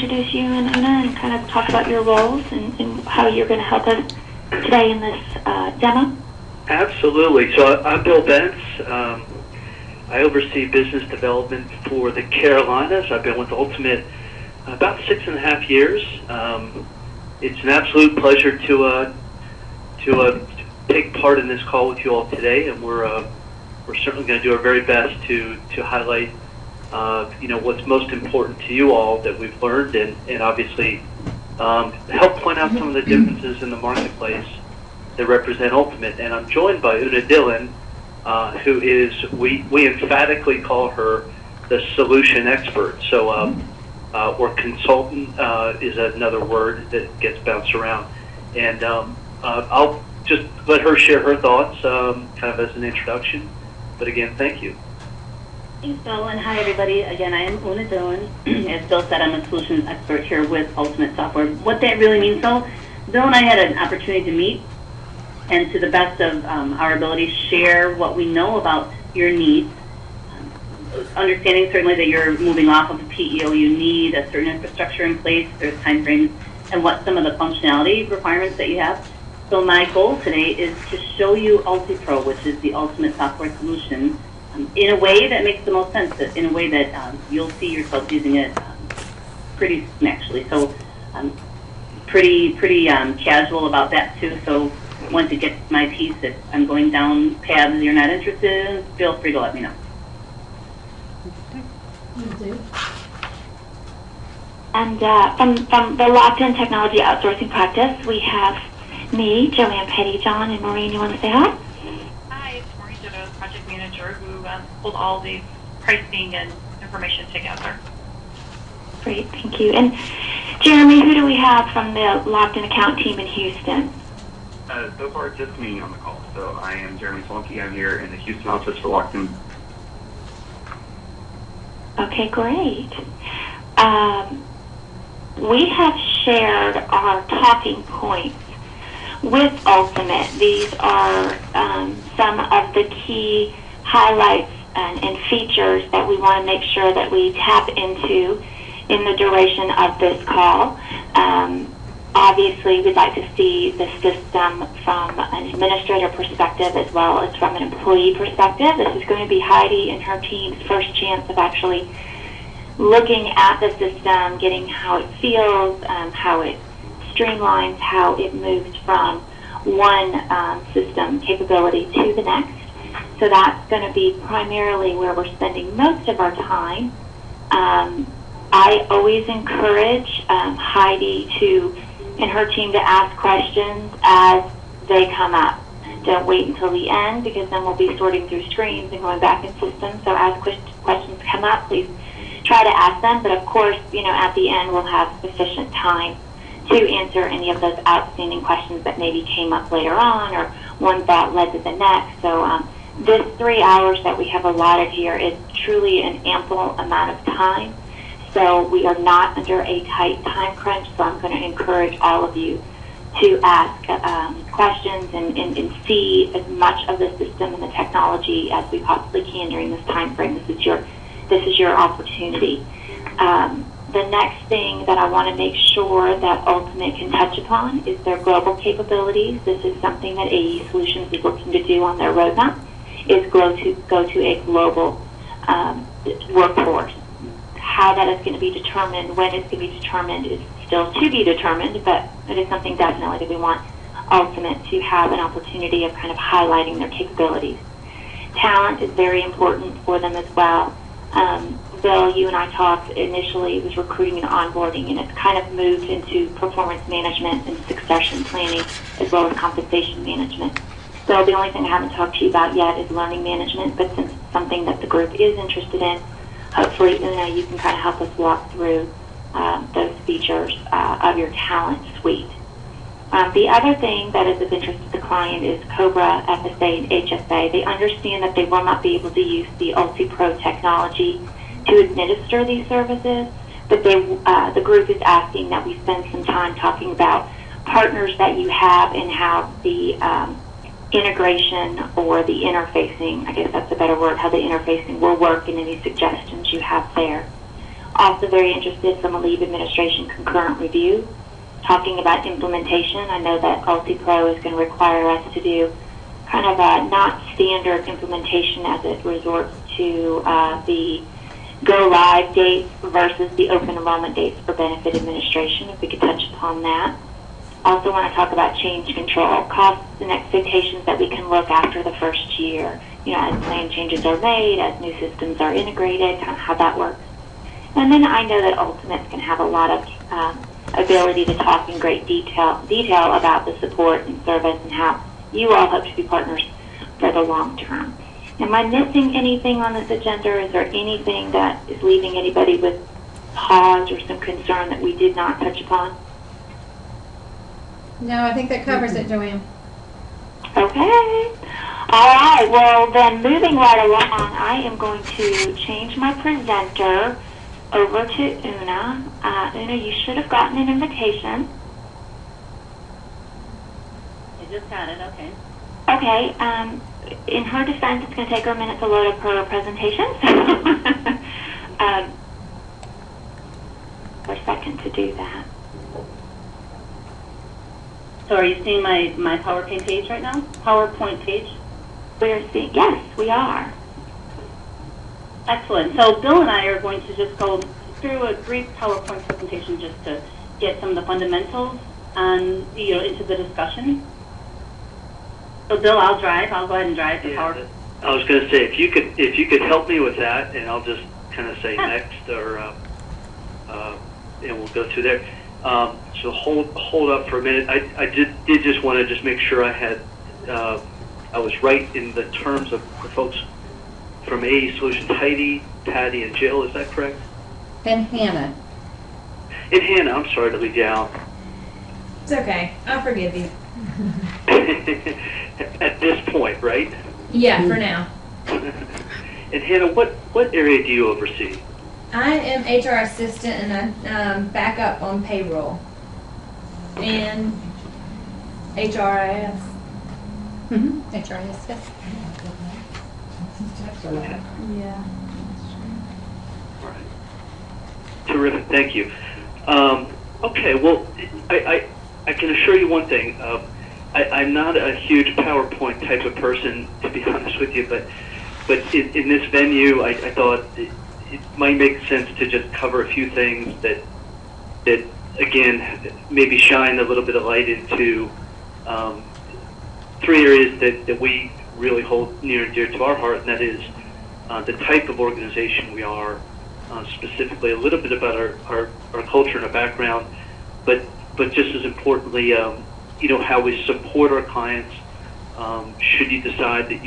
Introduce you and Una and kind of talk about your roles and how you're going to help us today in this demo? Absolutely. So I'm Bill Bentz. I oversee business development for the Carolinas. I've been with Ultimate about 6.5 years. It's an absolute pleasure to take part in this call with you all today, and we're certainly going to do our very best to highlight what's most important to you all that we've learned, and obviously help point out some of the differences in the marketplace that represent Ultimate. And I'm joined by Una Dillon, who is, we emphatically call her the solution expert. So, or consultant is another word that gets bounced around. And I'll just let her share her thoughts kind of as an introduction. But again, thank you. Thanks, Bill, and hi, everybody. Again, I am Una Dillon. As Bill said, I'm a solutions expert here with Ultimate Software. What that really means, though, Bill and I had an opportunity to meet and, to the best of our ability, share what we know about your needs. Understanding certainly that you're moving off of a PEO, you need a certain infrastructure in place, there's time frames, and what some of the functionality requirements that you have. So my goal today is to show you UltiPro, which is the Ultimate Software solution, in a way that makes the most sense, in a way that you'll see yourself using it pretty soon, actually. So pretty casual about that, too. So once it gets to my piece, if I'm going down paths you're not interested in, feel free to let me know. And from the Locked-In Technology Outsourcing Practice, we have me, Joanne Pettyjohn, and Maureen. You want to say hi? Hi, it's Maureen Ditto, project manager, who pulled all the pricing and information together. Great, thank you. And Jeremy, who do we have from the Locked-In account team in Houston? So far, it's just me on the call. So I am Jeremy Swamke. I'm here in the Houston office for Locked-In. Okay, great. We have shared our talking points with Ultimate. These are some of the key highlights and features that we want to make sure that we tap into in the duration of this call. Obviously, we'd like to see the system from an administrator perspective as well as from an employee perspective. This is going to be Heidi and her team's first chance of actually looking at the system, getting how it feels, how it streamlines, how it moves from one system capability to the next. So that's going to be primarily where we're spending most of our time. I always encourage Heidi and her team to ask questions as they come up. Don't wait until the end, because then we'll be sorting through screens and going back in systems. So as questions come up, please try to ask them. But of course, at the end we'll have sufficient time to answer any of those outstanding questions that maybe came up later on, or one thought led to the next. So this 3 hours that we have allotted here is truly an ample amount of time. So we are not under a tight time crunch, so I'm going to encourage all of you to ask questions and see as much of the system and the technology as we possibly can during this time frame. This is your opportunity. The next thing that I want to make sure that Ultimate can touch upon is their global capabilities. This is something that AE Solutions is looking to do on their roadmap, is go to a global workforce. How that is going to be determined, when it's going to be determined, is still to be determined, but it is something definitely that we want Ultimate to have an opportunity of kind of highlighting their capabilities. Talent is very important for them as well. Bill, you and I talked initially, it was recruiting and onboarding, and it's kind of moved into performance management and succession planning, as well as compensation management. So the only thing I haven't talked to you about yet is learning management, but since it's something that the group is interested in, hopefully, Una, you can kind of help us walk through those features of your talent suite. The other thing that is of interest to the client is COBRA, FSA, and HSA. They understand that they will not be able to use the UltiPro technology to administer these services, but the group is asking that we spend some time talking about partners that you have and how the integration or the interfacing, I guess that's a better word, how the interfacing will work, and any suggestions you have there. Also very interested from a leave administration concurrent review. Talking about implementation, I know that UltiPro is going to require us to do kind of a not standard implementation as it resorts to the go live dates versus the open enrollment dates for benefit administration, if we could touch upon that. Also want to talk about change control, costs and expectations that we can look after the first year, as plan changes are made, as new systems are integrated, kind of how that works. And then I know that Ultimate's can have a lot of ability to talk in great detail about the support and service and how you all hope to be partners for the long term. Am I missing anything on this agenda? Is there anything that is leaving anybody with pause or some concern that we did not touch upon? No, I think that covers it, Joanne. Okay. All right. Well, then moving right along, I am going to change my presenter over to Una. Una, you should have gotten an invitation. I just got it, okay. Okay. In her defense, it's going to take her a minute to load up her presentation. For a second to do that. So are you seeing my PowerPoint page right now? PowerPoint page? We're seeing, yes, we are. Excellent. So Bill and I are going to just go through a brief PowerPoint presentation just to get some of the fundamentals and into the discussion. So Bill, I'll drive. I'll go ahead and drive the PowerPoint. I was going to say if you could help me with that, and I'll just kind of say next, or and we'll go through there. So hold up for a minute. I did just want to just make sure I had I was right in the terms of the folks from AE Solutions, Heidi, Patty, and Jill. Is that correct? And Hannah. And Hannah, I'm sorry to leave you out. It's okay. I'll forgive you. At this point, right? Yeah, for now. And Hannah, what area do you oversee? I am HR assistant and I back up on payroll and HRIS. HRIS, yes. Yeah. All right. Terrific. Thank you. Okay. Well, I can assure you one thing. I'm not a huge PowerPoint type of person, to be honest with you, but in this venue, I thought it might make sense to just cover a few things that again maybe shine a little bit of light into three areas that we really hold near and dear to our heart, and that is the type of organization we are, specifically a little bit about our culture and our background, but just as importantly, how we support our clients. Should you decide that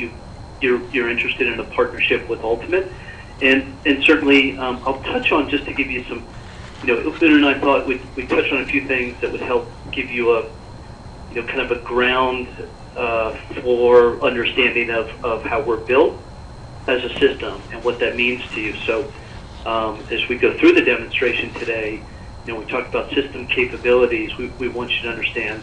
you're interested in a partnership with Ultimate, and certainly I'll touch on, just to give you some, Una and I thought we'd touch on a few things that would help give you a kind of a ground for understanding of how we're built as a system and what that means to you. So as we go through the demonstration today, we talked about system capabilities. We want you to understand,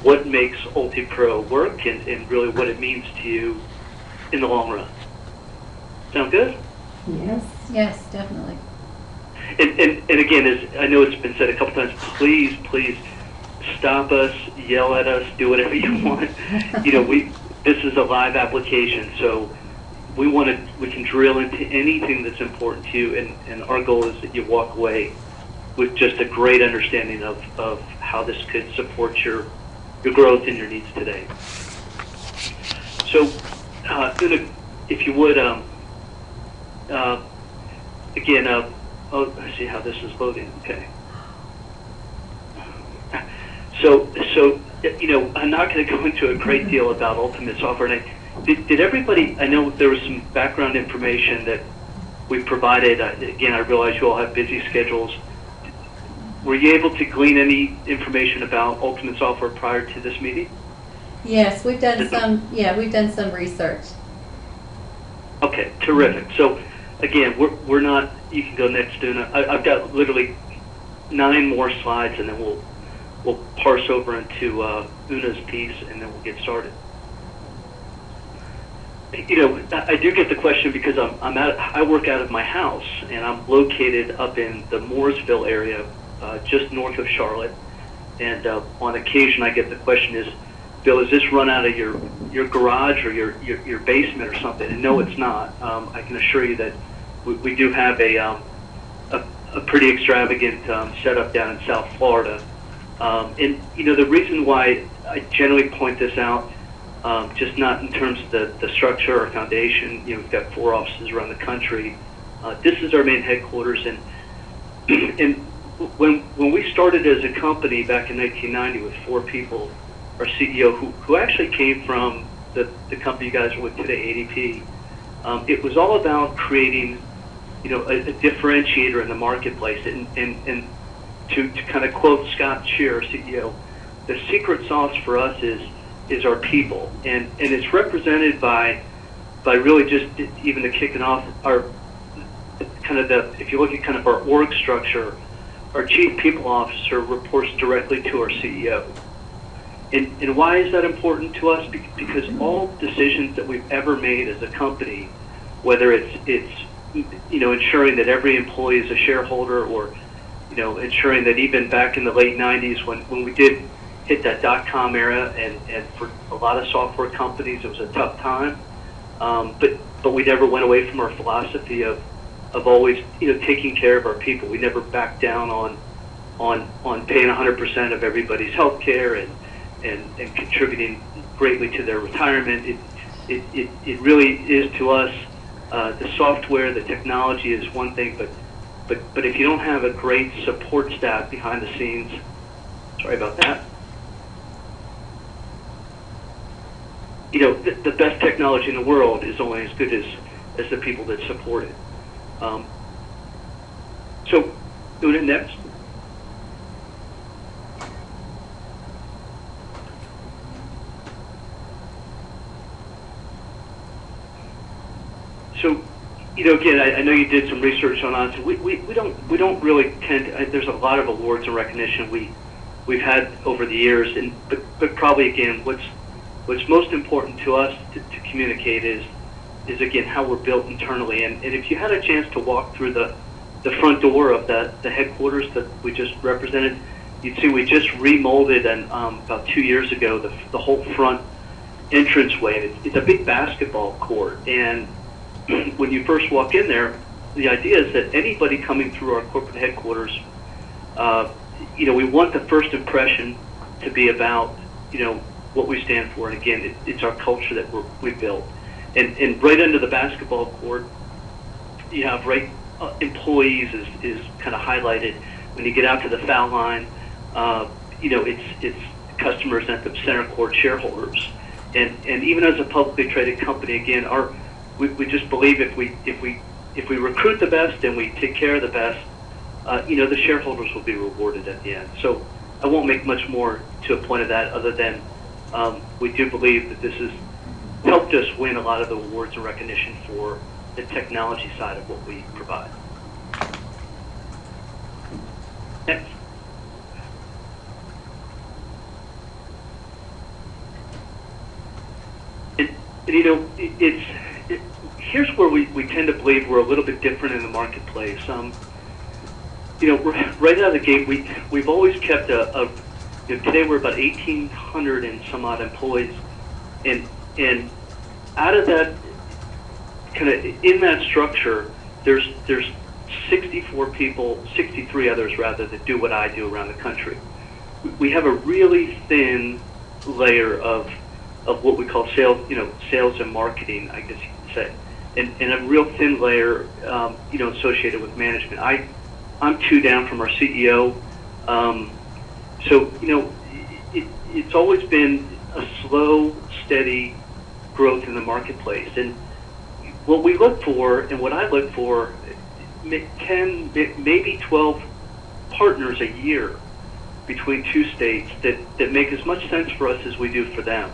what makes UltiPro work and really what it means to you in the long run. Sound good? Yes. Yes, definitely. And again, as I know it's been said a couple times, please stop us, yell at us, do whatever you want. This is a live application, so we can drill into anything that's important to you, and our goal is that you walk away with just a great understanding of how this could support your growth and your needs today. So, Una, if you would, again, I see how this is loading. Okay. So I'm not going to go into a great deal about Ultimate Software. And did everybody? I know there was some background information that we provided. Again, I realize you all have busy schedules. Were you able to glean any information about Ultimate Software prior to this meeting? Yes, we've done some. Yeah, we've done some research. Okay, terrific. So again, we're not. You can go next, Una. I've got literally 9 more slides, and then we'll parse over into Una's piece, and then we'll get started. You know, I do get the question because I work out of my house, and I'm located up in the Mooresville area, just north of Charlotte. And on occasion, I get the question is, Bill, is this run out of your garage or your basement or something? And no, it's not. I can assure you that we do have a pretty extravagant setup down in South Florida. And you know, the reason why I generally point this out, just not in terms of the structure or foundation. You know, we've got 4 offices around the country. This is our main headquarters, and when we started as a company back in 1990 with 4 people, our CEO, who actually came from the company you guys are with today, ADP, it was all about creating, you know, a differentiator in the marketplace. And to kind of quote Scott Shear, CEO, the secret sauce for us is our people, and it's represented by really just even the kicking off our kind of if you look at kind of our org structure, our chief people officer reports directly to our CEO. And why is that important to us? Because all decisions that we've ever made as a company, whether it's you know, ensuring that every employee is a shareholder, or you know, ensuring that even back in the late 90s when we did hit that .com era, and for a lot of software companies it was a tough time, but we never went away from our philosophy of always, you know, taking care of our people. We never backed down on paying 100% of everybody's health care and contributing greatly to their retirement. It really is to us, the software, the technology is one thing, but if you don't have a great support staff behind the scenes, sorry about that, you know, the best technology in the world is only as good as the people that support it. So, doing it next. So, you know, again, I know you did some research on us. We don't really tend to, there's a lot of awards and recognition we've had over the years, but probably again, what's most important to us to communicate is again how we're built internally. And if you had a chance to walk through the front door of the headquarters that we just represented, you'd see we just remolded and about 2 years ago the whole front entranceway. It's a big basketball court, and when you first walk in there, the idea is that anybody coming through our corporate headquarters, you know, we want the first impression to be about, you know, what we stand for. And again, it's our culture that we built. And right under the basketball court, you have employees is kind of highlighted. When you get out to the foul line, you know, it's customers at the center court, shareholders. And even as a publicly traded company, again, we just believe if we recruit the best and we take care of the best, you know, the shareholders will be rewarded at the end. So I won't make much more to a point of that, other than we do believe that this has helped us win a lot of the awards and recognition for the technology side of what we provide. Next. And you know, here's where we tend to believe we're a little bit different in the marketplace. You know, right out of the gate, we've always kept you know, today we're about 1,800 and some odd employees, and out of that, kind of in that structure, there's 64 people, 63 others rather, that do what I do around the country. We have a really thin layer of what we call sales, you know, sales and marketing, I guess you could say, and a real thin layer, you know, associated with management. I'm 2 down from our CEO, so you know, it's always been a slow, steady growth in the marketplace. And what we look for, and what I look for, 10, maybe 12 partners a year between 2 states that make as much sense for us as we do for them.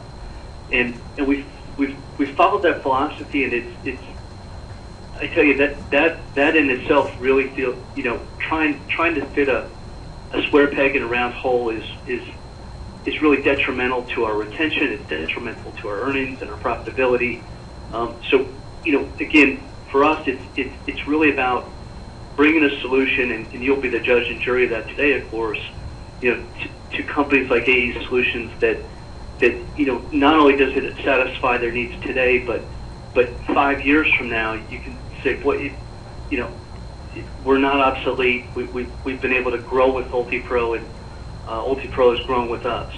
And we've followed that philosophy, and it's I tell you that in itself really feels, you know, trying to fit a square peg in a round hole is really detrimental to our retention. It's detrimental to our earnings and our profitability. So, again, for us, it's really about bringing a solution, and you'll be the judge and jury of that today, of course, to companies like AE Solutions that not only does it satisfy their needs today, but 5 years from now, you can say, we're not obsolete. We've been able to grow with UltiPro, and UltiPro has grown with us.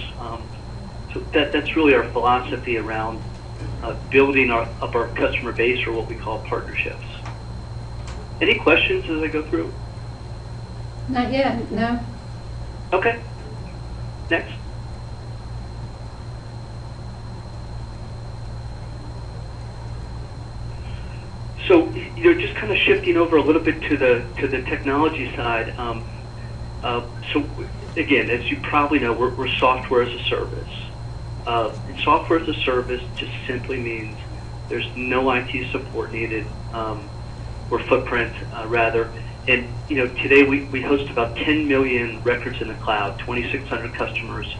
So that's really our philosophy around building up our customer base, or what we call partnerships. Any questions as I go through? Not yet, no. Okay. Next. So, just kind of shifting over a little bit to the technology side. So, again, as you probably know, we're software as a service. And software as a service just simply means there's no IT support needed, or footprint, rather. And, today we host about 10 million records in the cloud, 2,600 customers,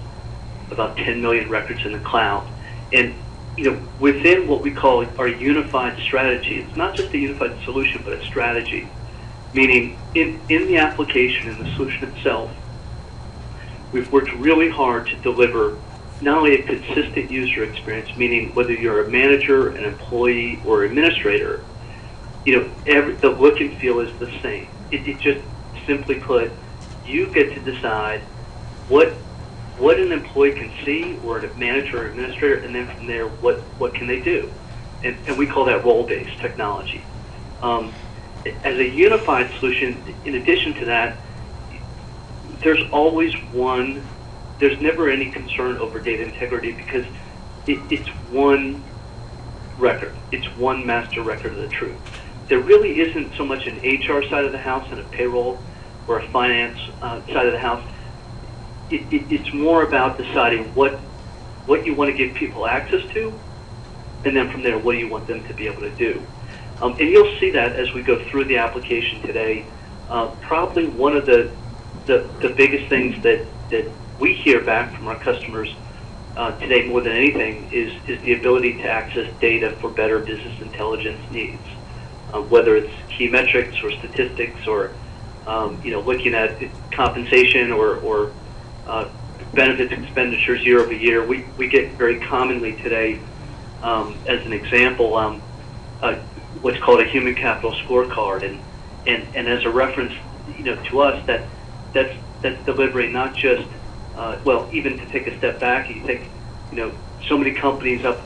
about 10 million records in the cloud. And, within what we call our unified strategy, it's not just a unified solution, but a strategy. Meaning, in the application and the solution itself, we've worked really hard to deliver not only a consistent user experience, meaning whether you're a manager, an employee, or administrator, the look and feel is the same. It just, simply put, you get to decide what an employee can see, or a manager or administrator, and then from there, what can they do? And we call that role-based technology. As a unified solution, in addition to that, there's never any concern over data integrity, because it's one record. It's one master record of the truth. There really isn't so much an HR side of the house and a payroll or a finance side of the house. It's more about deciding what you want to give people access to, and then from there, what do you want them to be able to do. And you'll see that as we go through the application today. Probably one of the biggest things that we hear back from our customers today more than anything is the ability to access data for better business intelligence needs, whether it's key metrics or statistics, or looking at compensation or benefits expenditures year over year. We get very commonly today, as an example, what's called a human capital scorecard, and as a reference, to us, that's delivering not just even to take a step back, you think, so many companies up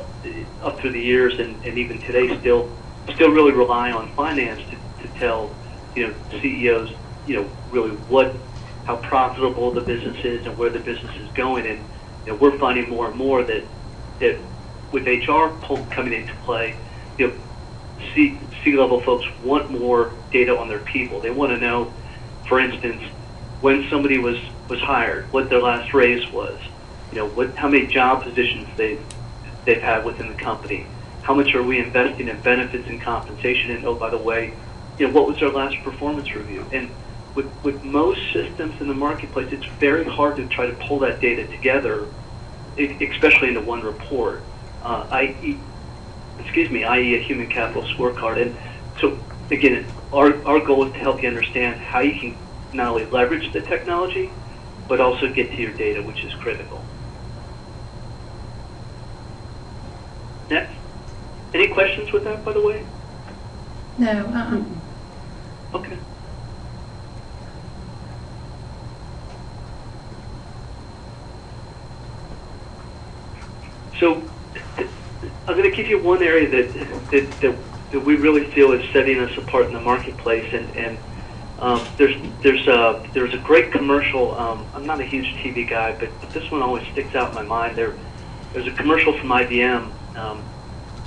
through the years and even today still really rely on finance to tell CEOs really how profitable the business is and where the business is going. And we're finding more and more that with HR coming into play, C-level folks want more data on their people. They want to know, for instance, when somebody was hired, what their last raise was, how many job positions they've had within the company, how much are we investing in benefits and compensation, and oh, by the way, what was their last performance review. And with most systems in the marketplace, it's very hard to try to pull that data together, especially into one report, i.e. a human capital scorecard. And so, again, our goal is to help you understand how you can not only leverage the technology, but also get to your data, which is critical. Next. Any questions with that, by the way? No, Okay. So I'm going to give you one area that we really feel is setting us apart in the marketplace, and there's a great commercial. I'm not a huge TV guy, but this one always sticks out in my mind. There's a commercial from IBM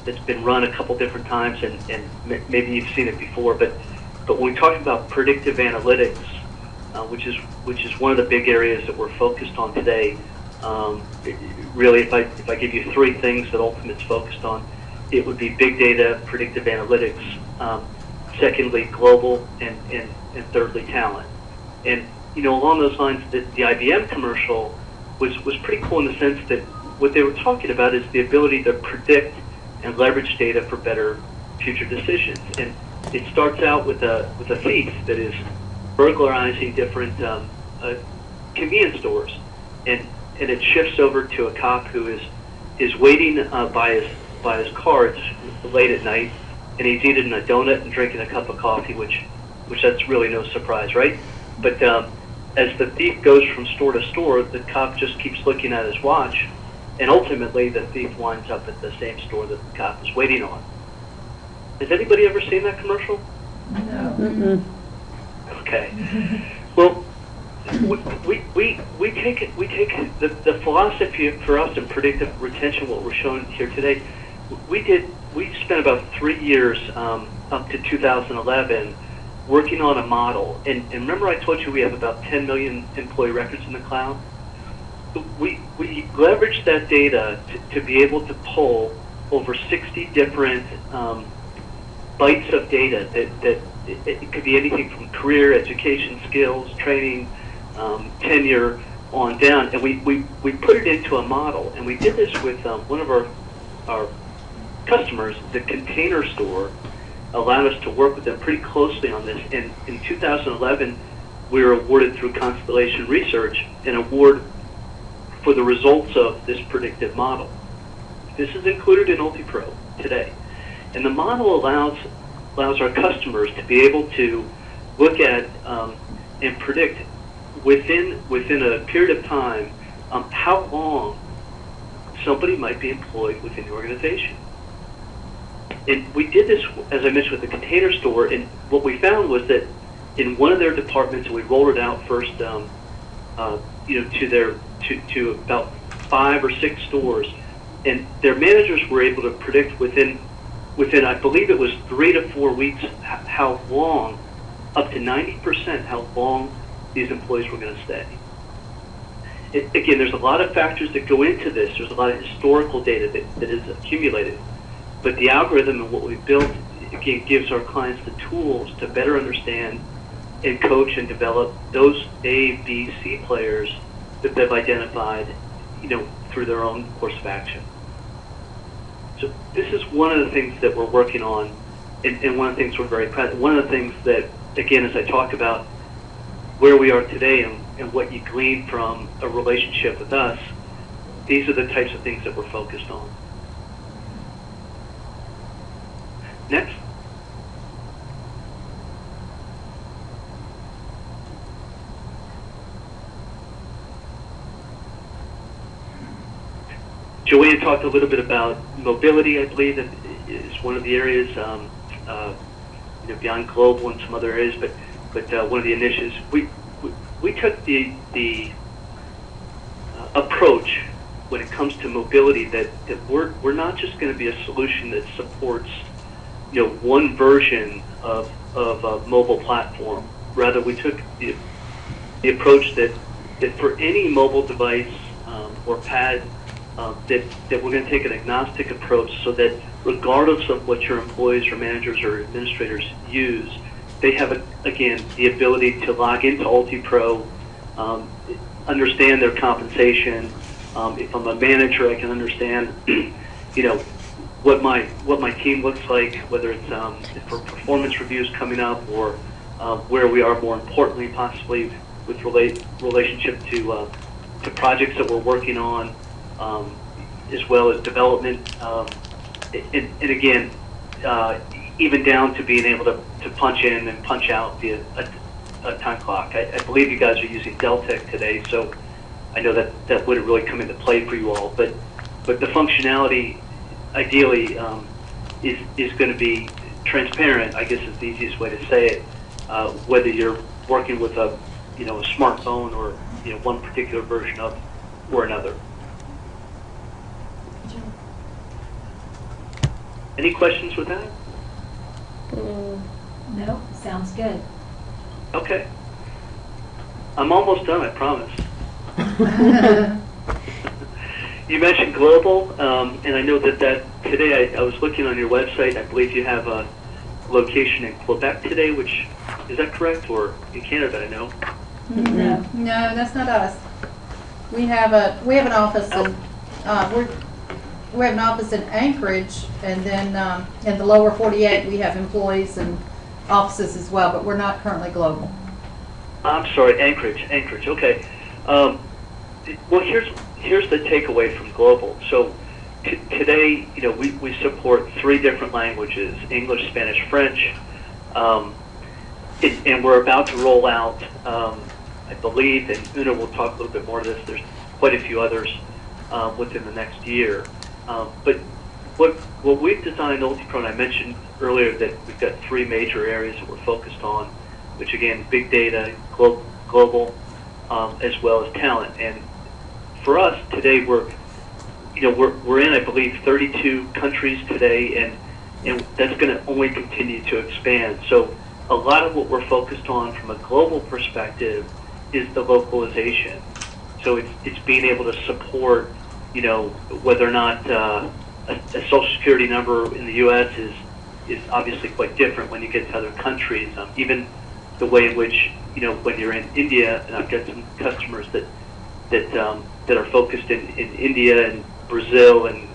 that's been run a couple different times, and maybe you've seen it before. But when we talk about predictive analytics, which is one of the big areas that we're focused on today. Really, if I give you three things that Ultimate's focused on, it would be big data, predictive analytics, secondly, global, and thirdly, talent. And along those lines, the IBM commercial was pretty cool in the sense that what they were talking about is the ability to predict and leverage data for better future decisions. And it starts out with a thief that is burglarizing different convenience stores, and it shifts over to a cop who is waiting by his car. It's late at night, and he's eating a donut and drinking a cup of coffee, which that's really no surprise, right? But as the thief goes from store to store, the cop just keeps looking at his watch, and ultimately the thief winds up at the same store that the cop is waiting on. Has anybody ever seen that commercial? No. Okay. Well, we take the philosophy for us in predictive retention, what we're showing here today. We spent about 3 years up to 2011 working on a model. And remember I told you we have about 10 million employee records in the cloud? We leveraged that data to be able to pull over 60 different bytes of data that it could be anything from career, education, skills, training, tenure, on down. And we put it into a model. And we did this with one of our customers, the Container Store, allowed us to work with them pretty closely on this. And in 2011, we were awarded through Constellation Research an award for the results of this predictive model. This is included in UltiPro today. And the model allows our customers to be able to look at and predict within a period of time how long somebody might be employed within the organization. And we did this, as I mentioned, with the Container Store, and what we found was that in one of their departments, and we rolled it out first, to about 5 or 6 stores, and their managers were able to predict within I believe it was 3 to 4 weeks how long, up to 90%, how long these employees were going to stay. Again, there's a lot of factors that go into this. There's a lot of historical data that is accumulated. But the algorithm and what we've built, again, gives our clients the tools to better understand and coach and develop those A, B, C players that they've identified, through their own course of action. So this is one of the things that we're working on, and one of the things we're very proud of. One of the things that, again, as I talk about where we are today and what you glean from a relationship with us, these are the types of things that we're focused on. Next. Joanne talked a little bit about mobility. I believe that is one of the areas, beyond global and some other areas, but one of the initiatives. We took the approach when it comes to mobility that we're not just going to be a solution that supports one version of a mobile platform. Rather, we took the approach that for any mobile device or pad, that we're going to take an agnostic approach, so that regardless of what your employees or managers or administrators use, they have, again, the ability to log into UltiPro, understand their compensation. If I'm a manager, I can understand, what my team looks like, whether it's for performance reviews coming up, or where we are, more importantly, possibly with relationship to projects that we're working on, as well as development, and again, even down to being able to punch in and punch out via a time clock. I believe you guys are using Deltek today, so I know that wouldn't really come into play for you all, but the functionality ideally is going to be transparent, I guess is the easiest way to say it, whether you're working with a smartphone or one particular version of or another. Any questions with that? No, sounds good. Okay. I'm almost done, I promise. You mentioned global, and I know that today I was looking on your website. I believe you have a location in Quebec today, which, is that correct? Or in Canada, I know? No, that's not us. We have an office, and we have an office in Anchorage, and then in the lower 48 we have employees and offices as well, but we're not currently global. I'm sorry, Anchorage. Okay. Well, here's the takeaway from global. So today, we support 3 different languages: English, Spanish, French, and we're about to roll out. I believe, and Una will talk a little bit more of this. There's quite a few others within the next year. But what we've designed UltiPro, and I mentioned earlier that we've got 3 major areas that we're focused on, which again, big data, global, as well as talent. And for us today, we're in, I believe, 32 countries today, and that's going to only continue to expand. So a lot of what we're focused on from a global perspective is the localization. So it's being able to support, whether or not a social security number in the U.S. is obviously quite different when you get to other countries. Even the way in which, when you're in India, and I've got some customers that are focused in India and Brazil and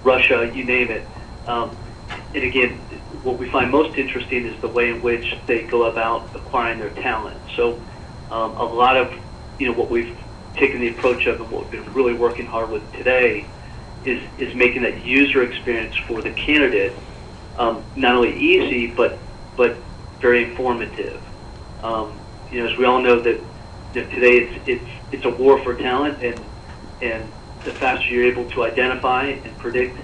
Russia, you name it. And again, what we find most interesting is the way in which they go about acquiring their talent. So a lot of what we've taken the approach of and what we've been really working hard with today is making that user experience for the candidate not only easy but very informative. As we all know that today it's a war for talent, and the faster you're able to identify and predict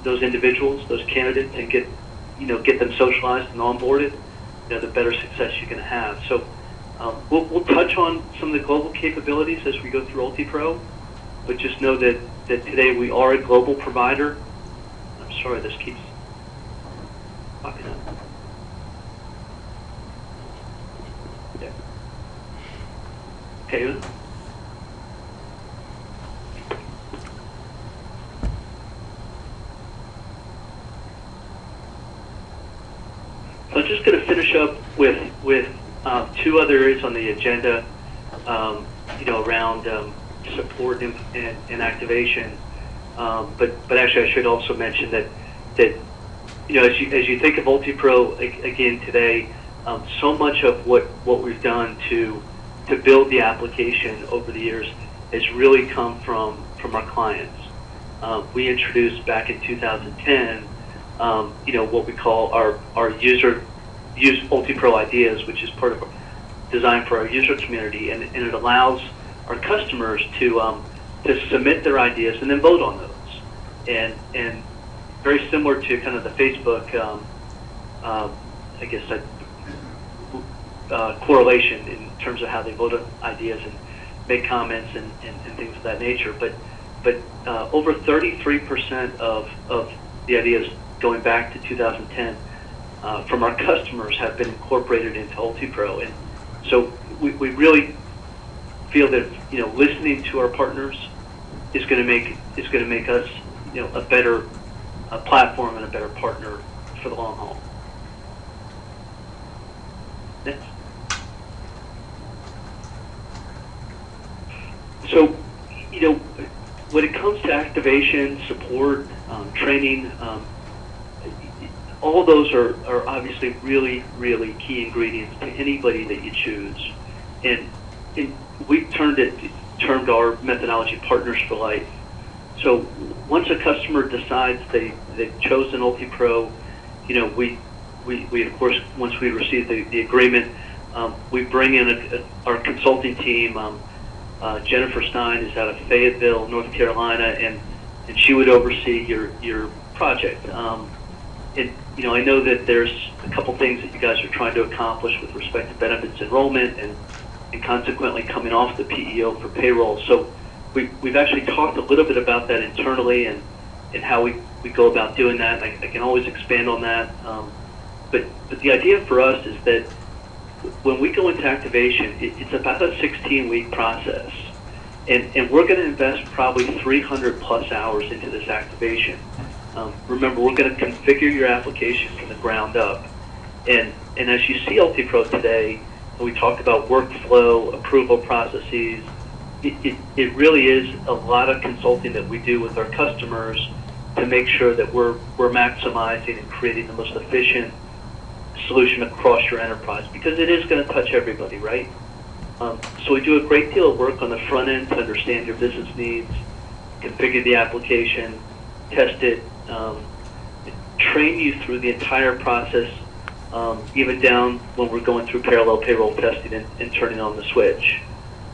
those individuals, those candidates, and get them socialized and onboarded, the better success you're going to have. So we'll touch on some of the global capabilities as we go through UltiPro, but just know that today we are a global provider. I'm sorry, this keeps popping up. Yeah. Okay. So I'm just going to finish up with 2 other areas on the agenda, around support and activation. But actually, I should also mention that as you think of UltiPro again today, so much of what we've done to build the application over the years has really come from our clients. We introduced back in 2010, what we call our use UltiPro ideas, which is part of designed for our user community, and it allows our customers to submit their ideas and then vote on those. And very similar to kind of the Facebook, correlation in terms of how they vote on ideas and make comments and things of that nature. But over 33% of the ideas going back to 2010 from our customers have been incorporated into UltiPro, and so we really feel that listening to our partners is going to make us a better platform and a better partner for the long haul. Next. So when it comes to activation, support, training, all those are obviously really, really key ingredients to anybody that you choose. And we've termed our methodology Partners for Life. So once a customer decides they've chosen UltiPro, we of course, once we receive the agreement, we bring in our consulting team. Jennifer Stein is out of Fayetteville, North Carolina, and she would oversee your project. And I know that there's a couple things that you guys are trying to accomplish with respect to benefits enrollment and consequently coming off the PEO for payroll. So we've actually talked a little bit about that internally and how we go about doing that. I can always expand on that. But the idea for us is that when we go into activation, it's about a 16-week process. And we're going to invest probably 300 plus hours into this activation. Remember, we're going to configure your application from the ground up. And as you see UltiPro today, we talked about workflow, approval processes, it really is a lot of consulting that we do with our customers to make sure that we're maximizing and creating the most efficient solution across your enterprise, because it is going to touch everybody, right? So we do a great deal of work on the front end to understand your business needs, configure the application, test it, train you through the entire process, even down when we're going through parallel payroll testing and turning on the switch.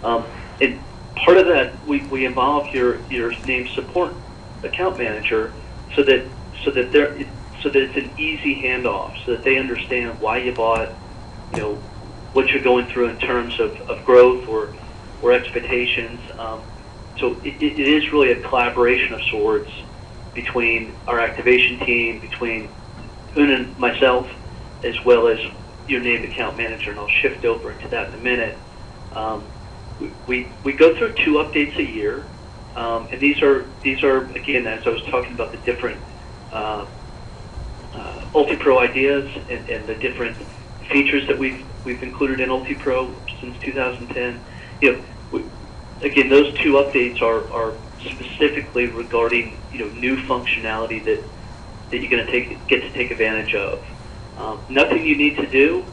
And part of that, we involve your named support account manager so that it's an easy handoff, so that they understand why you bought, what you're going through in terms of growth or expectations. So it is really a collaboration of sorts between our activation team, between Un and myself, as well as your named account manager, and I'll shift over into that in a minute. We go through 2 updates a year, and these are again, as I was talking about the different UltiPro ideas and the different features that we've included in UltiPro since 2010. Again, those 2 updates are specifically regarding new functionality that you're going to get to take advantage of. Nothing you need to do.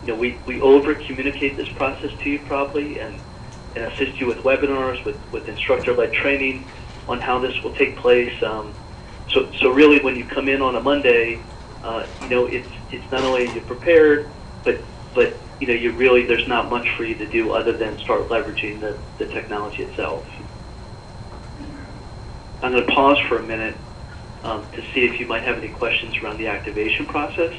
We over communicate this process to you probably, and assist you with webinars, with instructor-led training on how this will take place. So really, when you come in on a Monday, it's not only you're prepared, but you really, there's not much for you to do other than start leveraging the technology itself. I'm going to pause for a minute to see if you might have any questions around the activation process,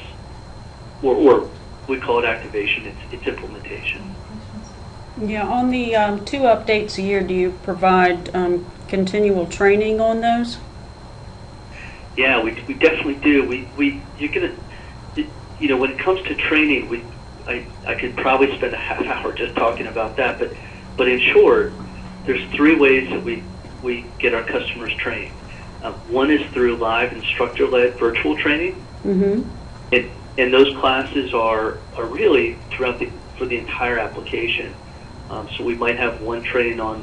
or we call it activation, it's implementation. Yeah, on the 2 updates a year, do you provide continual training on those? Yeah, we definitely do. You're gonna, when it comes to training, I could probably spend a half hour just talking about that. But in short, there's 3 ways that we get our customers trained. One is through live instructor-led virtual training, and those classes are really for the entire application. So we might have one training on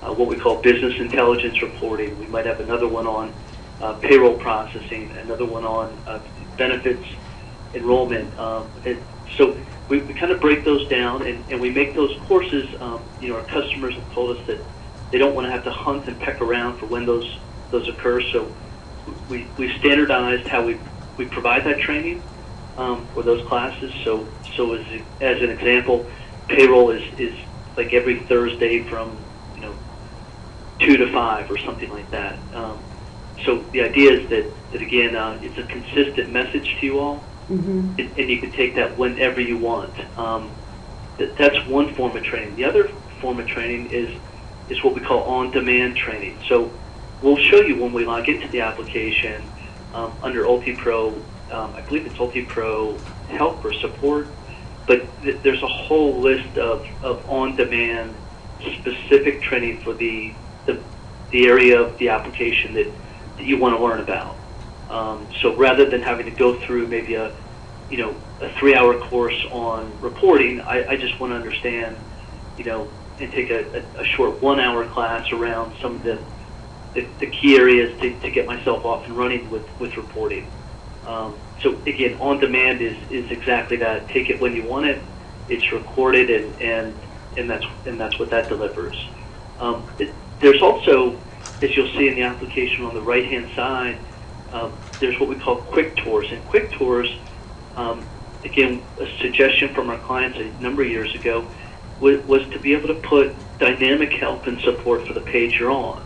what we call business intelligence reporting. We might have another one on payroll processing, another one on benefits enrollment. And so we kind of break those down, and we make those courses. Our customers have told us that they don't want to have to hunt and peck around for when those occur. So we standardized how we provide that training for those classes. So as an example, payroll is like every Thursday from 2 to 5 or something like that. So the idea is that again, it's a consistent message to you all, and you can take that whenever you want. That's one form of training. The other form of training is what we call on-demand training. So we'll show you when we log into the application under UltiPro. I believe it's UltiPro Help or Support, but there's a whole list of on-demand specific training for the area of the application that you want to learn about. So rather than having to go through maybe a 3-hour course on reporting, I just want to understand, and take a short 1-hour class around some of the key areas to get myself off and running with reporting. So again, on demand is exactly that. Take it when you want it. It's recorded, and that's what that delivers. There's also, as you'll see in the application on the right-hand side, there's what we call quick tours. And quick tours, again, a suggestion from our clients a number of years ago was to be able to put dynamic help and support for the page you're on.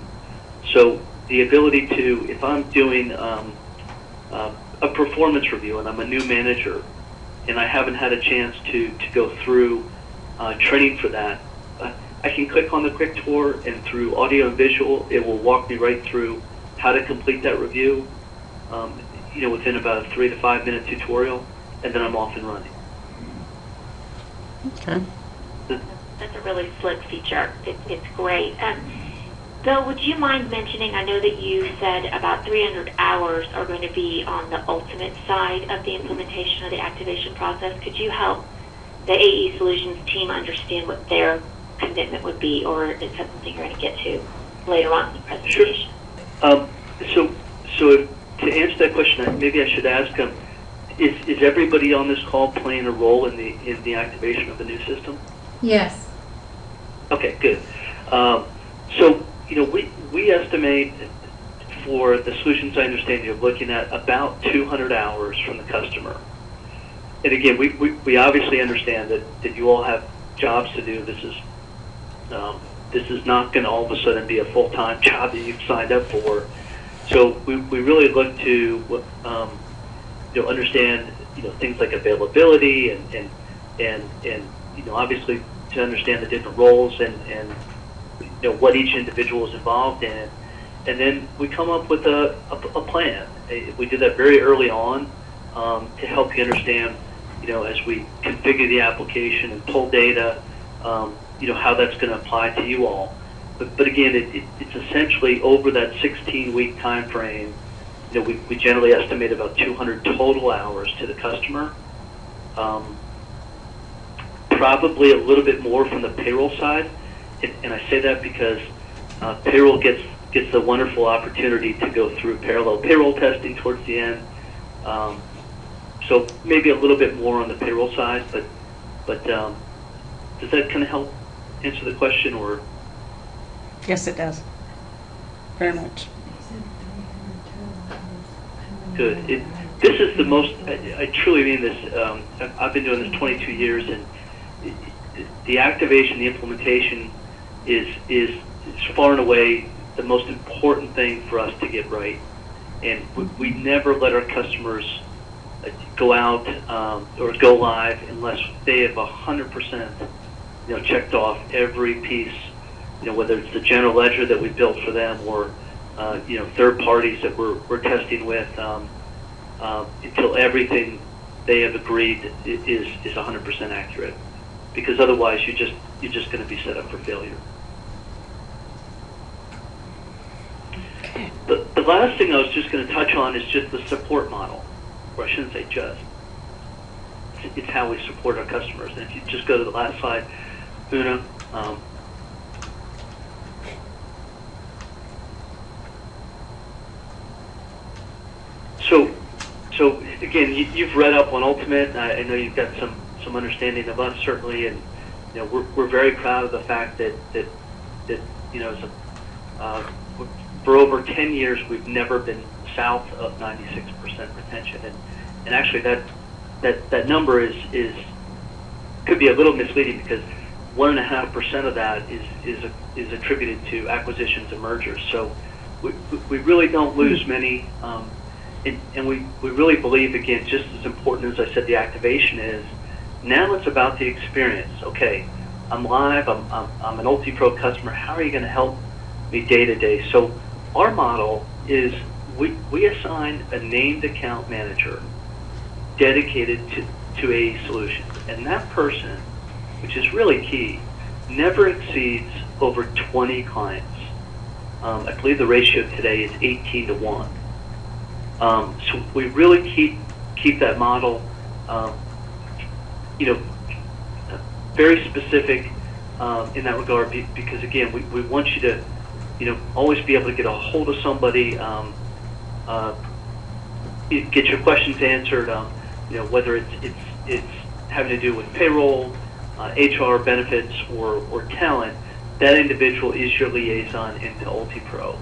So the ability to, if I'm doing a performance review and I'm a new manager and I haven't had a chance to go through training for that, I can click on the quick tour, and through audio and visual, it will walk me right through how to complete that review, within about a 3 to 5 minute tutorial, and then I'm off and running. Okay. That's a really slick feature. It's great. Bill, would you mind mentioning, I know that you said about 300 hours are going to be on the ultimate side of the implementation of the activation process. Could you help the AE Solutions team understand what their commitment would be, or is that something you're going to get to later on in the presentation? So to answer that question, maybe I should ask is everybody on this call playing a role in the activation of the new system? Yes. Okay, good. So we estimate for the solutions I understand you're looking at about 200 hours from the customer. And again, we obviously understand that you all have jobs to do. This is not going to all of a sudden be a full-time job that you've signed up for. So we really look to understand things like availability and obviously to understand the different roles and what each individual is involved in, and then we come up with a plan. We did that very early on to help you understand as we configure the application and pull data, how that's going to apply to you all. But again, it's essentially over that 16-week time frame. We generally estimate about 200 total hours to the customer. Probably a little bit more from the payroll side, and I say that because payroll gets the wonderful opportunity to go through parallel payroll testing towards the end. So maybe a little bit more on the payroll side, but does that kind of help answer the question, or? Yes, it does. Very much. Good. This is the most, I truly mean this, I've been doing this 22 years, and the activation, the implementation is far and away the most important thing for us to get right. And we never let our customers go out or go live unless they have 100% checked off every piece, whether it's the general ledger that we built for them or third parties that we're testing with, until everything they have agreed is 100% accurate. Because otherwise you're just going to be set up for failure. The last thing I was just going to touch on is just the support model, or I shouldn't say just. It's how we support our customers. And if you just go to the last slide, Una. So again, you've read up on Ultimate. I know you've got some understanding of us certainly, and we're very proud of the fact that for over 10 years we've never been south of 96% retention, and actually that number is could be a little misleading because 1.5% of that is attributed to acquisitions and mergers. So we really don't lose many. And we really believe, again, just as important as I said the activation is, now it's about the experience. Okay, I'm live, I'm an UltiPro customer, how are you going to help me day to day? So our model is we assign a named account manager dedicated to a solution. And that person, which is really key, never exceeds over 20 clients. I believe the ratio today is 18 to 1. So we really keep that model, very specific in that regard, because again, we want you to, always be able to get a hold of somebody, get your questions answered, whether it's having to do with payroll, HR benefits, or talent. That individual is your liaison into UltiPro.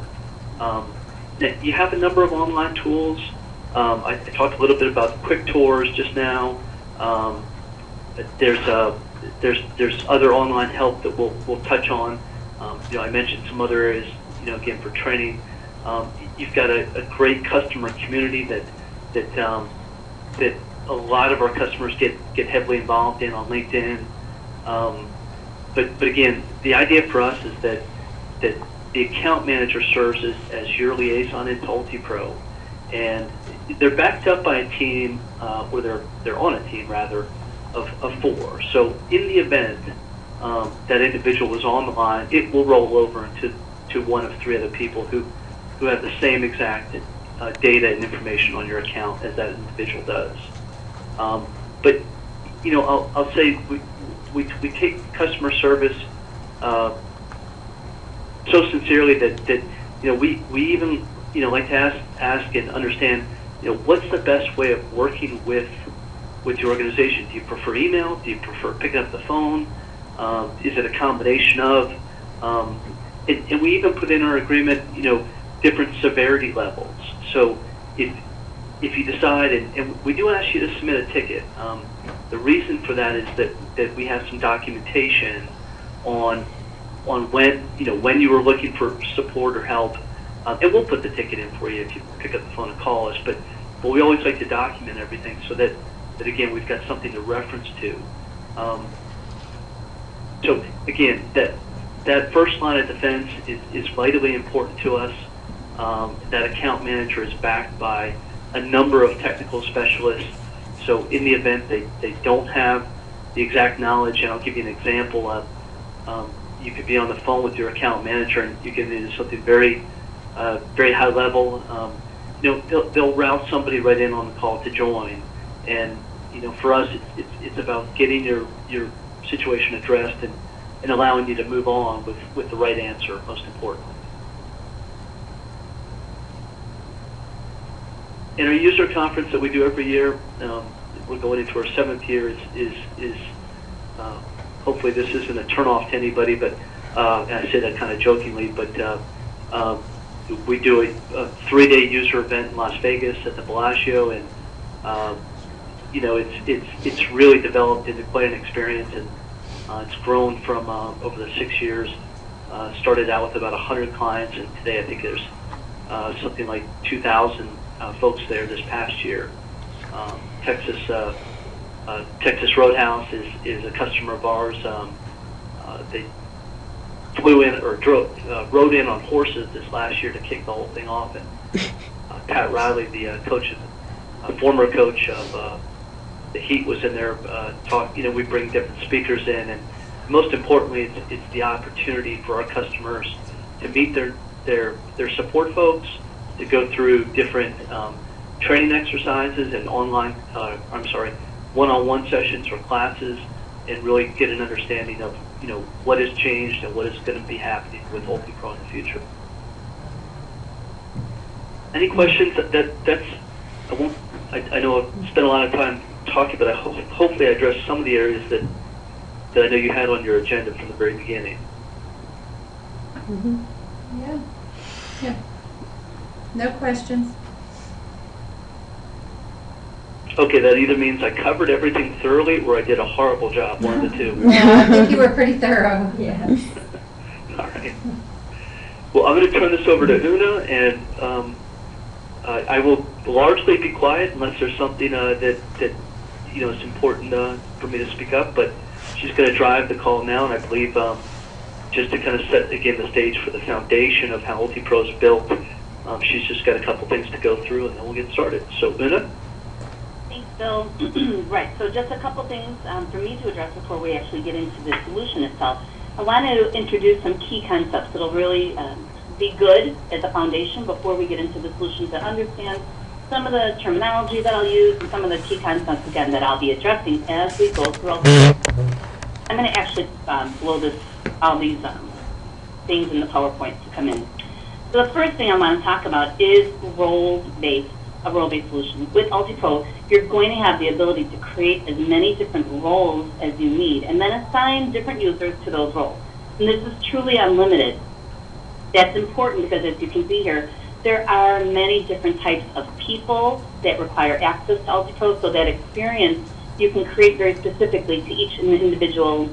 You have a number of online tools. I talked a little bit about quick tours just now. There's other online help that we'll touch on. I mentioned some other areas. Again, for training. You've got a great customer community that a lot of our customers get heavily involved in on LinkedIn. But again, the idea for us is that the account manager serves as your liaison into UltiPro, and they're backed up by a team, or they're on a team rather, of 4. So in the event that individual is on the line, it will roll over into one of 3 other people who have the same exact data and information on your account as that individual does. But I'll say we take customer service uh, so sincerely that we even like to ask and understand what's the best way of working with your organization. Do you prefer email? Do you prefer picking up the phone? Is it a combination of? And we even put in our agreement different severity levels. So if you decide, and we do ask you to submit a ticket. The reason for that is that we have some documentation on when you were looking for support or help, and we'll put the ticket in for you if you pick up the phone and call us. But we always like to document everything so that again we've got something to reference to. So again, that first line of defense is vitally important to us. That account manager is backed by a number of technical specialists. So in the event they don't have the exact knowledge, and I'll give you an example of, you could be on the phone with your account manager and you get into something very high level. They'll route somebody right in on the call to join, and for us it's about getting your situation addressed and allowing you to move on with the right answer, most importantly. In our user conference that we do every year, we're going into our 7th year. Is hopefully this isn't a turnoff to anybody, but and I say that kind of jokingly, but we do a 3-day user event in Las Vegas at the Bellagio, and it's really developed into quite an experience, and it's grown from over the 6 years. Started out with about 100 clients, and today I think there's something like 2,000 folks there this past year. Texas Roadhouse is a customer of ours. They flew in or rode in on horses this last year to kick the whole thing off. And Pat Riley, the former coach of the Heat, was in there. We bring different speakers in, and most importantly, it's the opportunity for our customers to meet their support folks, to go through different training exercises and one-on-one sessions or classes, and really get an understanding of what has changed and what is going to be happening with UltiPro in the future. Any questions? I know I've spent a lot of time talking, but hopefully I addressed some of the areas that I know you had on your agenda from the very beginning. Mm-hmm. Yeah. No questions. Okay, that either means I covered everything thoroughly or I did a horrible job, one of the two. Yeah, I think you were pretty thorough. Yes. All right. Well, I'm going to turn this over to Una, and I will largely be quiet unless there's something that is important for me to speak up. But she's going to drive the call now, and I believe just to kind of set again the stage for the foundation of how UltiPro is built. She's just got a couple things to go through, and then we'll get started. So, Una. Thanks, Bill. Right, so just a couple things for me to address before we actually get into the solution itself. I want to introduce some key concepts that will really be good as a foundation before we get into the solution, to understand some of the terminology that I'll use and some of the key concepts, again, that I'll be addressing as we go through all this. I'm going to actually blow all these things in the PowerPoint to come in. So the first thing I want to talk about is a role-based solution. With UltiPro, you're going to have the ability to create as many different roles as you need, and then assign different users to those roles. And this is truly unlimited. That's important because, as you can see here, there are many different types of people that require access to UltiPro, so that experience you can create very specifically to each individual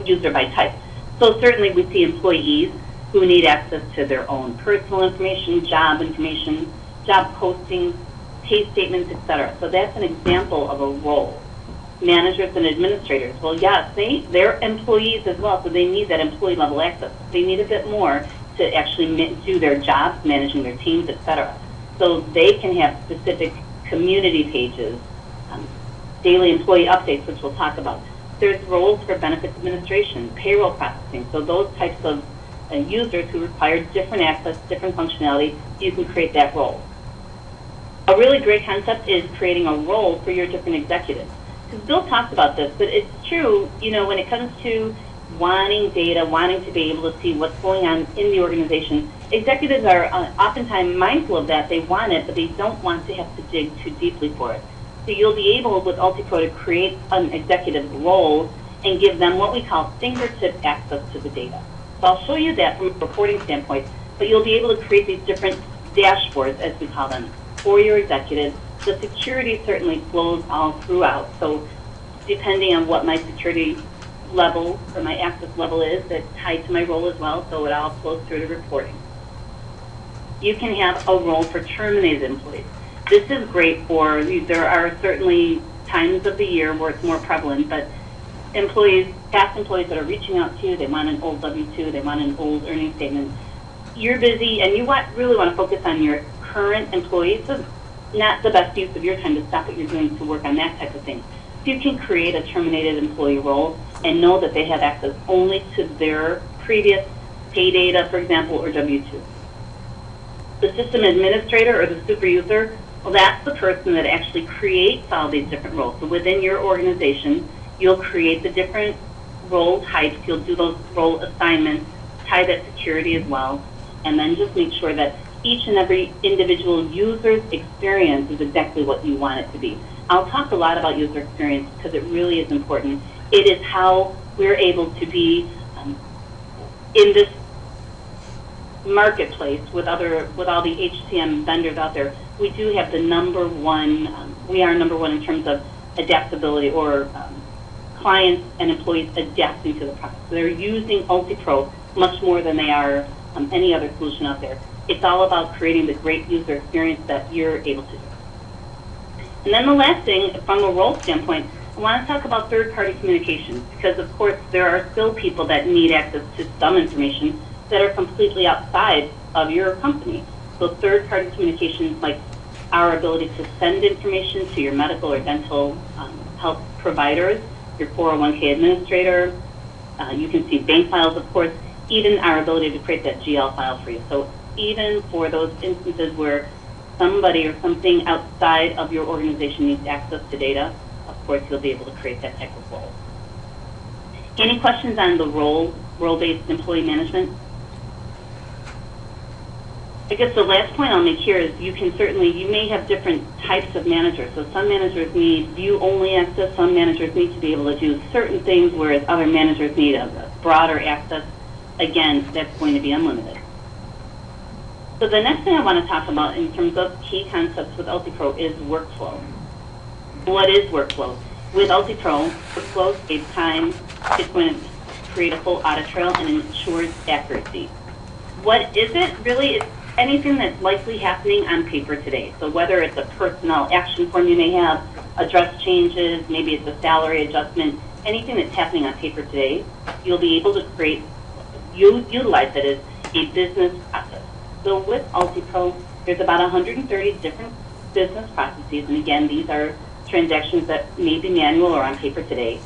user by type. So certainly we see employees who need access to their own personal information, job postings, pay statements, etc. So that's an example of a role. Managers and administrators, well, yes, they're employees as well, so they need that employee level access. They need a bit more to actually do their jobs, managing their teams, etc. So they can have specific community pages, daily employee updates, which we'll talk about. There's roles for benefits administration, payroll processing. So those types of users who require different access, different functionality, you can create that role. A really great concept is creating a role for your different executives. Because Bill talked about this, but it's true, when it comes to wanting data, wanting to be able to see what's going on in the organization. Executives are oftentimes mindful of that. They want it, but they don't want to have to dig too deeply for it. So you'll be able, with UltiPro, to create an executive role and give them what we call fingertip access to the data. So I'll show you that from a reporting standpoint, but you'll be able to create these different dashboards, as we call them, for your executives. The security certainly flows all throughout. So depending on what my security level or my access level is, that's tied to my role as well, so it all flows through to reporting. You can have a role for terminated employees. This is great for, there are certainly times of the year where it's more prevalent, but employees, past employees that are reaching out to you, they want an old W-2, they want an old earnings statement. You're busy and you really want to focus on your current employees, so not the best use of your time to stop what you're doing to work on that type of thing. So you can create a terminated employee role and know that they have access only to their previous pay data, for example, or W-2. The system administrator or the super user, well, that's the person that actually creates all these different roles. So within your organization, you'll create the different role types, you'll do those role assignments, tie that security as well, and then just make sure that each and every individual user's experience is exactly what you want it to be. I'll talk a lot about user experience because it really is important. It is how we're able to be in this marketplace with all the HCM vendors out there. We do have the number one, we are number one in terms of adaptability or clients and employees adapting to the process. They're using UltiPro much more than they are any other solution out there. It's all about creating the great user experience that you're able to do. And then the last thing, from a role standpoint, I want to talk about third-party communications because, of course, there are still people that need access to some information that are completely outside of your company. So third-party communications, like our ability to send information to your medical or dental health providers, your 401k administrator, you can see bank files, of course, even our ability to create that GL file for you. So even for those instances where somebody or something outside of your organization needs access to data, of course, you'll be able to create that type of role. Any questions on the role-based employee management? I guess the last point I'll make here is you may have different types of managers. So some managers need view-only access, some managers need to be able to do certain things, whereas other managers need a broader access. Again, that's going to be unlimited. So the next thing I want to talk about in terms of key concepts with UltiPro is workflow. What is workflow? With UltiPro, workflow saves time. It's going to create a full audit trail and ensures accuracy. What is it? Really, it's anything that's likely happening on paper today. So whether it's a personnel action form you may have, address changes, maybe it's a salary adjustment, anything that's happening on paper today, you'll be able to utilize it as a business process. So with UltiPro, there's about 130 different business processes, and again, these are transactions that may be manual or on paper today.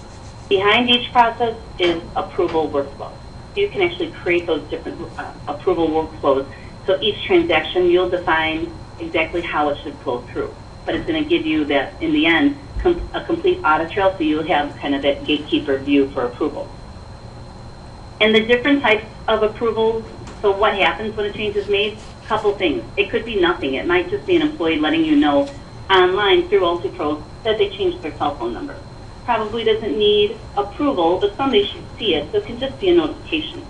Behind each process is approval workflow. You can actually create those different approval workflows. So each transaction, you'll define exactly how it should flow through. But it's going to give you that, in the end, a complete audit trail, so you'll have kind of that gatekeeper view for approval. And the different types of approvals, so what happens when a change is made? A couple things. It could be nothing. It might just be an employee letting you know online through UltiPro that they changed their cell phone number. Probably doesn't need approval, but somebody should see it, so it can just be a notification.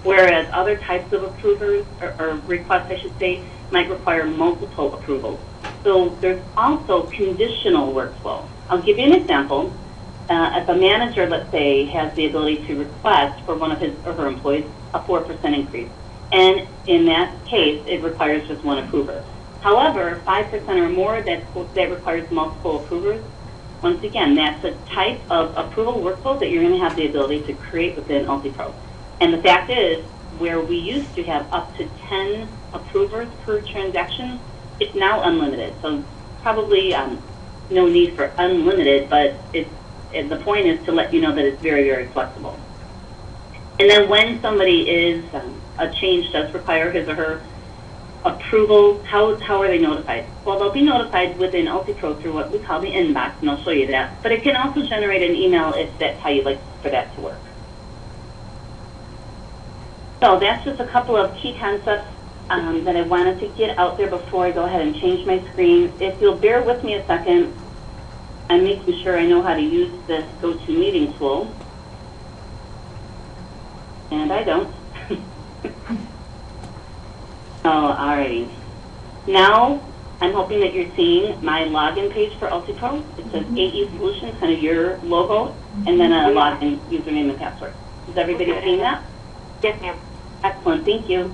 Whereas other types of approvers, or requests I should say, might require multiple approvals. So there's also conditional workflow. I'll give you an example. If a manager, let's say, has the ability to request for one of his or her employees a 4% increase, and in that case, it requires just one approver. However, 5% or more, that requires multiple approvers. Once again, that's a type of approval workflow that you're going to have the ability to create within UltiPro. And the fact is, where we used to have up to 10 approvers per transaction, it's now unlimited. So probably no need for unlimited, but the point is to let you know that it's very, very flexible. And then when somebody is, a change does require his or her approval, how are they notified? Well, they'll be notified within UltiPro through what we call the inbox, and I'll show you that. But it can also generate an email if that's how you'd like for that to work. So that's just a couple of key concepts that I wanted to get out there before I go ahead and change my screen. If you'll bear with me a second, I'm making sure I know how to use this GoToMeeting tool. And I don't. So, alrighty. Now, I'm hoping that you're seeing my login page for UltiPro. It says AE Solutions, kind of your logo, and then a login username and password. Is everybody seeing that? Yes, ma'am. Excellent, thank you.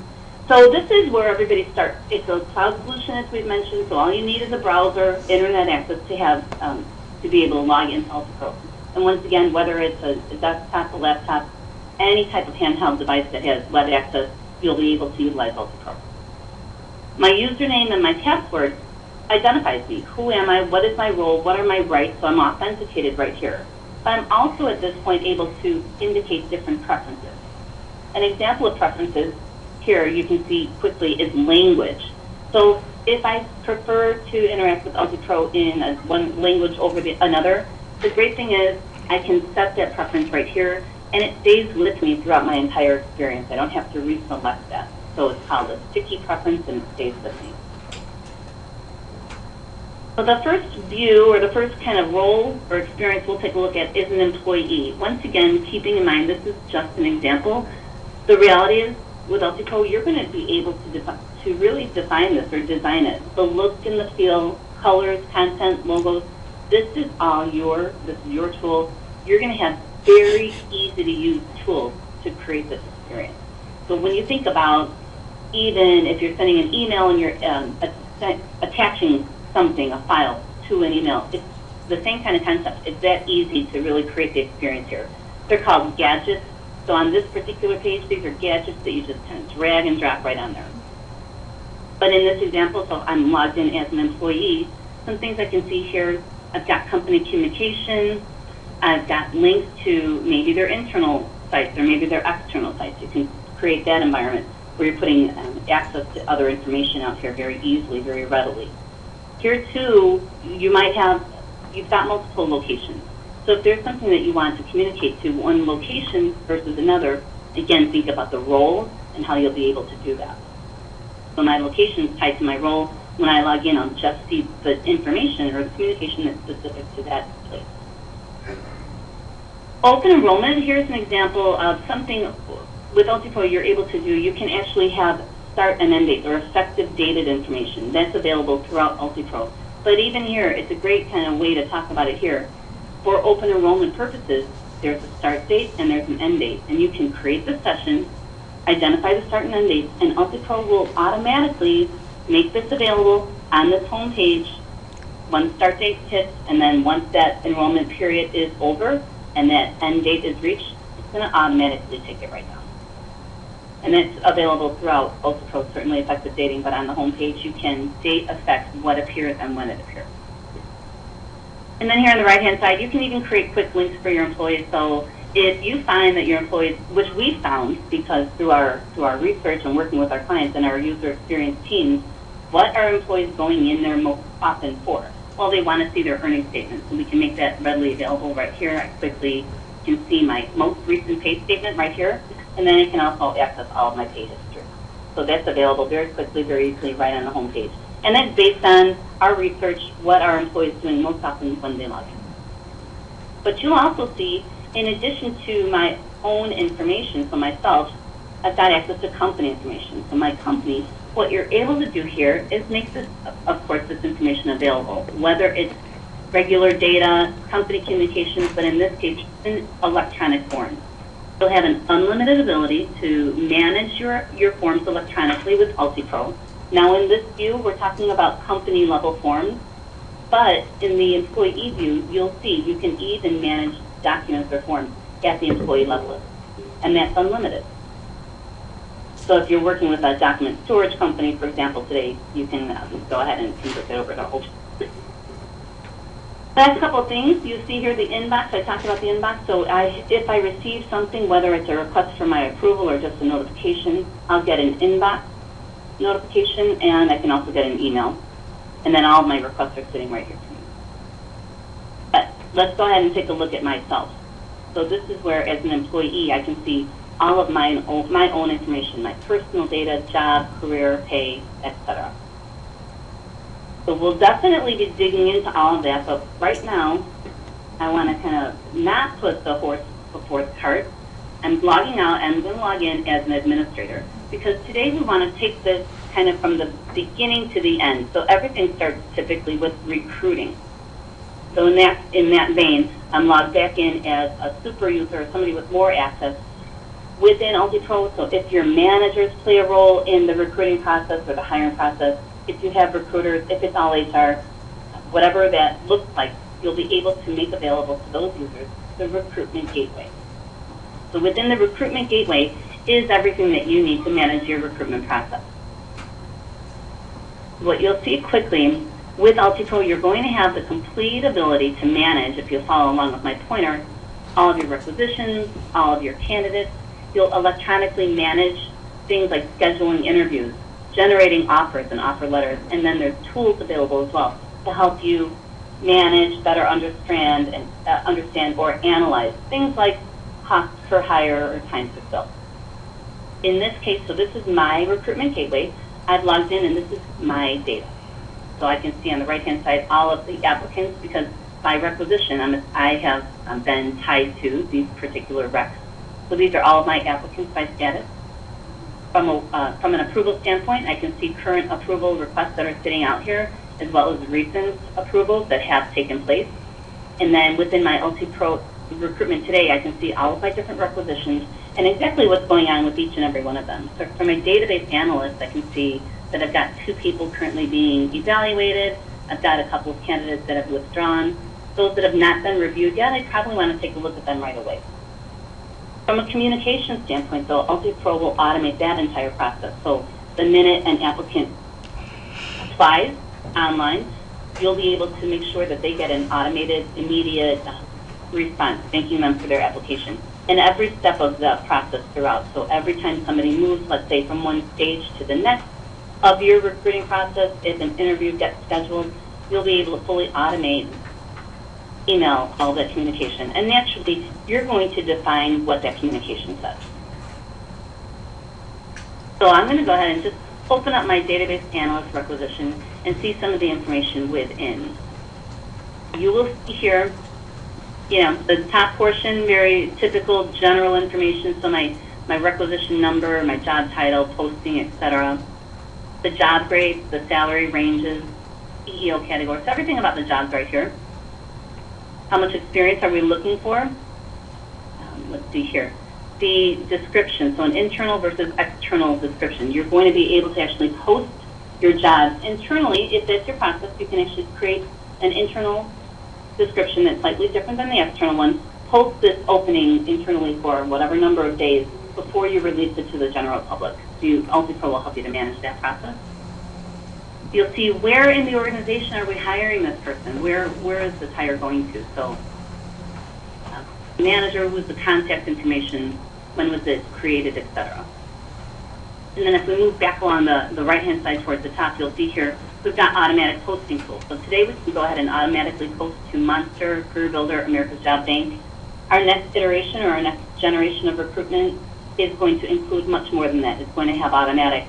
So this is where everybody starts. It's a cloud solution, as we've mentioned, so all you need is a browser, internet access to have, to be able to log into UltiPro. And once again, whether it's a desktop, a laptop, any type of handheld device that has web access, you'll be able to utilize UltiPro. My username and my password identifies me. Who am I? What is my role? What are my rights? So I'm authenticated right here. But I'm also at this point able to indicate different preferences. An example of preferences here you can see quickly is language. So if I prefer to interact with UltiPro in one language over another, the great thing is I can set that preference right here, and it stays with me throughout my entire experience. I don't have to reselect that. So it's called a sticky preference, and it stays with me. So the first view, or the first kind of role or experience we'll take a look at is an employee. Once again, keeping in mind this is just an example. The reality is, with UltiPro, you're going to be able to really define this or design it. The look and the feel, colors, content, logos, this is your tool. You're going to have very easy to use tools to create this experience. So when you think about, even if you're sending an email and you're attaching something, a file, to an email, it's the same kind of concept. It's that easy to really create the experience here. They're called gadgets. So on this particular page, these are gadgets that you just kind of drag and drop right on there. But in this example, so I'm logged in as an employee, some things I can see here, I've got company communication, I've got links to maybe their internal sites or maybe their external sites. You can create that environment where you're putting access to other information out here very easily, very readily. Here too, you've got multiple locations. So if there's something that you want to communicate to one location versus another, again, think about the role and how you'll be able to do that. So my location is tied to my role. When I log in, I'll just see the information or the communication that's specific to that place. Open enrollment, here's an example of something with UltiPro you're able to do. You can actually have start and end date or effective dated information. That's available throughout UltiPro. But even here, it's a great kind of way to talk about it here. For open enrollment purposes, there's a start date and there's an end date. And you can create the session, identify the start and end dates, and UltiPro will automatically make this available on this home page once start date hits, and then once that enrollment period is over and that end date is reached, it's going to automatically take it right down. And it's available throughout UltiPro, certainly effective dating, but on the home page you can date affect what appears and when it appears. And then here on the right-hand side, you can even create quick links for your employees. So if you find that your employees, which we found because through our research and working with our clients and our user experience teams, what are employees going in there most often for? Well, they want to see their earnings statement, so we can make that readily available right here. I quickly can see my most recent pay statement right here, and then I can also access all of my pay history. So that's available very quickly, very easily right on the home page. And that's based on our research, what our employees doing most often when they log in. But you'll also see, in addition to my own information for myself, I've got access to company information. So my company, what you're able to do here is make this, of course, this information available, whether it's regular data, company communications, but in this case, in electronic form. You'll have an unlimited ability to manage your forms electronically with UltiPro. Now in this view, we're talking about company level forms, but in the employee view, you'll see you can even manage documents or forms at the employee level, and that's unlimited. So if you're working with a document storage company, for example, today, you can go ahead and convert that over to UltiPro. Last couple of things, you see here the inbox. I talked about the inbox. So if I receive something, whether it's a request for my approval or just a notification, I'll get an inbox notification, and I can also get an email. And then all of my requests are sitting right here for me. But let's go ahead and take a look at myself. So this is where, as an employee, I can see all of my own information, my personal data, job, career, pay, etc. So we'll definitely be digging into all of that, but right now, I want to kind of not put the horse before the cart. I'm logging out, and I'm going to log in as an administrator, because today we want to take this kind of from the beginning to the end. So everything starts typically with recruiting. So in that vein, I'm logged back in as a super user, or somebody with more access within UltiPro. So if your managers play a role in the recruiting process or the hiring process, if you have recruiters, if it's all HR, whatever that looks like, you'll be able to make available to those users the recruitment gateway. So within the recruitment gateway is everything that you need to manage your recruitment process. What you'll see quickly with UltiPro, you're going to have the complete ability to manage, if you'll follow along with my pointer, all of your requisitions, all of your candidates. You'll electronically manage things like scheduling interviews, generating offers and offer letters, and then there's tools available as well to help you manage, better understand or analyze things like cost per hire or time to fill. In this case, so this is my recruitment gateway. I've logged in, and this is my data. So I can see on the right-hand side all of the applicants, because by requisition, I have been tied to these particular recs. So these are all of my applicants by status. From an approval standpoint, I can see current approval requests that are sitting out here, as well as recent approvals that have taken place. And then within my UltiPro recruitment today, I can see all of my different requisitions and exactly what's going on with each and every one of them. So from a database analyst, I can see that I've got 2 people currently being evaluated. I've got a couple of candidates that have withdrawn. Those that have not been reviewed yet, I probably want to take a look at them right away. From a communication standpoint, though, UltiPro will automate that entire process. So the minute an applicant applies online, you'll be able to make sure that they get an automated, immediate response, thanking them for their application. And every step of the process throughout. So every time somebody moves, let's say from one stage to the next of your recruiting process, if an interview gets scheduled, you'll be able to fully automate email all that communication. And naturally, you're going to define what that communication says. So I'm going to go ahead and just open up my database analyst requisition and see some of the information within. You will see here, the top portion, very typical general information. So my requisition number, my job title, posting, etc. The job grades, the salary ranges, EEO categories, so everything about the jobs right here. How much experience are we looking for? Let's see here. The description, so an internal versus external description. You're going to be able to actually post your jobs internally. If that's your process, you can actually create an internal description that's slightly different than the external one. Post this opening internally for whatever number of days before you release it to the general public. So UltiPro will help you to manage that process. You'll see where in the organization are we hiring this person? Where is this hire going to? So manager, who's the contact information, when was it created, etc. And then if we move back along the right-hand side towards the top, you'll see here we've got automatic posting tools. So today we can go ahead and automatically post to Monster, Career Builder, America's Job Bank. Our next iteration or our next generation of recruitment is going to include much more than that. It's going to have automatic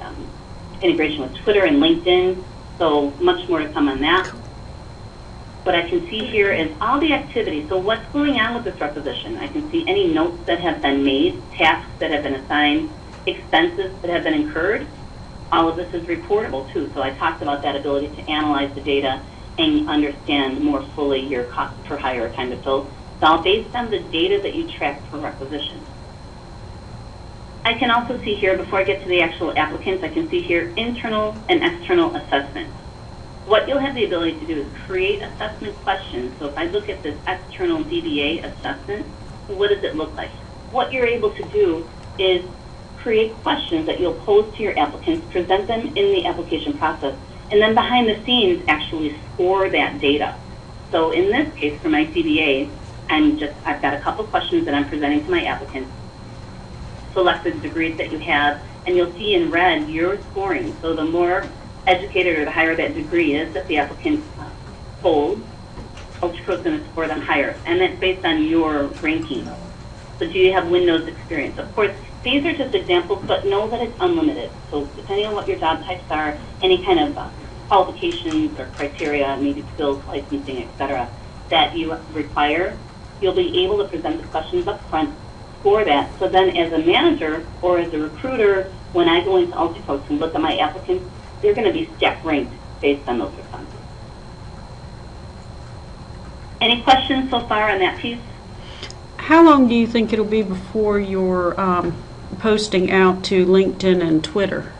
integration with Twitter and LinkedIn, so much more to come on that. What I can see here is all the activity. So what's going on with this requisition? I can see any notes that have been made, tasks that have been assigned, expenses that have been incurred. All of this is reportable too. So I talked about that ability to analyze the data and understand more fully your cost per hire or time to fill. It's all based on the data that you track for requisition. I can also see here, before I get to the actual applicants, I can see here internal and external assessment. What you'll have the ability to do is create assessment questions. So if I look at this external DBA assessment, what does it look like? What you're able to do is create questions that you'll pose to your applicants, present them in the application process, and then behind the scenes actually score that data. So in this case, for my DBA, I've got a couple questions that I'm presenting to my applicants. Select the degrees that you have, and you'll see in red your scoring. So the more educated or the higher that degree is that the applicant holds, UltiPro is going to score them higher, and that's based on your ranking. So do you have Windows experience? Of course, these are just examples, but know that it's unlimited. So depending on what your job types are, any kind of qualifications or criteria, maybe skills, licensing, etc., that you require, you'll be able to present the questions up front for that. So then as a manager or as a recruiter, when I go into Ultipost and look at my applicants, they're going to be stack ranked based on those responses. Any questions so far on that piece? How long do you think it'll be before you're posting out to LinkedIn and Twitter?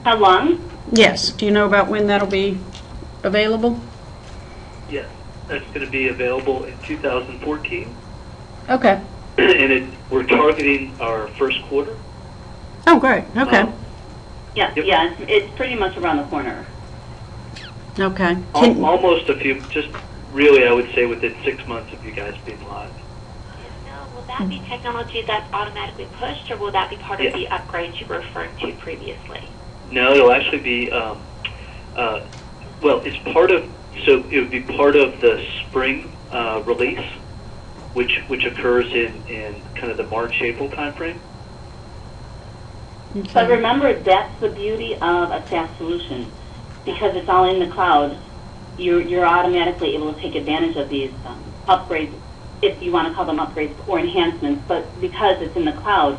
How long? Yes. Do you know about when that'll be available? Yes, that's going to be available in 2014, Okay. and we're targeting our first quarter. Oh, great. Okay. Yeah, Yep. yeah, it's pretty much around the corner. Okay. Almost a few, just really, I would say within 6 months of you guys being live. Now, will that be technology that's automatically pushed, or will that be part of the upgrades you were referring to previously? No, it'll actually be, well, it's part of, so it would be part of the spring release, which occurs in kind of the March-April timeframe. But remember, that's the beauty of a SaaS solution. Because it's all in the cloud, you're automatically able to take advantage of these upgrades, if you want to call them upgrades or enhancements. But because it's in the cloud,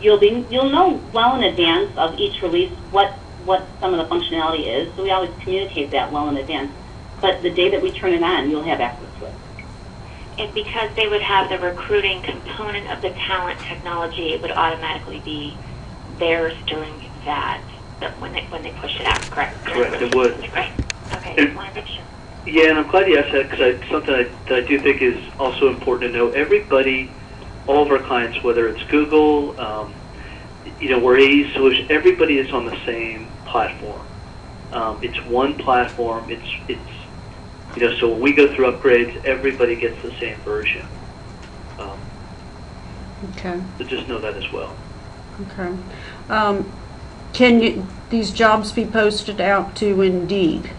you'll know well in advance of each release what some of the functionality is. So we always communicate that well in advance. But the day that we turn it on, you'll have access to it. And because they would have the recruiting component of the talent technology, it would automatically be theirs during that, when they push it out, correct? Correct, it would. Great. Okay, And- just want to make sure. Yeah, and I'm glad you asked that because something that I do think is also important to know. Everybody, all of our clients, whether it's Google, or AE Solutions, everybody is on the same platform. It's one platform. It's so when we go through upgrades, everybody gets the same version. Okay. So just know that as well. Okay. Can these jobs be posted out to Indeed?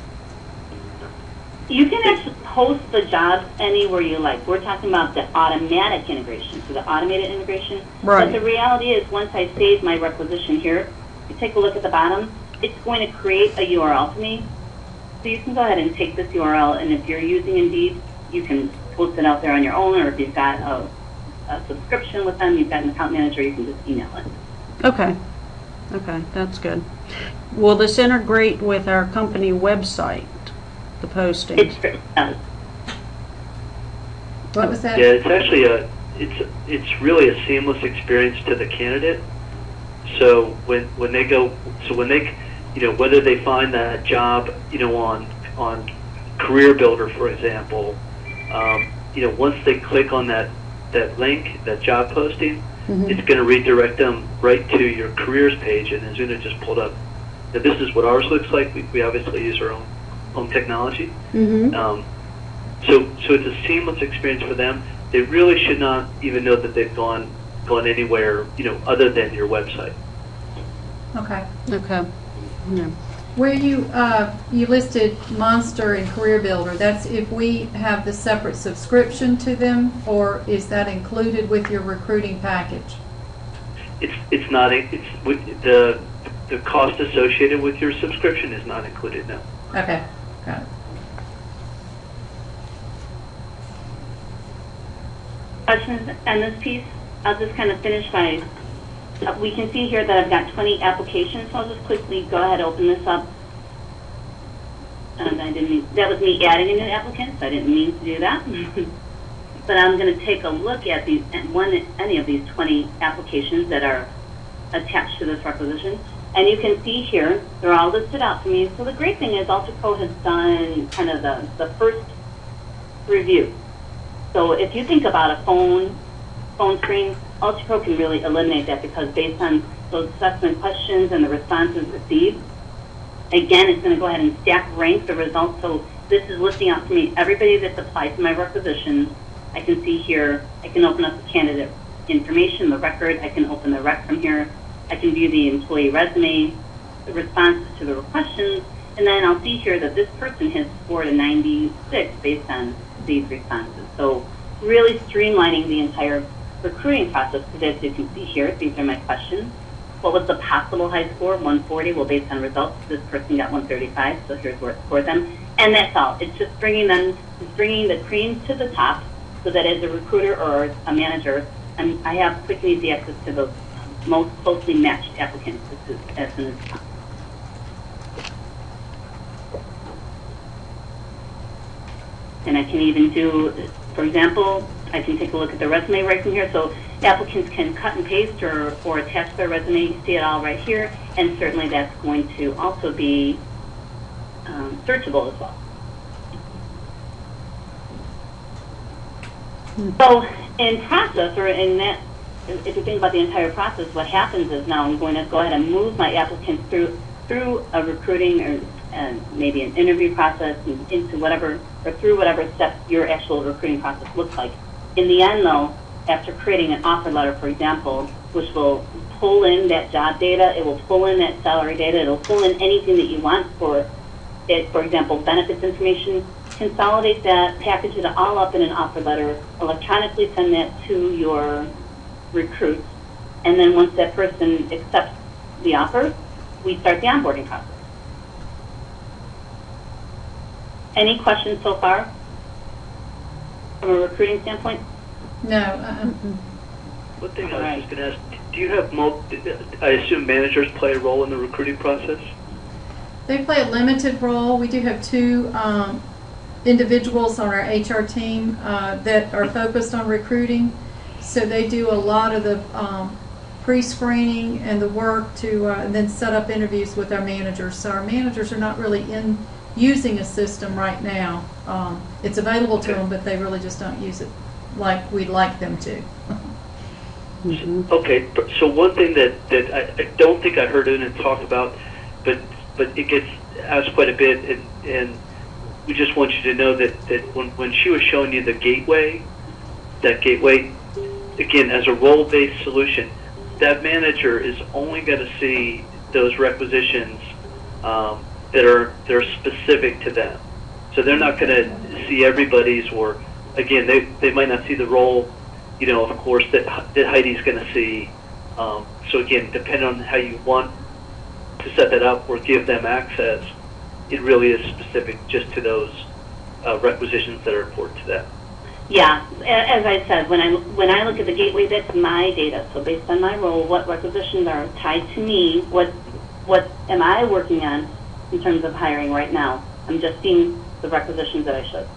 You can actually post the jobs anywhere you like. We're talking about the automatic integration, so the automated integration. Right. But the reality is, once I save my requisition here, you take a look at the bottom, it's going to create a URL for me. So you can go ahead and take this URL, and if you're using Indeed, you can post it out there on your own, or if you've got a subscription with them, you've got an account manager, you can just email it. Okay. Okay, that's good. Will this integrate with our company website, the postings? It does. What was that? Yeah, it's actually it's really a seamless experience to the candidate. So when they go, whether they find that job, on Career Builder, for example, once they click on that link, that job posting, it's going to redirect them right to your careers page, and as soon as just pulled up. Now, this is what ours looks like. We obviously use our own technology. So it's a seamless experience for them. They really should not even know that they've gone anywhere, other than your website. Okay. Okay. Yeah. Where you listed Monster and Career Builder, that's if we have the separate subscription to them, or is that included with your recruiting package? It's not. The cost associated with your subscription is not included. No. Okay, got it. Questions on this piece? I'll just kind of finish by, we can see here that I've got 20 applications, so I'll just quickly go ahead and open this up. And that was me adding a new applicant, so I didn't mean to do that. But I'm going to take a look at any of these 20 applications that are attached to this requisition. And you can see here, they're all listed out for me. So the great thing is Ultrapro has done kind of the first review. So if you think about a phone screen, Ultrapro can really eliminate that, because based on those assessment questions and the responses received, again, it's going to go ahead and stack rank the results. So this is listing out for me everybody that's applied to my requisitions. I can see here, I can open up the candidate information, the record. I can open the rec from here. I can view the employee resume, the responses to the questions, and then I'll see here that this person has scored a 96 based on these responses. So really streamlining the entire recruiting process, because as you can see here, these are my questions. What was the possible high score? 140. Well, based on results, this person got 135, so here's where it scored them. And that's all. It's just bringing the cream to the top, so that as a recruiter or a manager, I have quick and easy access to those most closely matched applicants as soon as possible. And I can even do, for example, I can take a look at the resume right from here. So applicants can cut and paste or attach their resume. You see it all right here. And certainly that's going to also be searchable as well. So in process, or in that, if you think about the entire process, what happens is now I'm going to go ahead and move my applicants through a recruiting or maybe an interview process and into whatever, or through whatever step your actual recruiting process looks like. In the end, though, after creating an offer letter, for example, which will pull in that job data, it will pull in that salary data, it will pull in anything that you want for it, for example, benefits information, consolidate that, package it all up in an offer letter, electronically send that to your recruits, and then once that person accepts the offer, we start the onboarding process. Any questions so far from a recruiting standpoint? No. One thing I was just going to ask, do you have, I assume managers play a role in the recruiting process? They play a limited role. We do have two individuals on our HR team that are focused on recruiting. So they do a lot of the pre-screening and the work to and then set up interviews with our managers. So our managers are not really using a system right now. It's available to them, but they really just don't use it like we'd like them to. Okay, so one thing that I don't think I heard Una talk about, but it gets asked quite a bit, and we just want you to know that when she was showing you the gateway, that gateway, again, as a role-based solution, that manager is only going to see those requisitions that are specific to them. So they're not going to see everybody's, or again, they might not see the role, of course, that Heidi's going to see. So again, depending on how you want to set that up or give them access, it really is specific just to those requisitions that are important to them. Yeah, as I said, when I look at the gateway, that's my data. So based on my role, what requisitions are tied to me? What am I working on in terms of hiring right now? I'm just seeing the requisitions that I should.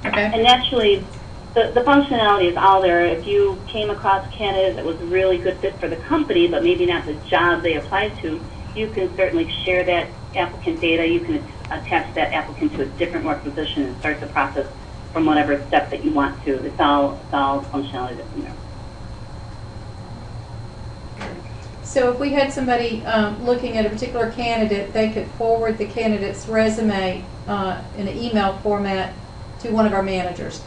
Okay. And naturally, the functionality is all there. If you came across a candidate that was a really good fit for the company, but maybe not the job they applied to, you can certainly share that applicant data. You can attach that applicant to a different requisition and start the process from whatever step that you want to. It's all functionality that's in there. So if we had somebody looking at a particular candidate, they could forward the candidate's resume in an email format to one of our managers.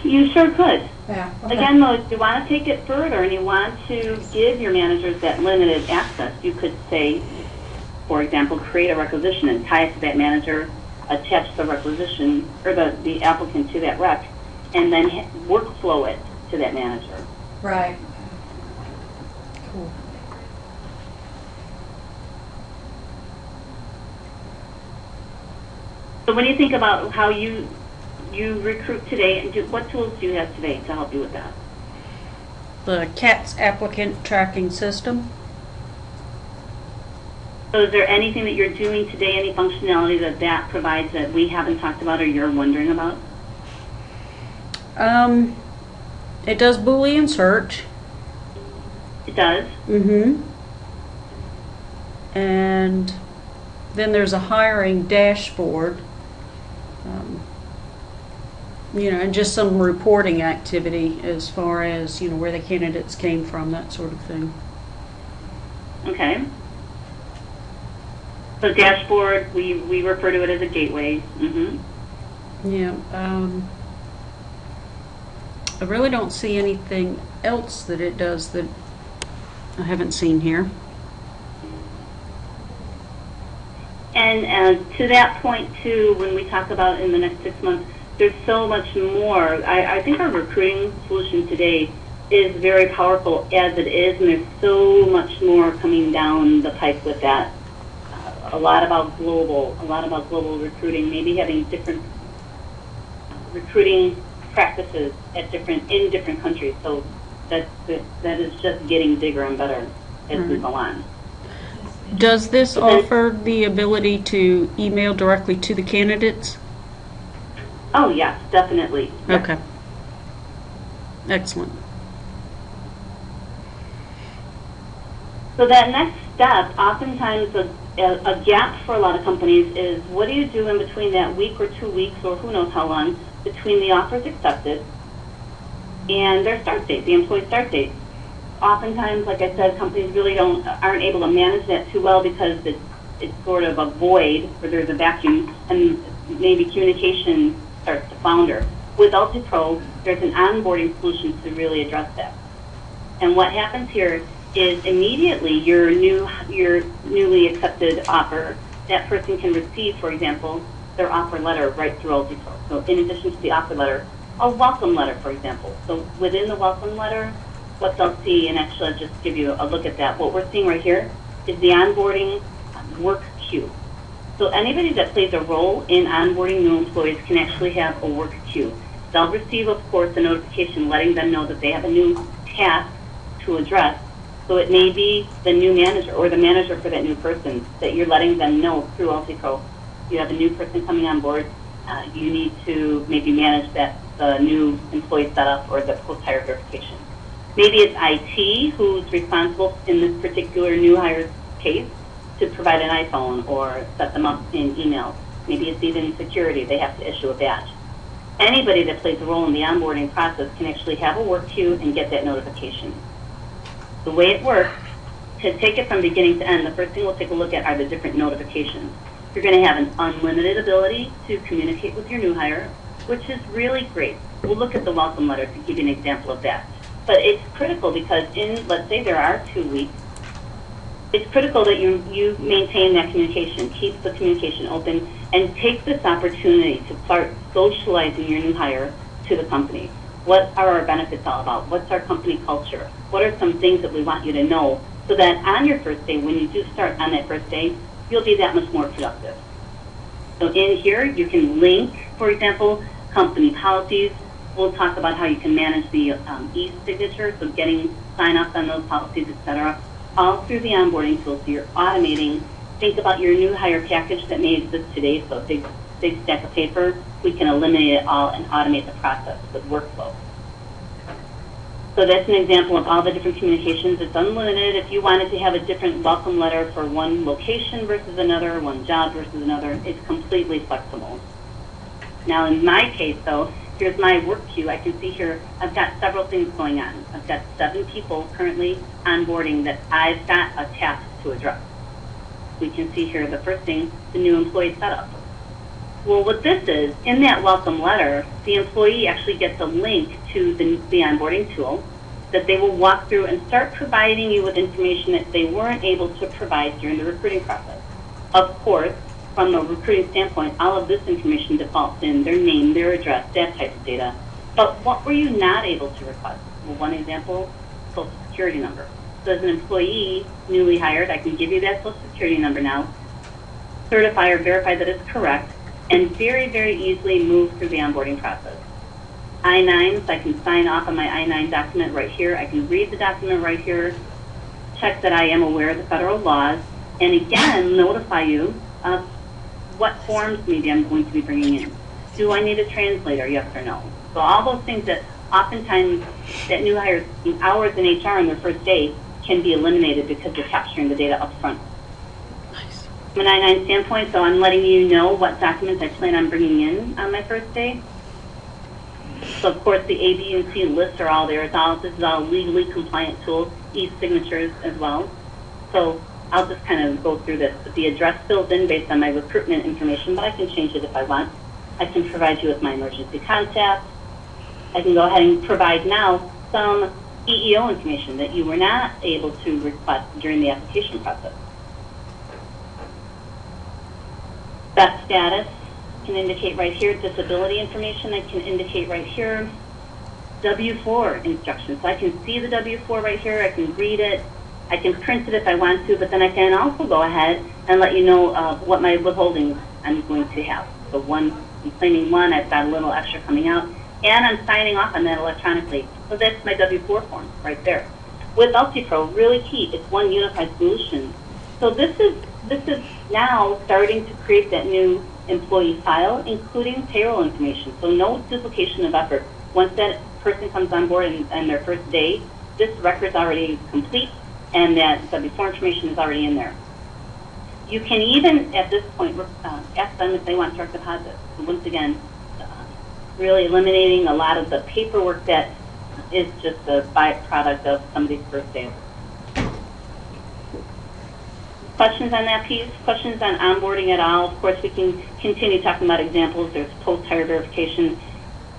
You sure could. Yeah. Okay. Again, though, if you want to take it further and you want to give your managers that limited access, you could say, for example, create a requisition and tie it to that manager, attach the requisition or the applicant to that rec, and then workflow it to that manager. Right. Cool. So when you think about how you recruit today, and what tools do you have today to help you with that? The CATS applicant tracking system. So is there anything that you're doing today, any functionality that provides that we haven't talked about or you're wondering about? It does Boolean search. It does. Mm-hmm. And then there's a hiring dashboard. And just some reporting activity as far as, where the candidates came from, that sort of thing. Okay. So dashboard, we refer to it as a gateway. Mm-hmm. Yeah. I really don't see anything else that it does that I haven't seen here. And to that point, too, when we talk about in the next 6 months, there's so much more. I think our recruiting solution today is very powerful as it is, and there's so much more coming down the pipe with that. A lot about global recruiting, maybe having different recruiting practices in different countries. So that is just getting bigger and better as we go on. Does this offer the ability to email directly to the candidates? Oh yes, definitely. Yes. Okay. Excellent. So that next step, oftentimes a gap for a lot of companies is, what do you do in between that week or 2 weeks or who knows how long between the offers accepted and their start date, the employee start date. Oftentimes, like I said, companies really aren't able to manage that too well because it's sort of a void where there's a vacuum and maybe communication starts to flounder. With UltiPro, there's an onboarding solution to really address that. And what happens here is immediately your newly accepted offer, that person can receive, for example, their offer letter right through UltiPro. So in addition to the offer letter, a welcome letter, for example. So within the welcome letter, what they'll see, and actually I'll just give you a look at that. What we're seeing right here is the onboarding work queue. So anybody that plays a role in onboarding new employees can actually have a work queue. They'll receive, of course, a notification letting them know that they have a new task to address. So it may be the new manager or the manager for that new person that you're letting them know through UltiPro. You have a new person coming on board. You need to maybe manage the new employee setup or the post-hire verification. Maybe it's IT who's responsible in this particular new hire case to provide an iPhone or set them up in email. Maybe it's even security. They have to issue a badge. Anybody that plays a role in the onboarding process can actually have a work queue and get that notification. The way it works, to take it from beginning to end, the first thing we'll take a look at are the different notifications. You're going to have an unlimited ability to communicate with your new hire, which is really great. We'll look at the welcome letter to give you an example of that. But it's critical because let's say there are 2 weeks, it's critical that you maintain that communication, keep the communication open, and take this opportunity to start socializing your new hire to the company. What are our benefits all about? What's our company culture? What are some things that we want you to know so that on your first day, when you do start on that first day, you'll be that much more productive. So in here, you can link, for example, company policies. We'll talk about how you can manage the e-signature, so getting sign-offs on those policies, etc., all through the onboarding tool. So you're automating. Think about your new hire package that may exist today, so a big stack of paper. We can eliminate it all and automate the process with workflow. So that's an example of all the different communications. It's unlimited. If you wanted to have a different welcome letter for one location versus another, one job versus another, it's completely flexible. Now in my case, though, here's my work queue. I can see here I've got several things going on. I've got 7 people currently onboarding that I've got a task to address. We can see here the first thing, the new employee setup. Well, what this is, in that welcome letter, the employee actually gets a link to the onboarding tool that they will walk through and start providing you with information that they weren't able to provide during the recruiting process. Of course, from a recruiting standpoint, all of this information defaults in their name, their address, that type of data. But what were you not able to request? Well, one example, Social Security number. So as an employee, newly hired, I can give you that Social Security number now, certify or verify that it's correct, and very, very easily move through the onboarding process. I-9s, I can sign off on my I-9 document right here. I can read the document right here, check that I am aware of the federal laws, and again, notify you of what forms maybe I'm going to be bringing in. Do I need a translator, yes or no? So all those things that oftentimes that new hires hours in HR on their first day can be eliminated because they're capturing the data up front. From an I-9 standpoint, so I'm letting you know what documents I plan on bringing in on my first day. So of course the A, B, and C lists are all there. This is all legally compliant tools, e-signatures as well. So I'll just kind of go through this. But the address fills in based on my recruitment information, but I can change it if I want. I can provide you with my emergency contact. I can go ahead and provide now some EEO information that you were not able to request during the application process. Best status, can indicate right here disability information. I can indicate right here W-4 instructions. So I can see the W-4 right here. I can read it. I can print it if I want to, but then I can also go ahead and let you know what my withholdings I'm going to have. So I'm claiming one, I've got a little extra coming out, and I'm signing off on that electronically. So that's my W-4 form right there. With UltiPro, really key, it's one unified solution. So this is now starting to create that new employee file, including payroll information. So no duplication of effort. Once that person comes on board and their first day, this record's already complete, and that W-4 information is already in there. You can even, at this point, ask them if they want direct deposit. So once again, really eliminating a lot of the paperwork that is just a byproduct of somebody's first day. Questions on that piece? Questions on onboarding at all? Of course, we can continue talking about examples. There's post-hire verification,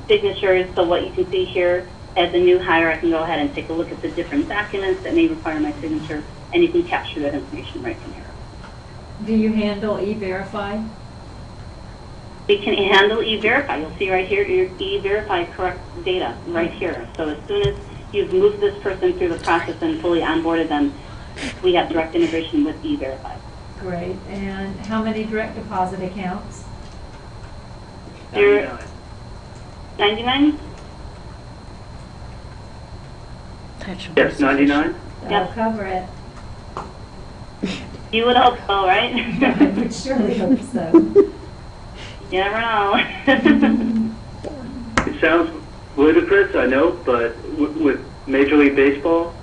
signatures. So what you can see here, as a new hire, I can go ahead and take a look at the different documents that may require my signature, and you can capture that information right from here. Do you handle E-Verify? We can handle E-Verify. You'll see right here your E-Verify correct data right here. So as soon as you've moved this person through the process and fully onboarded them, we have direct integration with E-Verify. Great. And how many direct deposit accounts? 99? Yes, 99. That'll cover it. You would hope so, right? I would surely hope so. You never know. It sounds ludicrous, I know, but with Major League Baseball,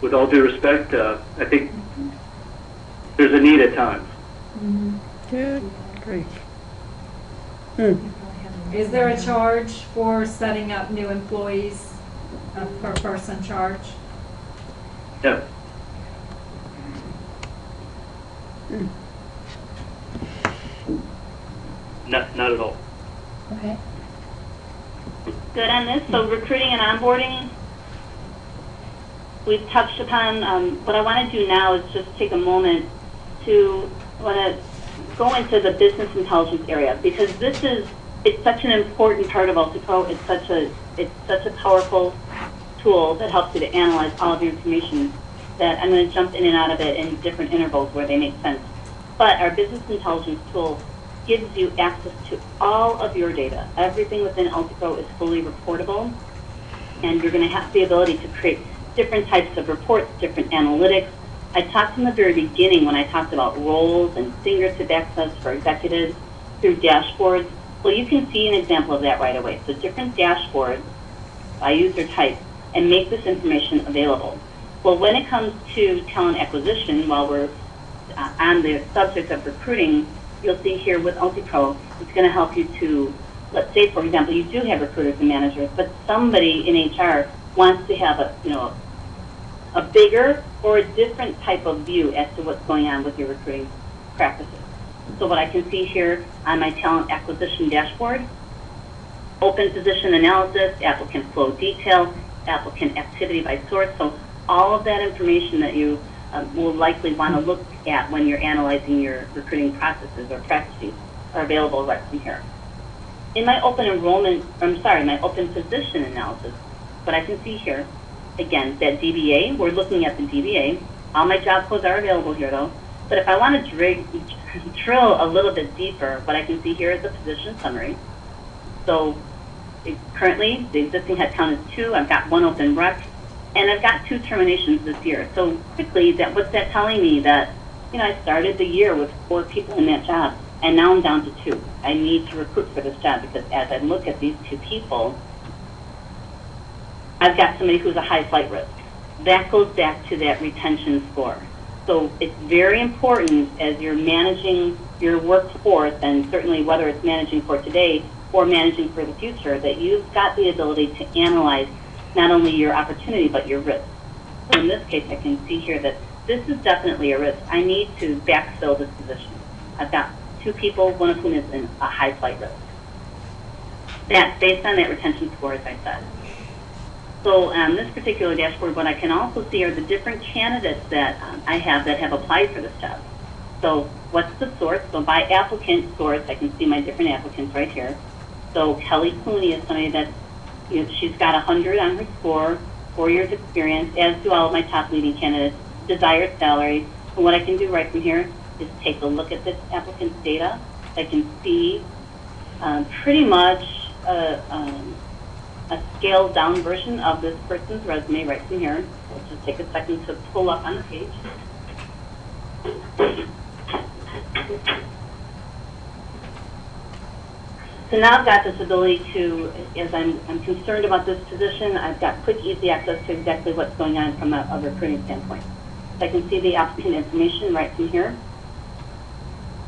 with all due respect, I think there's a need at times. Good. Great. Is there a charge for setting up new employees, a per person charge? No. Not at all. Okay. Good on this. So recruiting and onboarding, we've touched upon. What I want to do now is just take a moment to go into the business intelligence area, because it's such an important part of UltiPro. It's such a powerful tool that helps you to analyze all of your information that I'm going to jump in and out of it in different intervals where they make sense. But our business intelligence tool gives you access to all of your data. Everything within UltiPro is fully reportable, and you're going to have the ability to create different types of reports, different analytics. I talked in the very beginning when I talked about roles and fingertip access for executives through dashboards. Well, you can see an example of that right away. So different dashboards by user type, and make this information available. Well, when it comes to talent acquisition, while we're on the subject of recruiting, you'll see here with UltiPro, it's going to help you to, let's say, for example, you do have recruiters and managers, but somebody in HR wants to have a bigger or a different type of view as to what's going on with your recruiting practices. So what I can see here on my talent acquisition dashboard, open position analysis, applicant flow detail, applicant activity by source. So all of that information that you will likely want to look at when you're analyzing your recruiting processes or practices are available right from here. In my open my open position analysis, what I can see here, again, that DBA, we're looking at the DBA. All my job codes are available here though. But if I want to drill a little bit deeper, what I can see here is the position summary. So currently, the existing headcount is 2. I've got 1 open rec, and I've got 2 terminations this year. So quickly, what's that telling me? That I started the year with 4 people in that job, and now I'm down to 2. I need to recruit for this job because as I look at these 2 people, I've got somebody who's a high flight risk. That goes back to that retention score. So it's very important as you're managing your workforce, and certainly whether it's managing for today or managing for the future, that you've got the ability to analyze not only your opportunity but your risk. So in this case, I can see here that this is definitely a risk. I need to backfill this position. I've got 2 people, one of whom is in a high flight risk. That's based on that retention score, as I said. So on this particular dashboard, what I can also see are the different candidates that I have that have applied for this job. So what's the source? So by applicant source, I can see my different applicants right here. So Kelly Clooney is somebody that, she's got 100 on her score, 4 years experience, as do all of my top leading candidates, desired salary. And what I can do right from here is take a look at this applicant's data. I can see pretty much a scaled down version of this person's resume right from here. I'll just take a second to pull up on the page. So now I've got this ability to, as I'm concerned about this position, I've got quick, easy access to exactly what's going on from a recruiting standpoint. So I can see the applicant information right from here.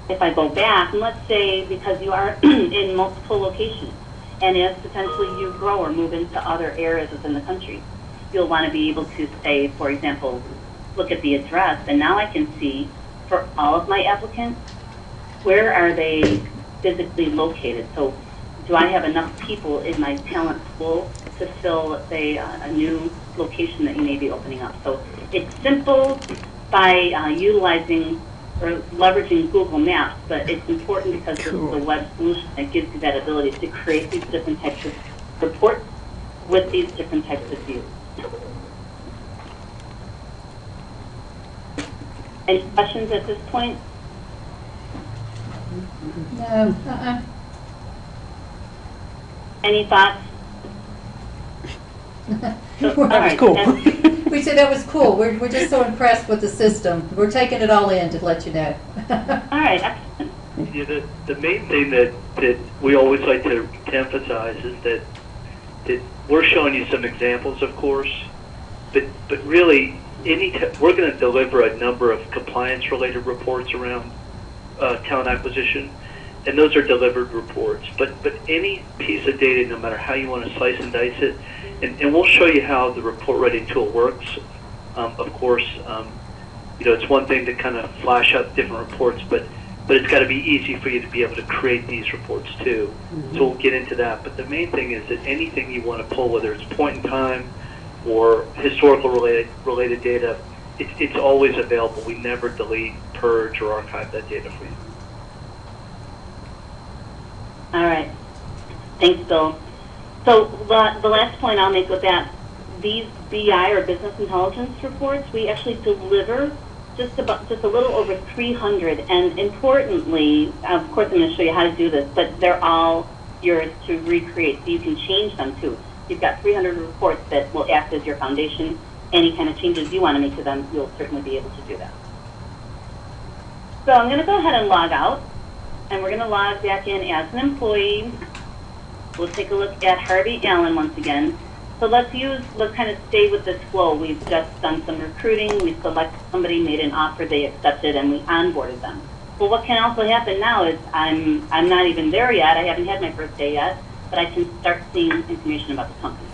If I go back, and let's say because you are in multiple locations, and as potentially you grow or move into other areas within the country, you'll want to be able to say, for example, look at the address, and now I can see for all of my applicants, where are they physically located? So do I have enough people in my talent pool to fill, let's say, a new location that you may be opening up? So it's simple by utilizing or leveraging Google Maps, but it's important because this is a web solution that gives you that ability to create these different types of reports with these different types of views. Any questions at this point? No. Any thoughts? That was cool. We said that was cool. We're just so impressed with the system. We're taking it all in to let you know. All right, excellent. Yeah, the main thing that we always like to emphasize is that we're showing you some examples, of course, but really we're going to deliver a number of compliance-related reports around talent acquisition, and those are delivered reports. But any piece of data, no matter how you want to slice and dice it, and we'll show you how the report writing tool works. Of course, it's one thing to kind of flash up different reports, but it's got to be easy for you to be able to create these reports too. Mm-hmm. So we'll get into that. But the main thing is that anything you want to pull, whether it's point in time or historical related data, it's always available. We never delete, purge, or archive that data for you. All right. Thanks, Bill. So the last point I'll make with that, these BI or business intelligence reports, we actually deliver just a little over 300. And importantly, of course, I'm going to show you how to do this, but they're all yours to recreate, so you can change them too. You've got 300 reports that will act as your foundation. Any kind of changes you want to make to them, you'll certainly be able to do that. So I'm going to go ahead and log out, and we're going to log back in as an employee. We'll take a look at Harvey Allen once again. So let's kind of stay with this flow. We've just done some recruiting. We selected somebody, made an offer, they accepted, and we onboarded them. Well, what can also happen now is I'm not even there yet. I haven't had my first day yet, but I can start seeing information about the company.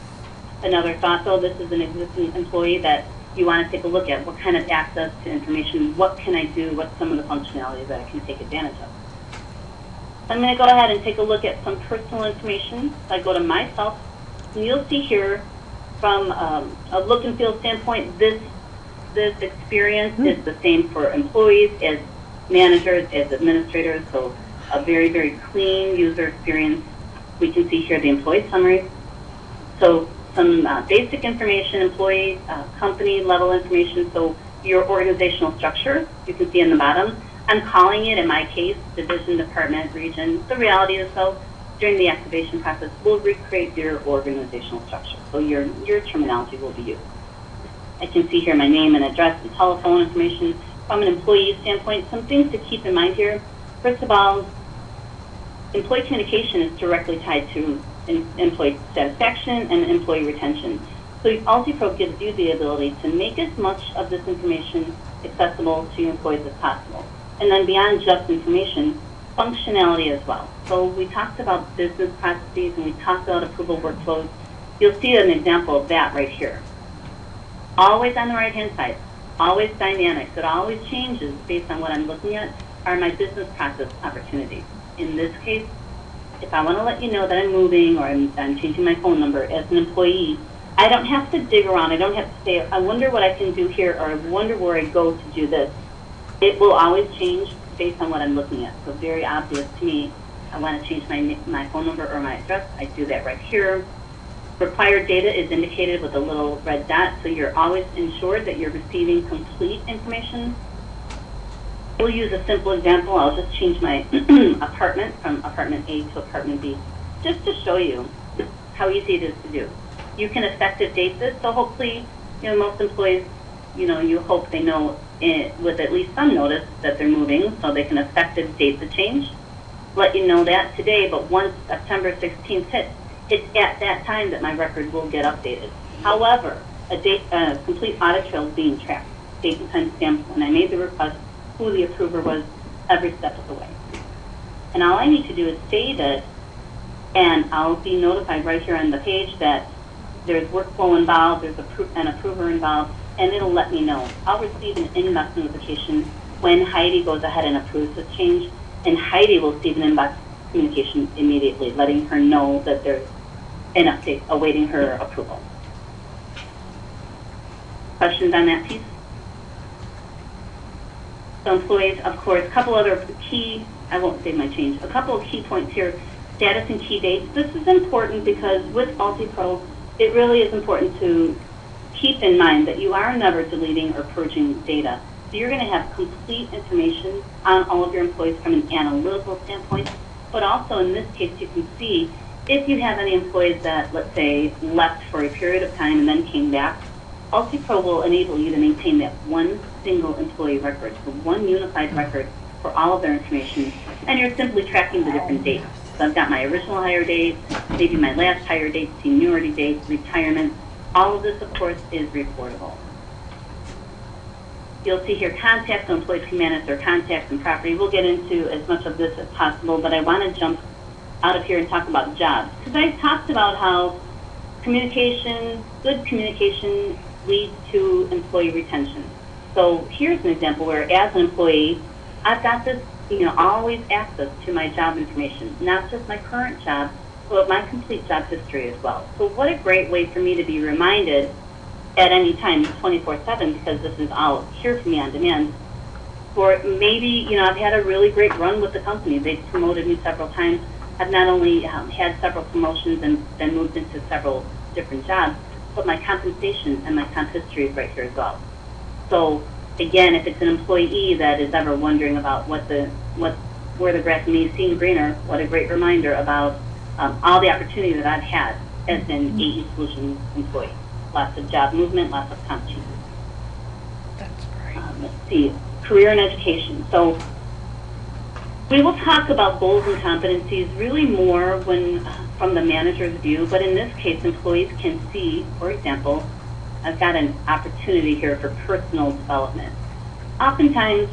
Another thought, though, this is an existing employee that you want to take a look at. What kind of access to information? What can I do? What's some of the functionality that I can take advantage of? I'm going to go ahead and take a look at some personal information. So I go to myself, and you'll see here from a look and feel standpoint, this experience is the same for employees as managers, as administrators, so a very, very clean user experience. We can see here the employee summary. So some basic information, employee, company level information, so your organizational structure, you can see in the bottom. I'm calling it, in my case, division, department, region. The reality is, though, during the activation process, we'll recreate your organizational structure. So your terminology will be used. I can see here my name and address and telephone information. From an employee standpoint, some things to keep in mind here. First of all, employee communication is directly tied to employee satisfaction and employee retention. So AltiPro gives you the ability to make as much of this information accessible to your employees as possible. And then beyond just information, functionality as well. So we talked about business processes and we talked about approval workflows. You'll see an example of that right here. Always on the right-hand side, always dynamic. So it always changes based on what I'm looking at are my business process opportunities. In this case, if I want to let you know that I'm moving or I'm changing my phone number as an employee, I don't have to dig around. I don't have to say, I wonder what I can do here, or I wonder where I go to do this. It will always change based on what I'm looking at. So very obvious to me, I want to change my phone number or my address. I do that right here. Required data is indicated with a little red dot, so you're always ensured that you're receiving complete information. We'll use a simple example. I'll just change my apartment from apartment A to apartment B, just to show you how easy it is to do. You can effective date this, so hopefully, most employees, you hope they know with at least some notice that they're moving, so they can effective date the change. Let you know that today, but once September 16th hits, it's at that time that my record will get updated. However, a complete audit trail is being tracked, date and time stamp when I made the request, who the approver was every step of the way. And all I need to do is save it, and I'll be notified right here on the page that there's workflow involved, there's an approver involved, and it'll let me know. I'll receive an inbox notification when Heidi goes ahead and approves this change, and Heidi will receive an inbox communication immediately, letting her know that there's an update awaiting her approval. Questions on that piece? So employees, of course, a couple other key, I won't save my change, a couple of key points here, status and key dates. This is important because with UltiPro, it really is important to keep in mind that you are never deleting or purging data. So you're going to have complete information on all of your employees from an analytical standpoint, but also in this case you can see if you have any employees that, let's say, left for a period of time and then came back, UltiPro will enable you to maintain that one single employee record, so one unified record for all of their information, and you're simply tracking the different dates. So I've got my original hire date, maybe my last hire date, seniority date, retirement. All of this, of course, is reportable. You'll see here contacts, so employees can manage their contacts and property. We'll get into as much of this as possible, but I want to jump out of here and talk about jobs. Because I talked about how communication, good communication leads to employee retention. So here's an example where as an employee, I've got this, always access to my job information, not just my current job, but my complete job history as well. So what a great way for me to be reminded at any time, 24/7, because this is all here for me on demand. Or maybe, I've had a really great run with the company. They've promoted me several times. I've not only had several promotions and then moved into several different jobs, but my compensation and my comp history is right here as well. So again, if it's an employee that is ever wondering about where the grass may seem greener, what a great reminder about all the opportunity that I've had as an AE Solutions employee. Lots of job movement, lots of comp changes. That's great. Let's see, career and education. So we will talk about goals and competencies really more from the manager's view, but in this case, employees can see, for example, I've got an opportunity here for personal development. Oftentimes,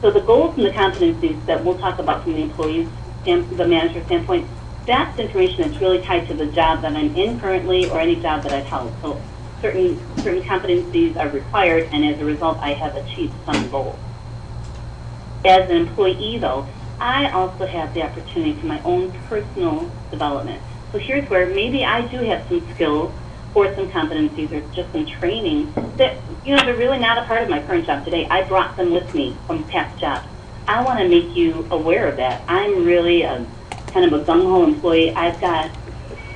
so the goals and the competencies that we'll talk about from the employee's, the manager's standpoint, that's information that's really tied to the job that I'm in currently or any job that I've held. So certain competencies are required, and as a result, I have achieved some goals. As an employee, though, I also have the opportunity for my own personal development. So here's where maybe I do have some skills or some competencies or just some training that, they're really not a part of my current job today. I brought them with me from past jobs. I want to make you aware of that. I'm really kind of a gung-ho employee.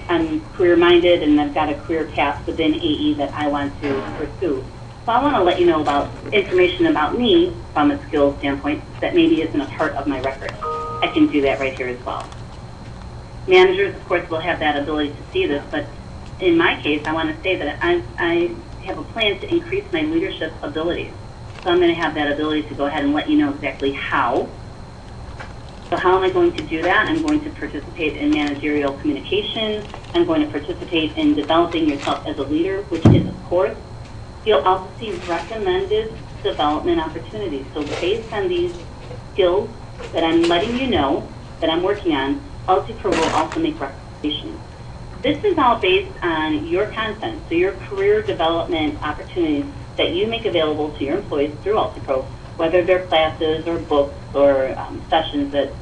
I'm career-minded, and I've got a career path within AE that I want to pursue. So I want to let you know about information about me from a skills standpoint that maybe isn't a part of my record. I can do that right here as well. Managers, of course, will have that ability to see this, but in my case, I want to say that I have a plan to increase my leadership abilities. So I'm going to have that ability to go ahead and let you know exactly how. So how am I going to do that? I'm going to participate in managerial communication. I'm going to participate in developing yourself as a leader, which is, of course, you'll also see recommended development opportunities. So based on these skills that I'm letting you know that I'm working on, UltiPro will also make recommendations. This is all based on your content, so your career development opportunities that you make available to your employees through UltiPro, whether they're classes or books or sessions that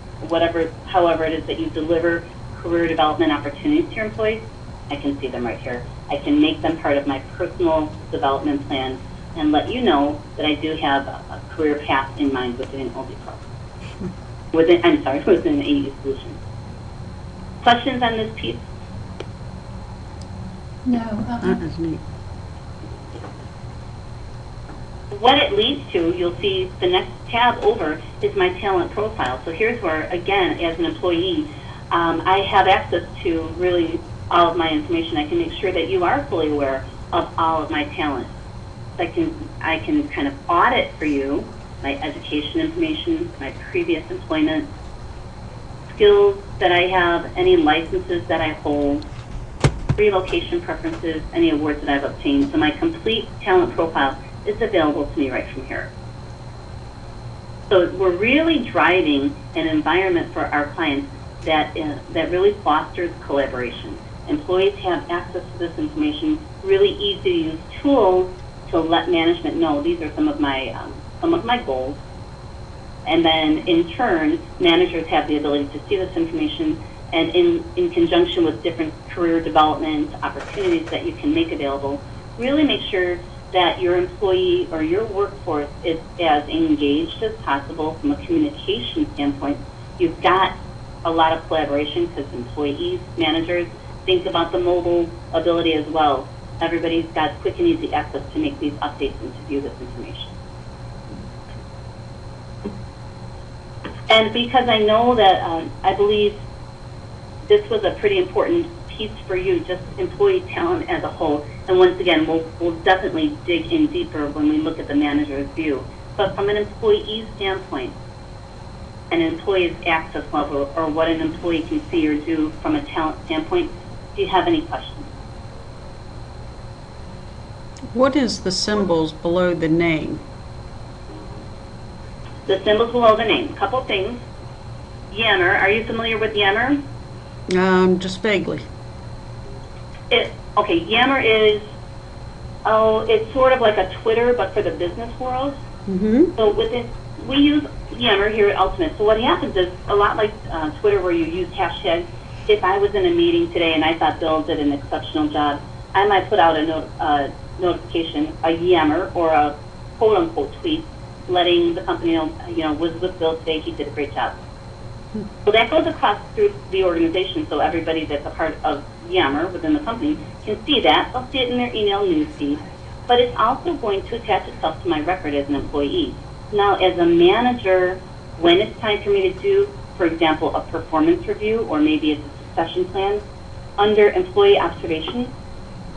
however it is that you deliver career development opportunities to your employees, I can see them right here. I can make them part of my personal development plan and let you know that I do have a career path in mind within UltiPro. Within AE Solutions. Questions on this piece? No. That is neat. What it leads to, you'll see the next tab over is my talent profile. So here's where, again, as an employee, I have access to really all of my information. I can make sure that you are fully aware of all of my talent. I can kind of audit for you my education information, my previous employment, skills that I have, any licenses that I hold, relocation preferences, any awards that I've obtained. So my complete talent profile is available to me right from here. So we're really driving an environment for our clients that really fosters collaboration. Employees have access to this information, really easy to use tools to let management know these are some of my goals. And then in turn, managers have the ability to see this information, and in conjunction with different career development opportunities that you can make available, really make sure that your employee or your workforce is as engaged as possible from a communication standpoint. You've got a lot of collaboration because employees, managers, think about the mobile ability as well. Everybody's got quick and easy access to make these updates and to view this information. And because I know that I believe this was a pretty important piece for you, just employee talent as a whole. And once again, we'll definitely dig in deeper when we look at the manager's view. But from an employee standpoint, an employee's access level, or what an employee can see or do from a talent standpoint, do you have any questions? What is the symbols below the name? The symbols below the name. A couple things. Yammer. Are you familiar with Yammer? Just vaguely. Okay, Yammer is, it's sort of like a Twitter, but for the business world. Mm-hmm. So we use Yammer here at Ultimate. So what happens is, a lot like Twitter where you use hashtags, if I was in a meeting today and I thought Bill did an exceptional job, I might put out a notification, a Yammer, or a quote-unquote tweet, letting the company know, was with Bill today, he did a great job. So that goes across through the organization, so everybody that's a part of Yammer within the company can see that. They'll see it in their email newsfeed. But it's also going to attach itself to my record as an employee. Now, as a manager, when it's time for me to do, for example, a performance review, or maybe it's a succession plan, under employee observations,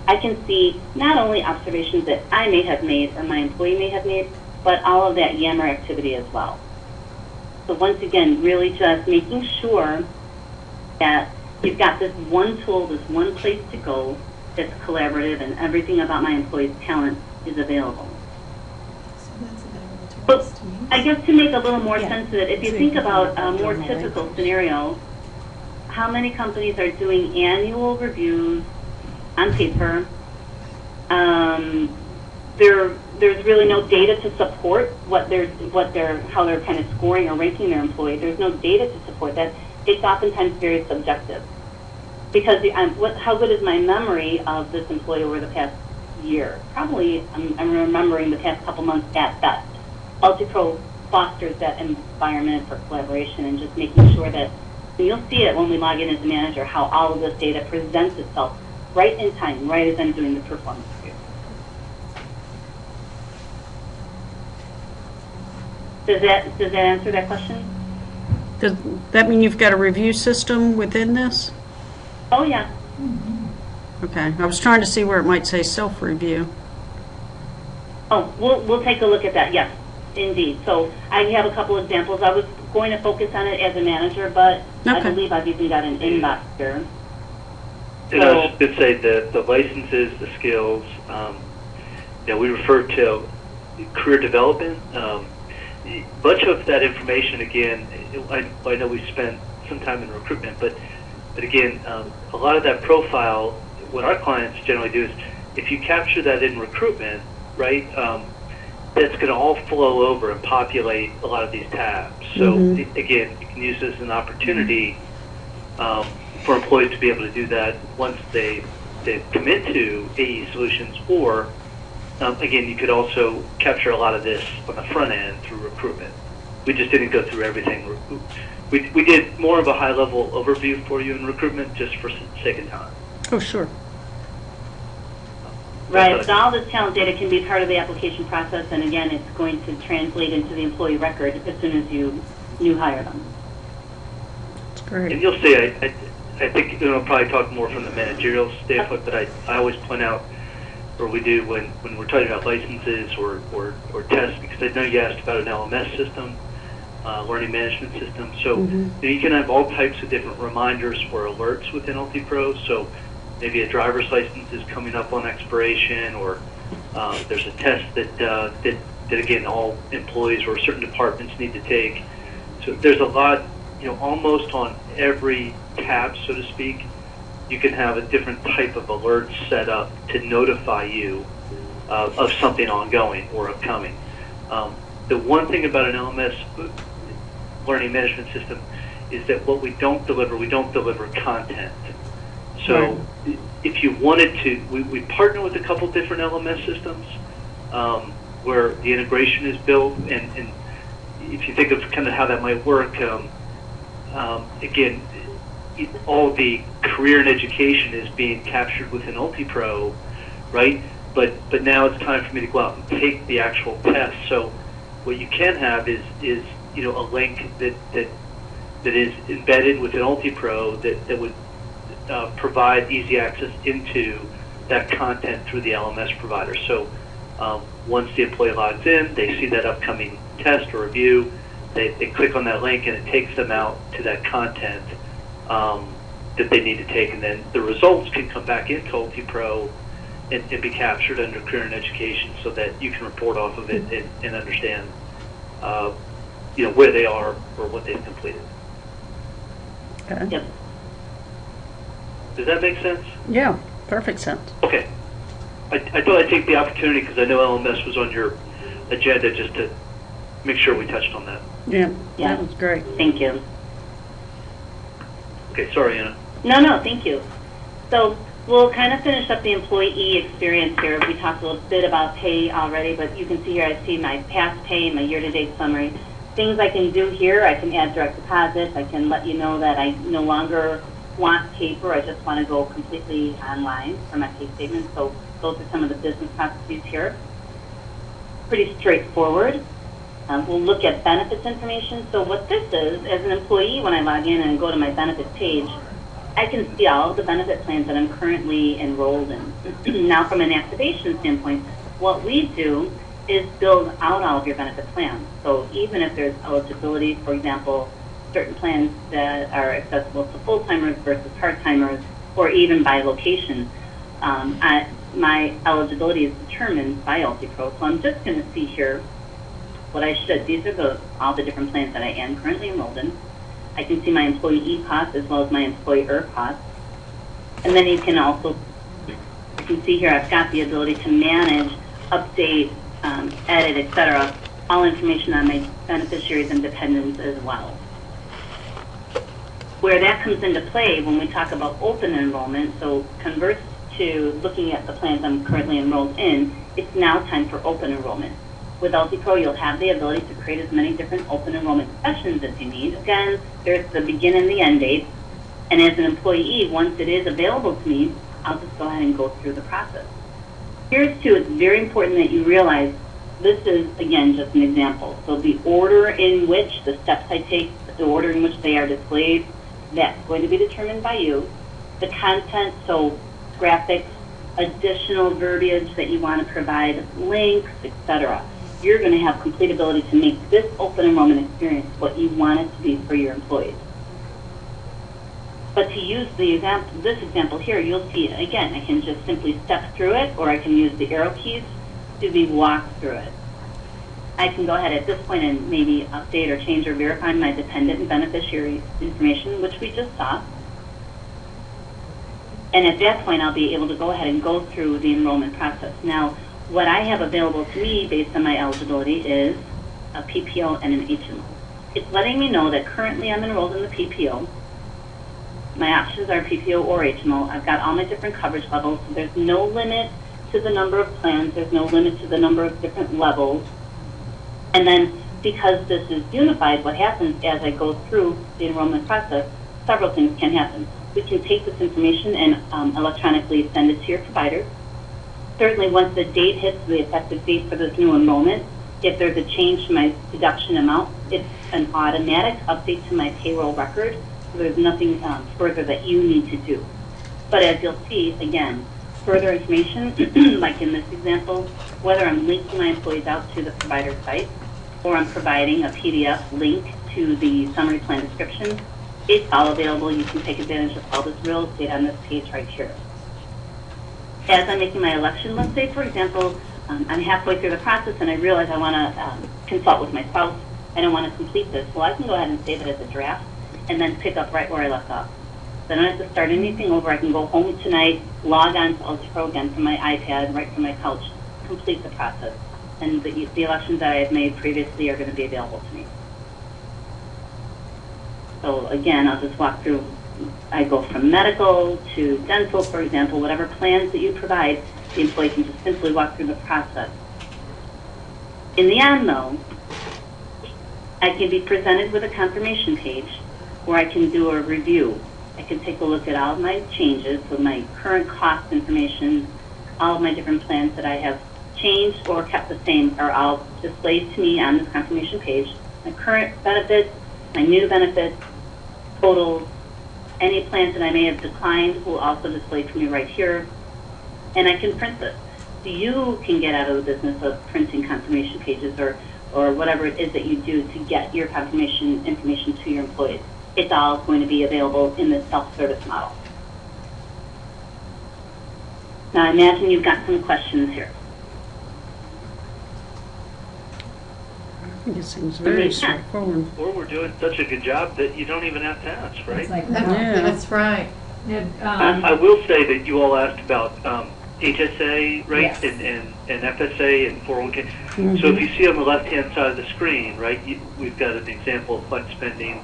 I can see not only observations that I may have made or my employee may have made, but all of that Yammer activity as well. So once again, really just making sure that you've got this one tool, this one place to go that's collaborative, and everything about my employees' talent is available. But I guess to make a little more sense of it, if you think about a more typical scenario, how many companies are doing annual reviews on paper? There's really no data to support how they're kind of scoring or ranking their employee. There's no data to support that. It's oftentimes very subjective. Because how good is my memory of this employee over the past year? Probably, I'm remembering the past couple months at best. UltiPro fosters that environment for collaboration and just making sure that, and you'll see it when we log in as a manager, how all of this data presents itself right in time, right as I'm doing the performance review. Does that answer that question? Does that mean you've got a review system within this? Oh, yeah. Okay. I was trying to see where it might say self-review. Oh, we'll take a look at that. Yes, indeed. So I have a couple examples. I was going to focus on it as a manager, but I Okay. believe I've even got an inbox here. And I was just going to say that the licenses, the skills, we refer to career development. Much of that information, again, I know we spent some time in recruitment, but again, a lot of that profile, what our clients generally do is, if you capture that in recruitment, right, that's going to all flow over and populate a lot of these tabs. So again, you can use this as an opportunity for employees to be able to do that once they commit to AE Solutions, or again, you could also capture a lot of this on the front end through recruitment. We just didn't go through everything. We did more of a high-level overview for you in recruitment just for sake of time. Oh, sure. Right, so all this talent data can be part of the application process, and again, it's going to translate into the employee record as soon as you new hire them. That's great. And you'll see, I think I'll probably talk more from the managerial standpoint, but I always point out, or we do when we're talking about licenses or tests, because I know you asked about an LMS system, learning management system. So you can have all types of different reminders or alerts within UltiPro. So maybe a driver's license is coming up on expiration, or there's a test that again all employees or certain departments need to take. So there's a lot, almost on every tab, so to speak, you can have a different type of alert set up to notify you of something ongoing or upcoming. The one thing about an LMS learning management system is that what we don't deliver content. So if you wanted to, we partner with a couple different LMS systems where the integration is built, and if you think of kind of how that might work, again, all the career and education is being captured within UltiPro, right? But now it's time for me to go out and take the actual test. So what you can have is a link that is embedded within UltiPro that would provide easy access into that content through the LMS provider. So once the employee logs in, they see that upcoming test or review, they click on that link and it takes them out to that content that they need to take, and then the results can come back into UltiPro and be captured under career and education so that you can report off of it and understand where they are or what they've completed. Okay. Yep. Does that make sense? Yeah, perfect sense. Okay. I thought I'd take the opportunity because I know LMS was on your agenda just to make sure we touched on that. Yeah, Yeah. that was great. Thank you. Okay, sorry, Anna. No, thank you. So we'll kind of finish up the employee experience here. We talked a little bit about pay already, but you can see here I see my past pay, my year-to-date summary. Things I can do here, I can add direct deposit. I can let you know that I no longer want paper. I just want to go completely online for my pay statement. So those are some of the business processes here. Pretty straightforward. We'll look at benefits information. So what this is, as an employee, when I log in and go to my benefits page, I can see all of the benefit plans that I'm currently enrolled in. Now, from an activation standpoint, what we do is build out all of your benefit plans. So even if there's eligibility, for example, certain plans that are accessible to full-timers versus part-timers, or even by location, my eligibility is determined by UltiPro. So I'm just going to see here what I should. These are all the different plans that I am currently enrolled in. I can see my employee costs as well as my employer costs. And then you can see here I've got the ability to manage, update, edit, etc. all information on my beneficiaries and dependents as well. Where that comes into play when we talk about open enrollment, so converse to looking at the plans I'm currently enrolled in, it's now time for open enrollment. With UltiPro, you'll have the ability to create as many different open enrollment sessions as you need. Again, there's the begin and the end date. And as an employee, once it is available to me, I'll just go ahead and go through the process. Here's too, it's very important that you realize this is, again, just an example. So the order in which the steps I take, the order in which they are displayed, that's going to be determined by you. The content, so graphics, additional verbiage that you want to provide, links, etc. You're going to have complete ability to make this open enrollment experience what you want it to be for your employees. But to use this example here, you'll see, again, I can just simply step through it, or I can use the arrow keys to be walked through it. I can go ahead at this point and maybe update or change or verify my dependent and beneficiary information, which we just saw. And at that point, I'll be able to go ahead and go through the enrollment process. Now, what I have available to me based on my eligibility is a PPO and an HMO. It's letting me know that currently I'm enrolled in the PPO. My options are PPO or HMO. I've got all my different coverage levels, so there's no limit to the number of plans. There's no limit to the number of different levels. And then because this is unified, what happens as I go through the enrollment process, several things can happen. We can take this information and electronically send it to your provider. Certainly once the date hits the effective date for this new enrollment, if there's a change to my deduction amount, it's an automatic update to my payroll record. So there's nothing further that you need to do. But as you'll see, again, further information, like in this example, whether I'm linking my employees out to the provider site or I'm providing a PDF link to the summary plan description, it's all available. You can take advantage of all this real estate on this page right here. As I'm making my election, let's say, for example, I'm halfway through the process and I realize I want to consult with my spouse. I don't want to complete this. Well, I can go ahead and save it as a draft and then pick up right where I left off. So I don't have to start anything over. I can go home tonight, log on to UltiPro again from my iPad, right from my couch, complete the process. And the elections that I have made previously are going to be available to me. So again, I'll just walk through. I go from medical to dental, for example, whatever plans that you provide, the employee can just simply walk through the process. In the end, though, I can be presented with a confirmation page where I can do a review. I can take a look at all of my changes, so my current cost information, all of my different plans that I have changed or kept the same are all displayed to me on this confirmation page. My current benefits, my new benefits, totals, any plans that I may have declined will also display to me right here. And I can print this. So you can get out of the business of printing confirmation pages or whatever it is that you do to get your confirmation information to your employees. It's all going to be available in this self-service model. Now I imagine you've got some questions here. I think it seems very straightforward. Or we're doing such a good job that you don't even have to ask, right? It's like, Yeah. That's right. I will say that you all asked about HSA, right, Yes. and FSA and 401k. So if you see on the left-hand side of the screen, right, we've got an example of flex spending.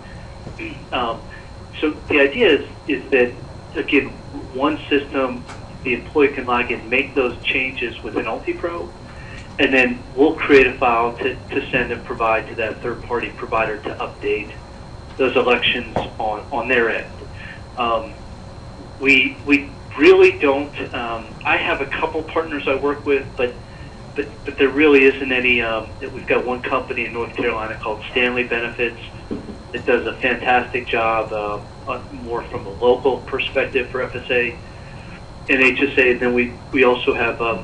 So the idea is that, again, one system, the employee can log in, make those changes within UltiPro, and then we'll create a file to send and provide to that third-party provider to update those elections on their end. We really don't. I have a couple partners I work with, but there really isn't any. We've got one company in North Carolina called Stanley Benefits that does a fantastic job, more from a local perspective for FSA and HSA. And then we also have a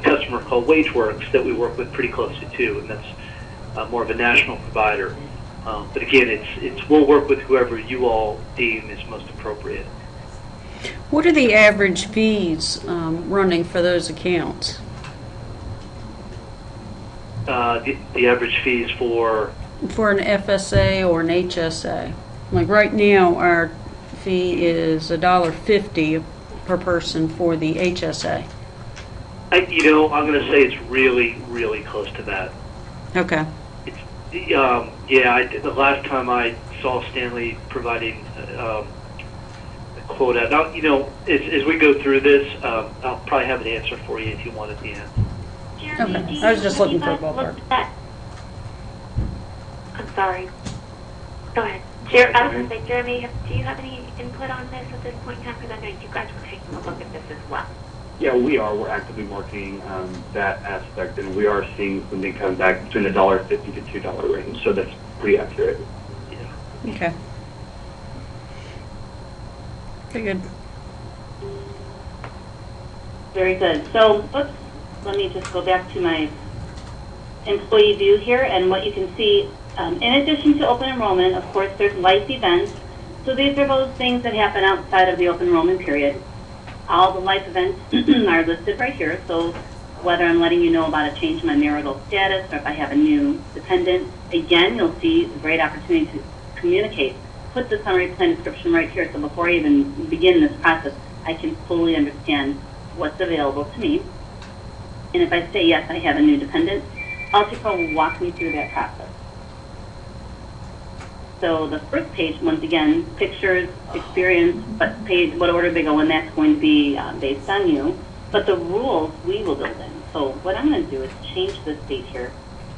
customer called WageWorks that we work with pretty closely too, and that's more of a national provider. But again, we'll work with whoever you all deem is most appropriate. What are the average fees running for those accounts? The average fees for an FSA or an HSA? Like right now, our fee is $1.50 per person for the HSA. I'm going to say it's really, really close to that. Okay. The last time I saw Stanley providing a quote out. Now, as we go through this, I'll probably have an answer for you if you want at the end. Jeremy, Okay. I was just looking for a ballpark. I'm sorry. Go ahead. I was going to say, Jeremy, do you have any input on this at this point in time? Because I know you guys were taking a look at this as well. Yeah, we are. We're actively marketing that aspect, and we are seeing something come back between the $1.50 to $2 range. So that's pretty accurate. Yeah. Okay. Very good. Very good. So let me just go back to my employee view here, and what you can see, in addition to open enrollment, of course, there's life events. So these are those things that happen outside of the open enrollment period. All the life events are listed right here. So whether I'm letting you know about a change in my marital status or if I have a new dependent, again, you'll see a great opportunity to communicate. Put the summary plan description right here, so before I even begin this process, I can fully understand what's available to me. And if I say, yes, I have a new dependent, UltiPro will walk me through that process. So the first page, once again, pictures, experience, what page, what order they go in, that's going to be based on you. But the rules we will build in. So what I'm going to do is change this date here.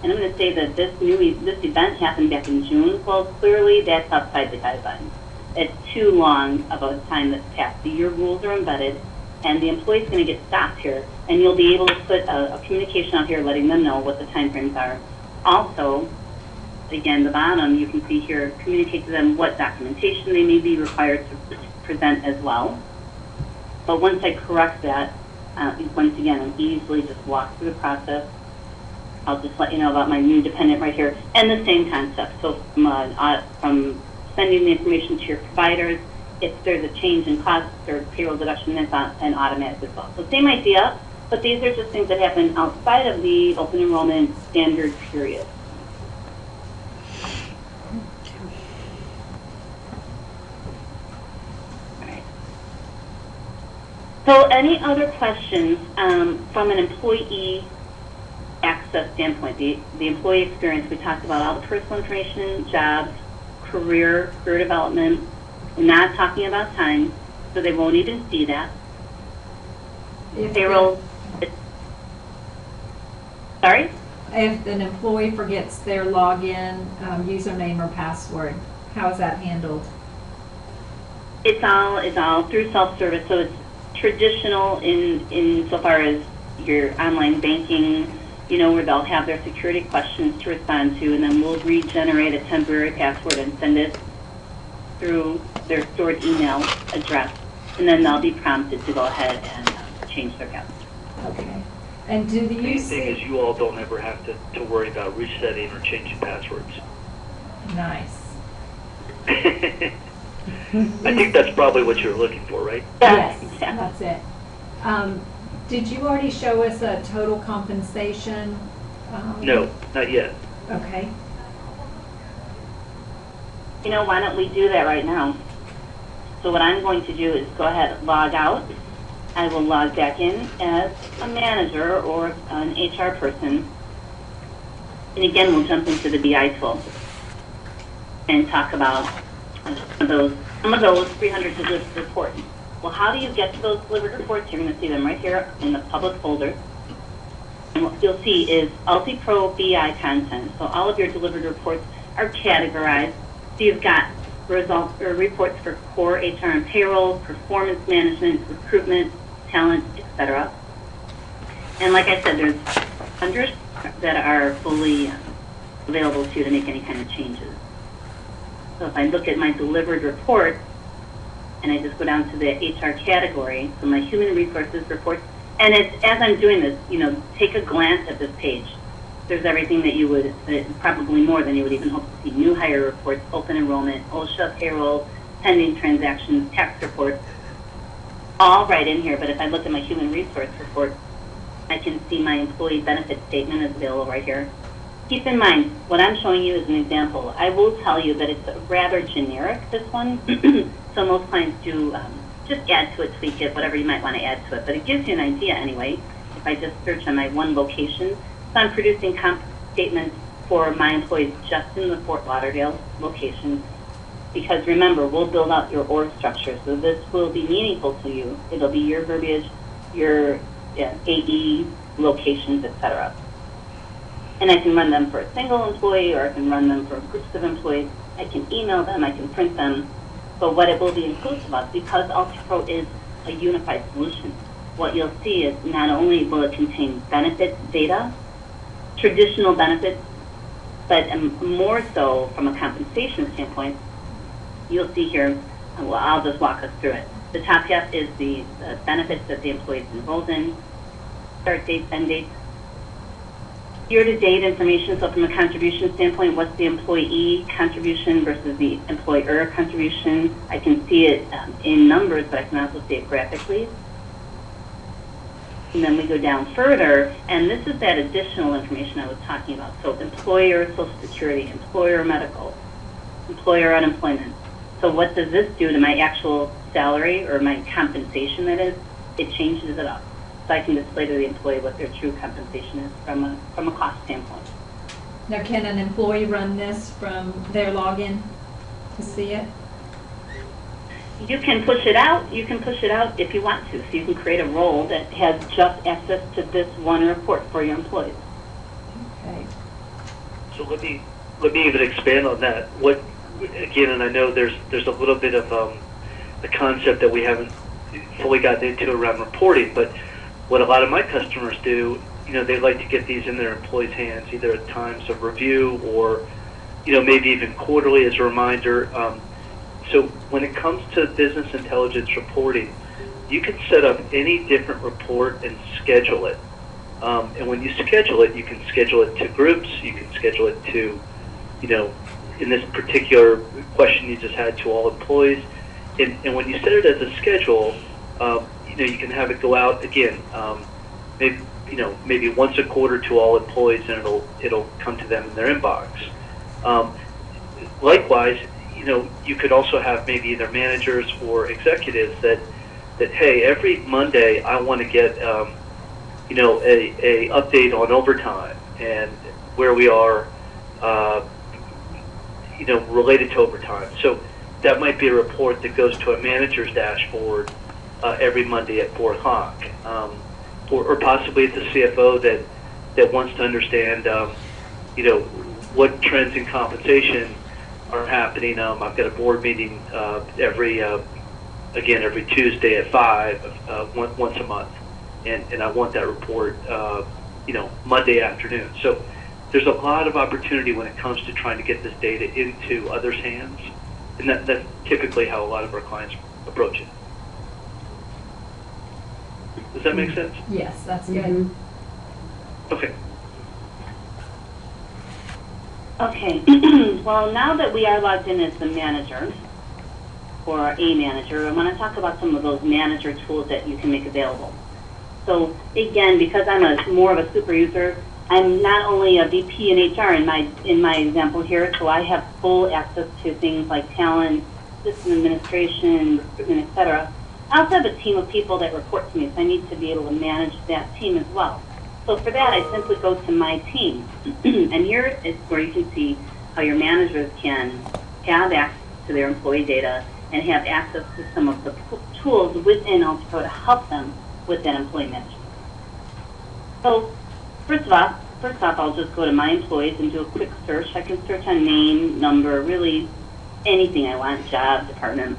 And I'm going to say that this event happened back in June. Well, clearly that's outside the guidelines. It's too long of a time that's passed. So your rules are embedded, and the employee's going to get stopped here. And you'll be able to put a communication out here letting them know what the time frames are. Also, again, the bottom, you can see here, communicate to them what documentation they may be required to present as well. But once I correct that, once again, I'll easily just walk through the process. I'll just let you know about my new dependent right here. And the same concept. So from sending the information to your providers, if there's a change in cost or payroll deduction, that's an automatic as well. So same idea, but these are just things that happen outside of the open enrollment standard period. So any other questions from an employee access standpoint, the employee experience? We talked about all the personal information, jobs, career development. We're not talking about time, so they won't even see that. Payroll. Sorry? If an employee forgets their login, username or password, how is that handled? It's all through self-service, so it's traditional in so far as your online banking, you know, where they'll have their security questions to respond to, and then we'll regenerate a temporary password and send it through their stored email address, and then they'll be prompted to go ahead and change their password. Okay. And do the main thing is you all don't ever have to worry about resetting or changing passwords. Nice. I think that's probably what you're looking for, right? Yes, that's it. Did you already show us a total compensation? No, not yet. Okay. You know, why don't we do that right now? So what I'm going to do is go ahead and log out. I will log back in as a manager or an HR person. And again, we'll jump into the BI tool and talk about some of those 300 delivered reports. Well, how do you get to those delivered reports? You're going to see them right here in the public folder. And what you'll see is UltiPro BI content. So all of your delivered reports are categorized. So you've got results or reports for core HR and payroll, performance management, recruitment, talent, etc. And like I said, there's hundreds that are fully available to you to make any kind of changes. So if I look at my delivered report, and I just go down to the HR category, so my human resources reports, and as I'm doing this, you know, take a glance at this page. There's everything that you would, probably more than you would even hope to see. New hire reports, open enrollment, OSHA payroll, pending transactions, tax reports, all right in here. But if I look at my human resource report, I can see my employee benefit statement is available right here. Keep in mind, what I'm showing you is an example. I will tell you that it's rather generic, this one. So most clients do just add to it, tweak it, whatever you might want to add to it. But it gives you an idea anyway. If I just search on my one location, so I'm producing comp statements for my employees just in the Fort Lauderdale location. Because remember, we'll build out your org structure, so this will be meaningful to you. It'll be your verbiage, your AE locations, etc. And I can run them for a single employee, or I can run them for groups of employees. I can email them, I can print them. But what it will be inclusive of, because UltiPro is a unified solution, what you'll see is not only will it contain benefits data, traditional benefits, but more so from a compensation standpoint, you'll see here, well, I'll just walk us through it. The top half is the benefits that the employee is enrolled in, start dates, end dates, year-to-date information. So from a contribution standpoint, what's the employee contribution versus the employer contribution? I can see it in numbers, but I can also see it graphically. And then we go down further, and this is that additional information I was talking about. So employer Social Security, employer medical, employer unemployment. So what does this do to my actual salary or my compensation, that is? It changes it up. So I can display to the employee what their true compensation is from a cost standpoint. Now, can an employee run this from their login? to see it? You can push it out. You can push it out if you want to. So you can create a role that has just access to this one report for your employees. Okay. So let me even expand on that. What again? And I know there's a little bit of a concept that we haven't fully gotten into around reporting, but what a lot of my customers do, they like to get these in their employees' hands, either at times of review or, maybe even quarterly as a reminder. So when it comes to business intelligence reporting, you can set up any different report and schedule it. And when you schedule it, you can schedule it to groups. You can schedule it to, in this particular question you just had, to all employees. And when you set it as a schedule, you can have it go out again, maybe once a quarter to all employees, and it'll come to them in their inbox. Likewise, you could also have maybe either managers or executives that hey, every Monday I want to get a update on overtime and where we are, related to overtime. So that might be a report that goes to a manager's dashboard every Monday at 4 o'clock, or possibly it's a CFO that wants to understand, what trends in compensation are happening. I've got a board meeting every Tuesday at 5, once a month, and I want that report, Monday afternoon. So there's a lot of opportunity when it comes to trying to get this data into others' hands, and that's typically how a lot of our clients approach it. Does that make sense? Yes, that's good. Mm-hmm. Okay. Okay. Well, now that we are logged in as the manager or a manager, I want to talk about some of those manager tools that you can make available. So again, because I'm more of a super user, I'm not only a VP in HR in my example here, so I have full access to things like talent, system administration, recruitment, etc. I also have a team of people that report to me, so I need to be able to manage that team as well. So for that, I simply go to my team. And here is where you can see how your managers can have access to their employee data and have access to some of the tools within UltraPro to help them with that employee management. So first off, I'll just go to my employees and do a quick search. I can search on name, number, really anything I want, job, department.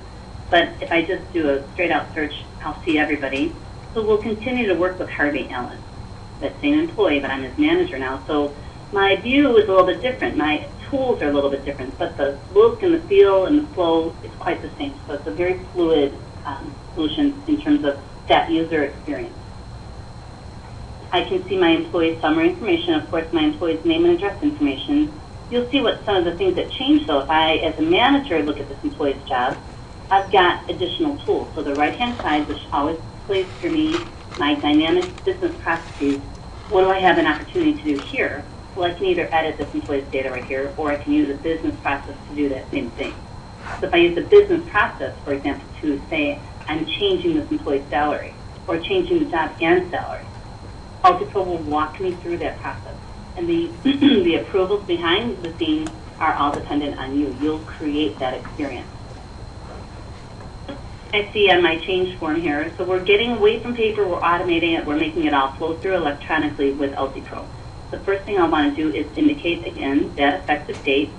But if I just do a straight out search, I'll see everybody. So we'll continue to work with Harvey Allen, that same employee, but I'm his manager now. So my view is a little bit different. My tools are a little bit different, but the look and the feel and the flow is quite the same. So it's a very fluid solution in terms of that user experience. I can see my employee summary information, of course, my employee's name and address information. You'll see what some of the things that change, though. If I, as a manager, look at this employee's job, I've got additional tools. So the right-hand side, which always plays for me, my dynamic business processes, what do I have an opportunity to do here? Well, I can either edit this employee's data right here, or I can use a business process to do that same thing. So if I use a business process, for example, to say I'm changing this employee's salary, or changing the job and salary, UltraPro will walk me through that process. And the, the approvals behind the scenes are all dependent on you. You'll create that experience. I see on my change form here, so we're getting away from paper, we're automating it, we're making it all flow through electronically with UltraPro. The first thing I want to do is indicate, again, that effective date.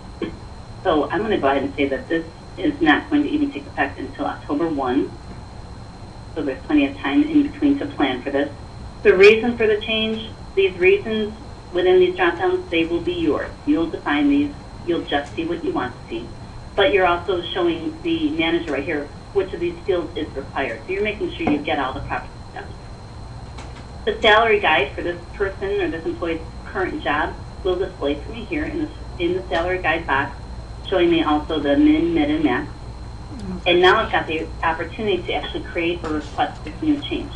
So I'm going to go ahead and say that this is not going to even take effect until October 1. So there's plenty of time in between to plan for this. The reason for the change, these reasons within these drop-downs, they will be yours. You'll define these. You'll just see what you want to see. But you're also showing the manager right here which of these fields is required. So you're making sure you get all the proper steps. The salary guide for this person or this employee's current job will display for me here in the salary guide box, showing me also the min, mid, and max. And now I've got the opportunity to actually create or request this new change.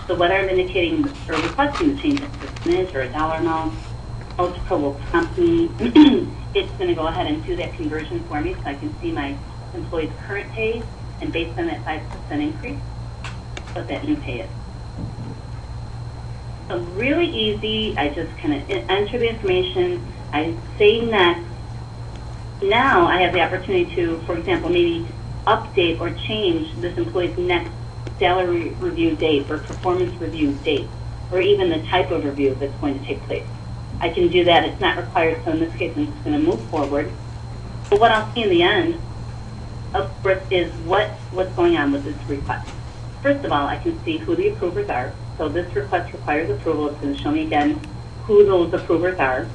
So whether I'm indicating or requesting the change, a percentage or a dollar amount, UltraPro will prompt me. It's going to go ahead and do that conversion for me so I can see my employee's current pay, and based on that 5% increase, what that new pay is. So really easy. I just kind of enter the information. I say next, Now I have the opportunity to, for example, maybe update or change this employee's next salary review date or performance review date, or even the type of review that's going to take place. I can do that. It's not required, so in this case, I'm just going to move forward. But what I'll see in the end, of course, is what's going on with this request. First of all, I can see who the approvers are. So this request requires approval. It's going to show me again who those approvers are.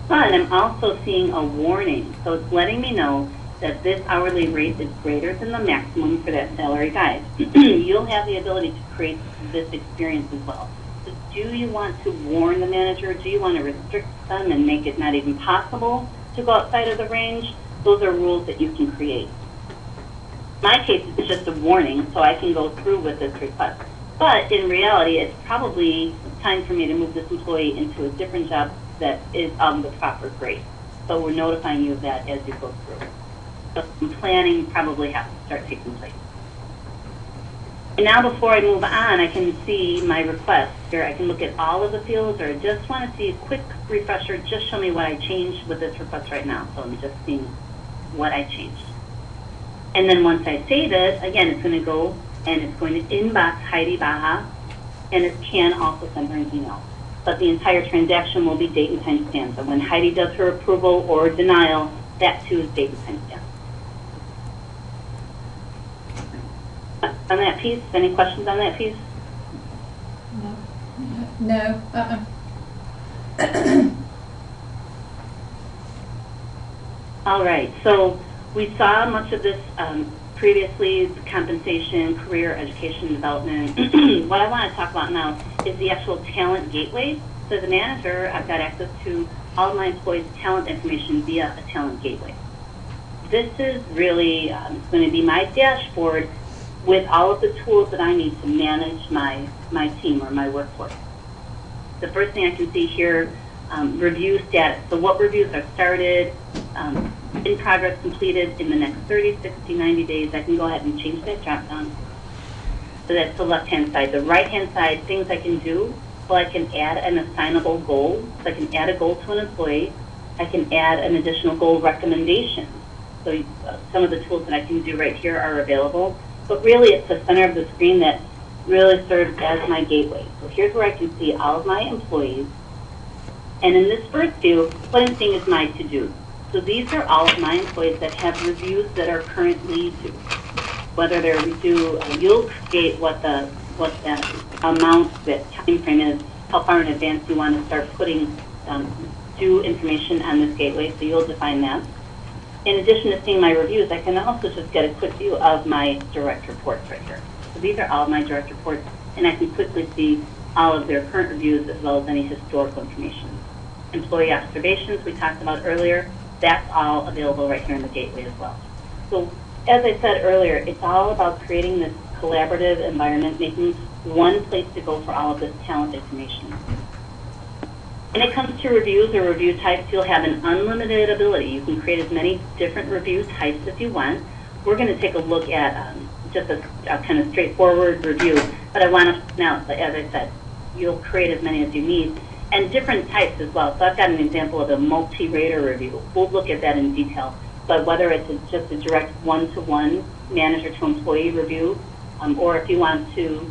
But I'm also seeing a warning. So it's letting me know that this hourly rate is greater than the maximum for that salary guide. You'll have the ability to create this experience as well. So do you want to warn the manager? Do you want to restrict them and make it not even possible to go outside of the range? Those are rules that you can create. In my case, it's just a warning, so I can go through with this request. But in reality, it's probably time for me to move this employee into a different job that is of the proper grade. So we're notifying you of that as you go through. So some planning probably has to start taking place. And now before I move on, I can see my request here. I can look at all of the fields, or I just want to see a quick refresher. Just show me what I changed with this request right now. So I'm just seeing what I changed. And then once I save it, again, it's going to go and it's going to inbox Heidi Baha, and it can also send her an email. But the entire transaction will be date and time stamped. So when Heidi does her approval or denial, that too is date and time stamped. On that piece, any questions on that piece? No. All right, so we saw much of this previously, compensation, career, education, and development. What I want to talk about now is the actual talent gateway. So as a manager, I've got access to all of my employees' talent information via a talent gateway. This is really going to be my dashboard with all of the tools that I need to manage my team or my workforce. The first thing I can see here, review status. So what reviews are started, in progress, completed in the next 30, 60, 90 days. I can go ahead and change that drop down. So that's the left-hand side. The right-hand side, things I can do, well, I can add an assignable goal. So I can add a goal to an employee. I can add an additional goal recommendation. So some of the tools that I can do right here are available. But really, it's the center of the screen that really serves as my gateway. So here's where I can see all of my employees. And in this first view, what I'm seeing is my to-do. So these are all of my employees that have reviews that are currently due. Whether they're due, you'll create what the amount, that time frame is, how far in advance you want to start putting due information on this gateway, so you'll define that. In addition to seeing my reviews, I can also just get a quick view of my direct reports right here. So these are all of my direct reports, and I can quickly see all of their current reviews as well as any historical information. Employee observations we talked about earlier, that's all available right here in the gateway as well. So as I said earlier, it's all about creating this collaborative environment, making one place to go for all of this talent information. When it comes to reviews or review types, you'll have an unlimited ability. You can create as many different review types as you want. We're going to take a look at just a kind of straightforward review, but I want to now, as I said, you'll create as many as you need, and different types as well. So I've got an example of a multi-rater review. We'll look at that in detail. But whether it's just a direct one-to-one manager-to-employee review, or if you want to,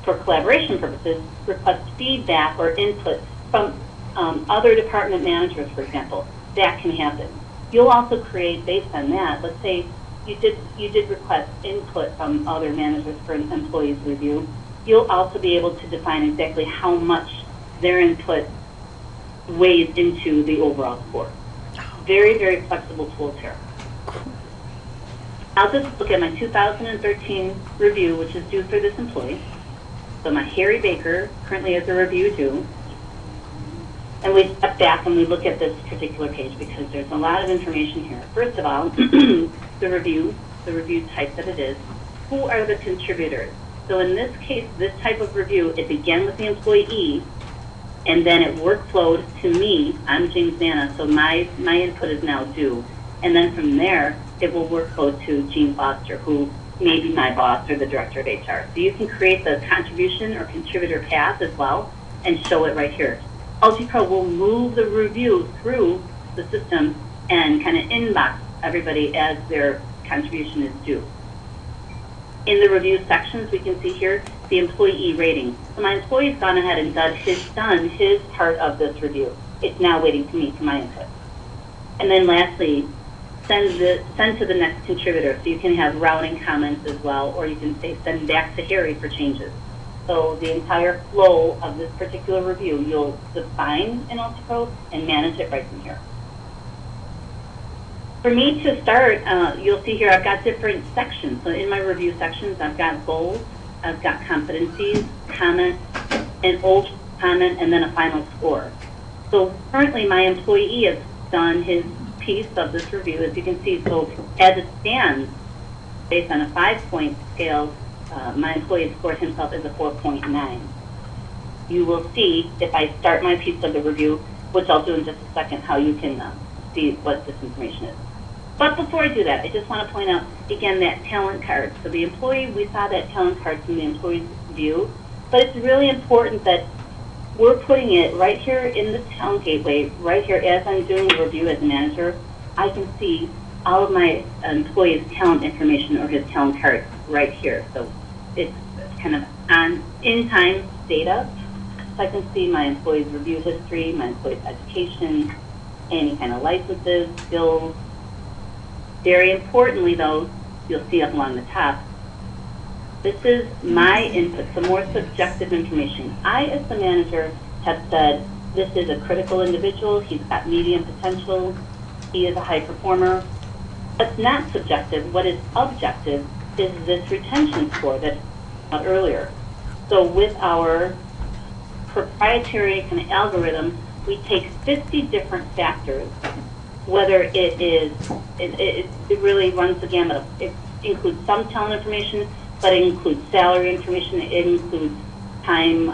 for collaboration purposes, request feedback or input from other department managers, for example, that can happen. You'll also create, based on that, let's say you did request input from other managers for an employee's review. You'll also be able to define exactly how much their input weighs into the overall score. Very, very flexible tools here. I'll just look at my 2013 review, which is due for this employee. So my Harry Baker currently has a review due. And we step back and we look at this particular page because there's a lot of information here. First of all, the review type that it is. Who are the contributors? So in this case, this type of review, it began with the employee, and then it workflowed to me. I'm James Nana, so my input is now due. And then from there, it will workflow to Jean Foster, who may be my boss or the director of HR. So you can create the contribution or contributor path as well and show it right here. Ulti Pro will move the review through the system and kind of inbox everybody as their contribution is due. In the review sections, we can see here the employee rating. So my employee's gone ahead and done his part of this review. It's now waiting to me for my input. And then lastly, send to the next contributor. So you can have routing comments as well, or you can say send back to Harry for changes. So the entire flow of this particular review, you'll define in UltiPro and manage it right from here. For me to start, you'll see here I've got different sections. So in my review sections, I've got goals, I've got competencies, comments, an old comment, and then a final score. So currently my employee has done his piece of this review, as you can see. So as it stands, based on a 5-point scale, my employee scored himself as a 4.9. You will see if I start my piece of the review, which I'll do in just a second, how you can see what this information is. But before I do that, I just want to point out, again, that talent card. So the employee, we saw that talent card from the employee's view, but it's really important that we're putting it right here in the talent gateway, right here as I'm doing the review as a manager. I can see all of my employee's talent information or his talent card right here. So it's kind of on in-time data. So I can see my employee's review history, my employee's education, any kind of licenses, skills. Very importantly, though, you'll see up along the top, this is my input, some more subjective information. I, as the manager, have said this is a critical individual, he's got medium potential, he is a high performer. What's not subjective, what is objective, is this retention score that I talked earlier. So with our proprietary kind of algorithm, we take 50 different factors, whether it is, it really runs the gamut. It includes some talent information, but it includes salary information, it includes time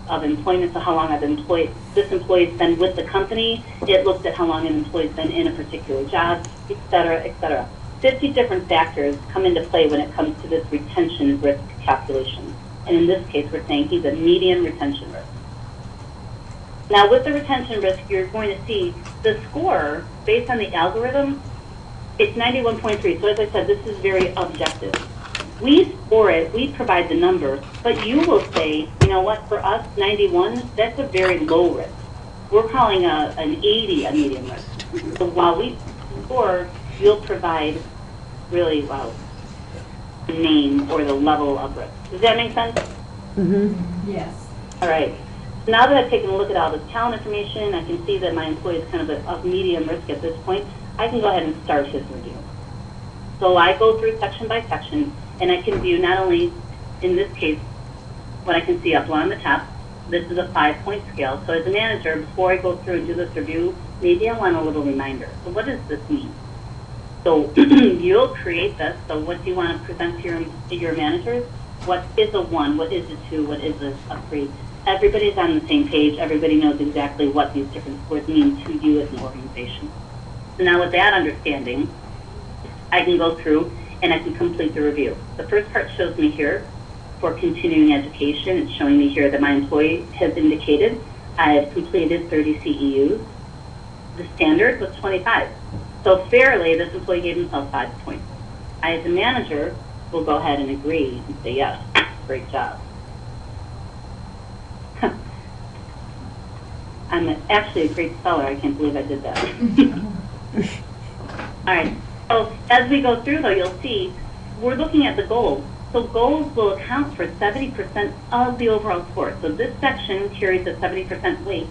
of employment, so how long this employee's been with the company, it looks at how long an employee's been in a particular job, et cetera, et cetera. 50 different factors come into play when it comes to this retention risk calculation. And in this case, we're saying he's a medium retention risk. Now with the retention risk, you're going to see the score based on the algorithm, it's 91.3. So as I said, this is very objective. We score it, we provide the number, but you will say, you know what, for us, 91, that's a very low risk. We're calling an 80 a medium risk. So while we score, you'll provide really, well, the name or the level of risk. Does that make sense? Mm-hmm. Yes. All right. So now that I've taken a look at all this talent information, I can see that my employee is kind of medium risk at this point. I can go ahead and start his review. So I go through section by section, and I can view not only, in this case, what I can see up along the top. This is a 5-point scale. So as a manager, before I go through and do this review, maybe I want a little reminder. So what does this mean? So you'll create this. So what do you want to present to your managers? What is a 1? What is a 2? What is a 3? Everybody's on the same page. Everybody knows exactly what these different scores mean to you as an organization. So now with that understanding, I can go through and I can complete the review. The first part shows me here for continuing education. It's showing me here that my employee has indicated I have completed 30 CEUs. The standard was 25. So fairly, this employee gave himself 5 points. I, as a manager, will go ahead and agree and say, yes, great job. I'm actually a great speller. I can't believe I did that. All right. So as we go through, though, you'll see we're looking at the goals. So goals will account for 70% of the overall score. So this section carries a 70% weight.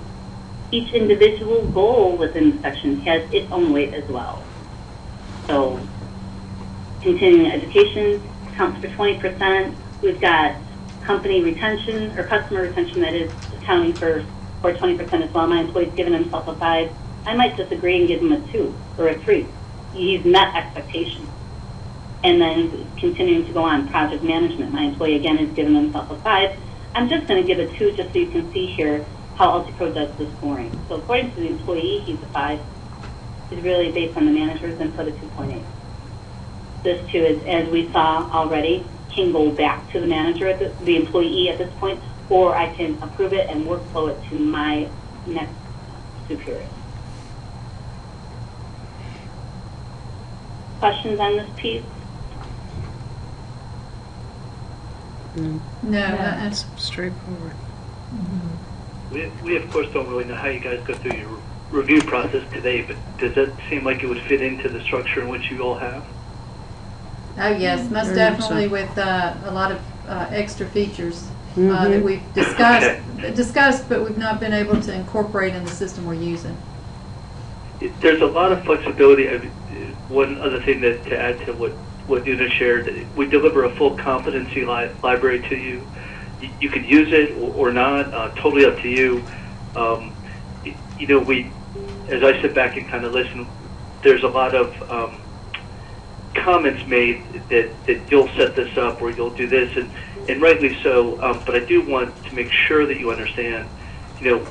Each individual goal within the section has its own weight as well. So continuing education accounts for 20%. We've got company retention, or customer retention, that is accounting for 20% as well. My employee's given himself a 5. I might disagree and give him a 2 or a 3. He's met expectations. And then continuing to go on, project management. My employee, again, has given himself a 5. I'm just going to give a 2 just so you can see here how UltiPro does the scoring. So according to the employee, he's a 5. It's really based on the manager's input, a 2.8. This, too, is, as we saw already, can go back to the manager, the employee at this point, or I can approve it and workflow it to my next superior. Questions on this piece? No, It's straightforward. We of course don't really know how you guys go through your review process today, but does that seem like it would fit into the structure in which you all have? oh yes, most Very much definitely so. with a lot of extra features that we've discussed, but we've not been able to incorporate in the system we're using. There's a lot of flexibility. One other thing that to add to what Una shared, we deliver a full competency library to you. You can use it or not, totally up to you. You know, as I sit back and kind of listen, there's a lot of comments made that you'll set this up or you'll do this, and rightly so. But I do want to make sure that you understand, you know,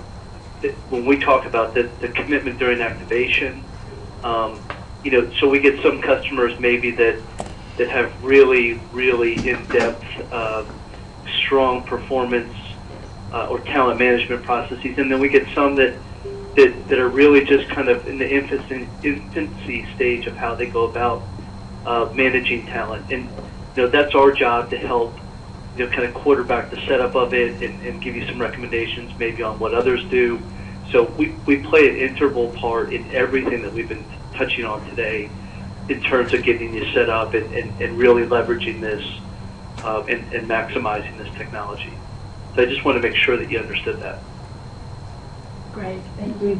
that when we talk about the commitment during activation, you know, so we get some customers maybe that have really in-depth, strong performance or talent management processes, and then we get some that are really just kind of in the infancy stage of how they go about managing talent. And you know, that's our job to help, you know, kind of quarterback the setup of it and give you some recommendations maybe on what others do. So we play an integral part in everything that we've been touching on today in terms of getting you set up and really leveraging this and maximizing this technology. So I just want to make sure that you understood that. Great, thank you.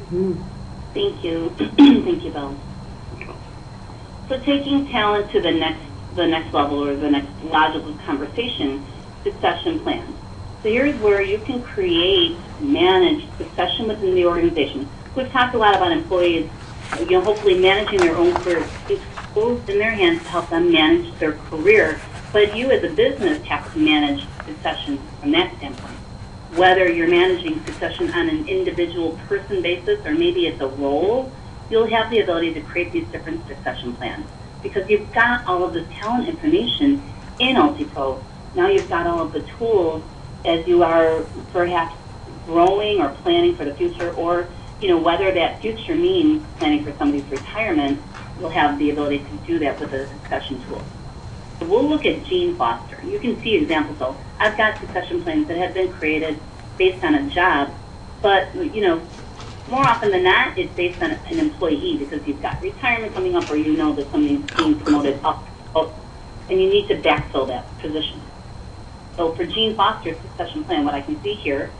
Thank you. Thank you, Bill. So taking talent to the next level or the next logical conversation, succession plans. So here's where you can create, manage succession within the organization. We've talked a lot about employees, you know, hopefully managing their own career. It's both in their hands to help them manage their career, but you as a business have to manage succession from that standpoint. Whether you're managing succession on an individual person basis or maybe it's a role, you'll have the ability to create these different succession plans because you've got all of this talent information in UltiPro. Now you've got all of the tools as you are perhaps growing or planning for the future, or you know, whether that future means planning for somebody's retirement, you'll have the ability to do that with a succession tool. So we'll look at Gene Foster. You can see examples. So I've got succession plans that have been created based on a job, but you know, more often than not, it's based on an employee because you've got retirement coming up, or you know that somebody's being promoted up, and you need to backfill that position. So for Gene Foster's succession plan, what I can see here,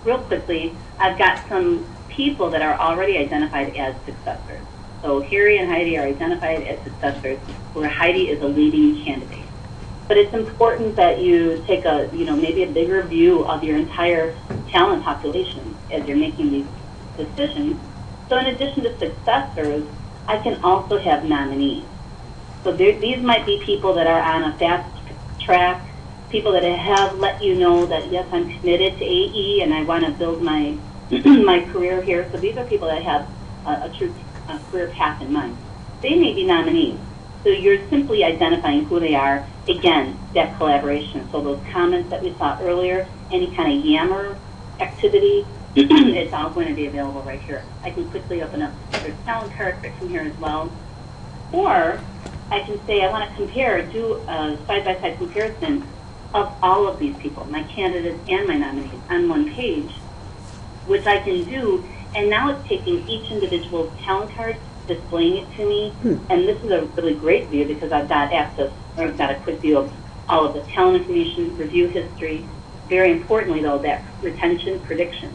real quickly, I've got some people that are already identified as successors. So Harry and Heidi are identified as successors, where Heidi is a leading candidate. But it's important that you take a, you know, maybe a bigger view of your entire talent population as you're making these decisions. So in addition to successors, I can also have nominees. So these might be people that are on a fast track, people that have let you know that, yes, I'm committed to AE and I want to build my my career here. So these are people that have a true career path in mind. They may be nominees. So you're simply identifying who they are. Again, that collaboration. So those comments that we saw earlier, any kind of Yammer activity, it's all going to be available right here. I can quickly open up their talent card right from here as well. Or I can say I want to compare, do a side-by-side comparison of all of these people, my candidates and my nominees, on one page, which I can do. And now it's taking each individual talent card, displaying it to me. And this is a really great view because I've got access, or I've got a quick view of all of the talent information, review history. Very importantly, though, that retention prediction.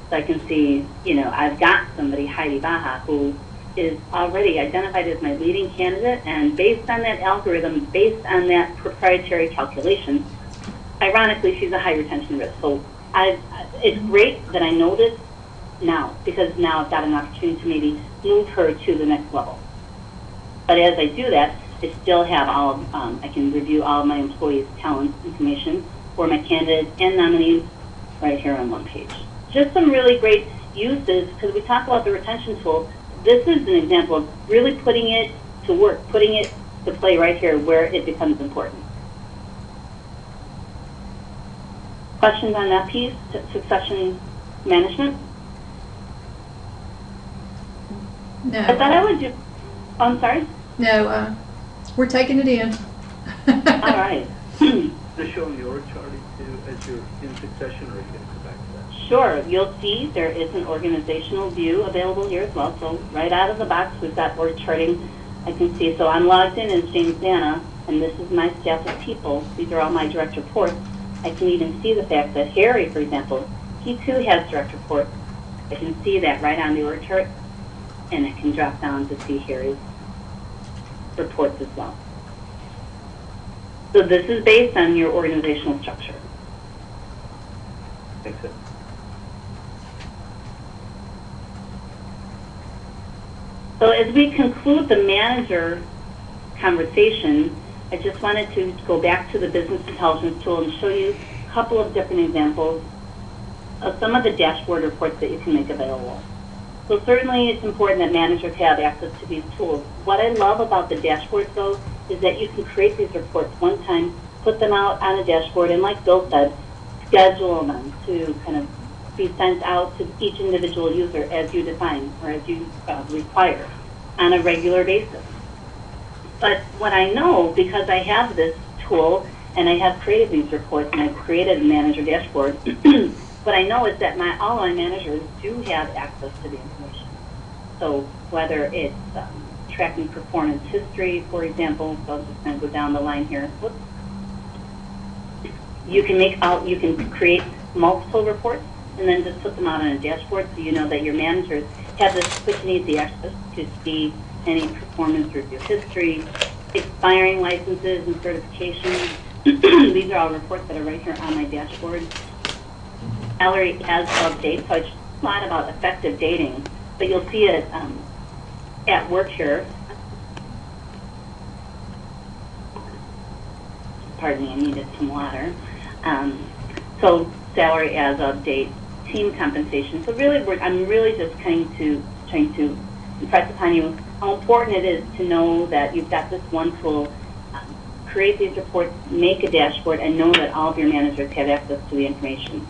So I can see, you know, I've got somebody, Heidi Baja, who is already identified as my leading candidate, and based on that algorithm, based on that proprietary calculation, ironically, she's a high retention risk. So it's great that I know this now, because now I've got an opportunity to maybe move her to the next level. But as I do that, I still have all of, I can review all of my employees' talent information for my candidates and nominees right here on one page. Just some really great uses, because we talk about the retention tool. This is an example of really putting it to work, putting it to play right here where it becomes important. Questions on that piece, succession management? No. I thought I would do, I'm sorry? No, we're taking it in. All right. They're showing the org chart too as you're in succession, or are you going to come back to that? Sure. You'll see there is an organizational view available here as well. So right out of the box, we've got org charting. I can see. So I'm logged in as James Dana, and this is my staff of people. These are all my direct reports. I can even see the fact that Harry, for example, he too has direct reports. I can see that right on the org chart, and I can drop down to see Harry's reports as well. So this is based on your organizational structure. Makes sense. So as we conclude the manager conversation, I just wanted to go back to the business intelligence tool and show you a couple of different examples of some of the dashboard reports that you can make available. So certainly it's important that managers have access to these tools. What I love about the dashboards though is that you can create these reports one time, put them out on a dashboard, and like Bill said, schedule them to kind of be sent out to each individual user as you define or as you require on a regular basis. But what I know, because I have this tool and I have created these reports and I've created a manager dashboard, what I know is that all my managers do have access to the information. So whether it's tracking performance history, for example, so I'm just going to go down the line here. Whoops. You can create multiple reports and then just put them out on a dashboard so you know that your managers have this quick and easy access to see any performance review history, expiring licenses and certifications. These are all reports that are right here on my dashboard. Salary as of date, so I talk a lot about effective dating, but you'll see it at work here. Pardon me, I needed some water. So salary as of date, team compensation. So really, I'm really just trying to impress upon you how important it is to know that you've got this one tool, create these reports, make a dashboard, and know that all of your managers have access to the information.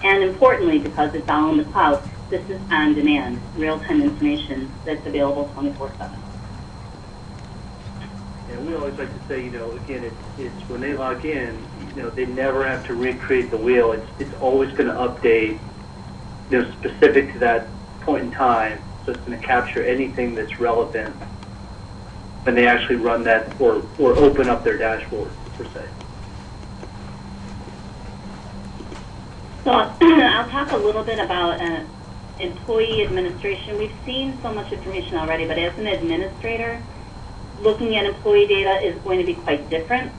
And importantly, because it's all in the cloud, this is on demand, real-time information that's available 24/7. And we always like to say, again, it's when they log in, they never have to recreate the wheel. It's always going to update, specific to that point in time. So it's going to capture anything that's relevant when they actually run that or open up their dashboard, per se. So I'll talk a little bit about employee administration. We've seen so much information already, but as an administrator, looking at employee data is going to be quite different.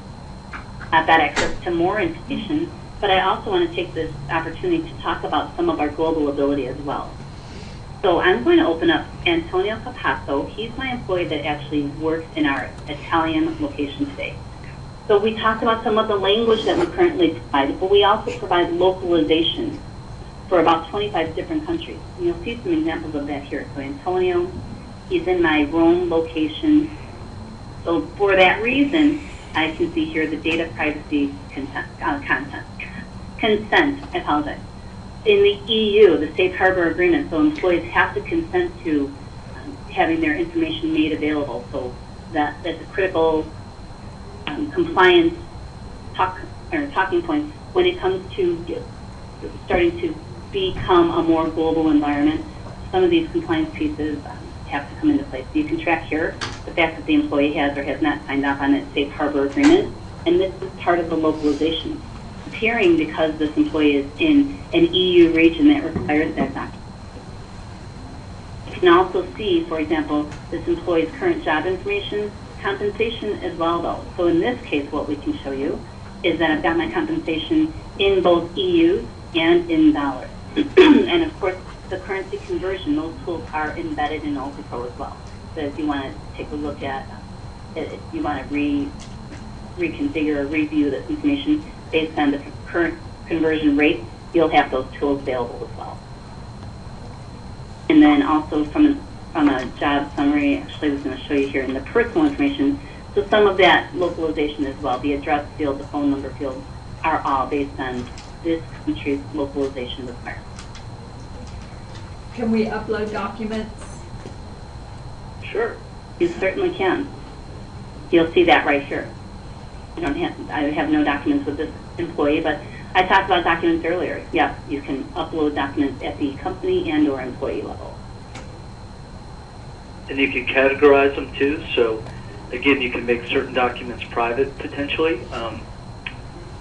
I've got access to more information, but I also want to take this opportunity to talk about some of our global ability as well. So I'm going to open up Antonio Capasso. He's my employee that actually works in our Italian location today. So we talked about some of the language that we currently provide, but we also provide localization for about 25 different countries. And you'll see some examples of that here. So Antonio, he's in my Rome location. So for that reason, I can see here the data privacy consent, I apologize. In the EU, the Safe Harbor Agreement, so employees have to consent to having their information made available. So that's a critical compliance talking point when it comes to starting to become a more global environment. Some of these compliance pieces have to come into place. So you can track here the fact that the employee has or has not signed off on that Safe Harbor Agreement, and this is part of the localization. Appearing because this employee is in an EU region that requires that document. You can also see, for example, this employee's current job information, compensation as well though. So in this case, what we can show you is that I've got my compensation in both EU and in dollars. And of course, the currency conversion, those tools are embedded in UltraPro as well. So if you want to take a look at, if you want to reconfigure or review this information based on the current conversion rate, you'll have those tools available as well. And then also from a job summary, actually I was going to show you here in the personal information, so some of that localization as well, the address field, the phone number field, are all based on this country's localization requirements. Can we upload documents? Sure. You certainly can. You'll see that right here. I have no documents with this employee, but I talked about documents earlier. Yeah, you can upload documents at the company and or employee level. And you can categorize them too. So again, you can make certain documents private potentially,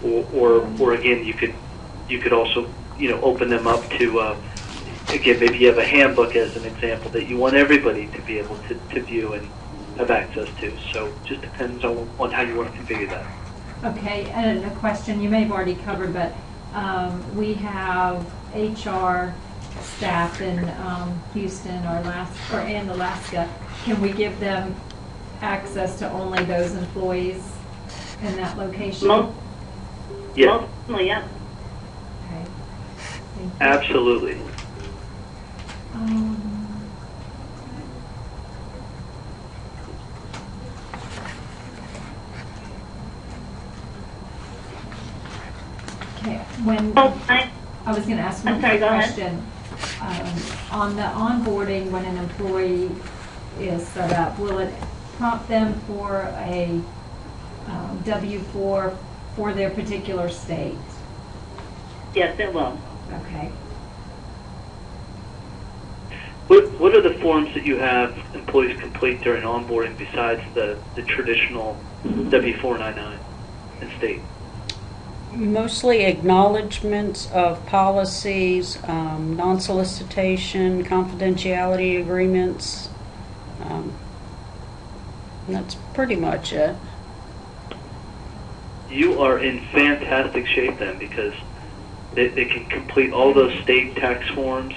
or again, you could also open them up to again, maybe you have a handbook as an example that you want everybody to be able to view and have access to. So it just depends on how you want to configure that. Okay, and a question you may have already covered, but we have HR staff in Houston and Alaska. Can we give them access to only those employees in that location? Yeah. Mostly, yeah. Okay. Thank you. Absolutely. Okay, when I was going to ask one sorry, go ahead. question. On the onboarding, when an employee is set up, will it prompt them for a W-4 for their particular state? Yes, it will. Okay. What are the forms that you have employees complete during onboarding besides the traditional W-499 in state? Mostly acknowledgments of policies, non-solicitation, confidentiality agreements. That's pretty much it. You are in fantastic shape then, because they can complete all those state tax forms,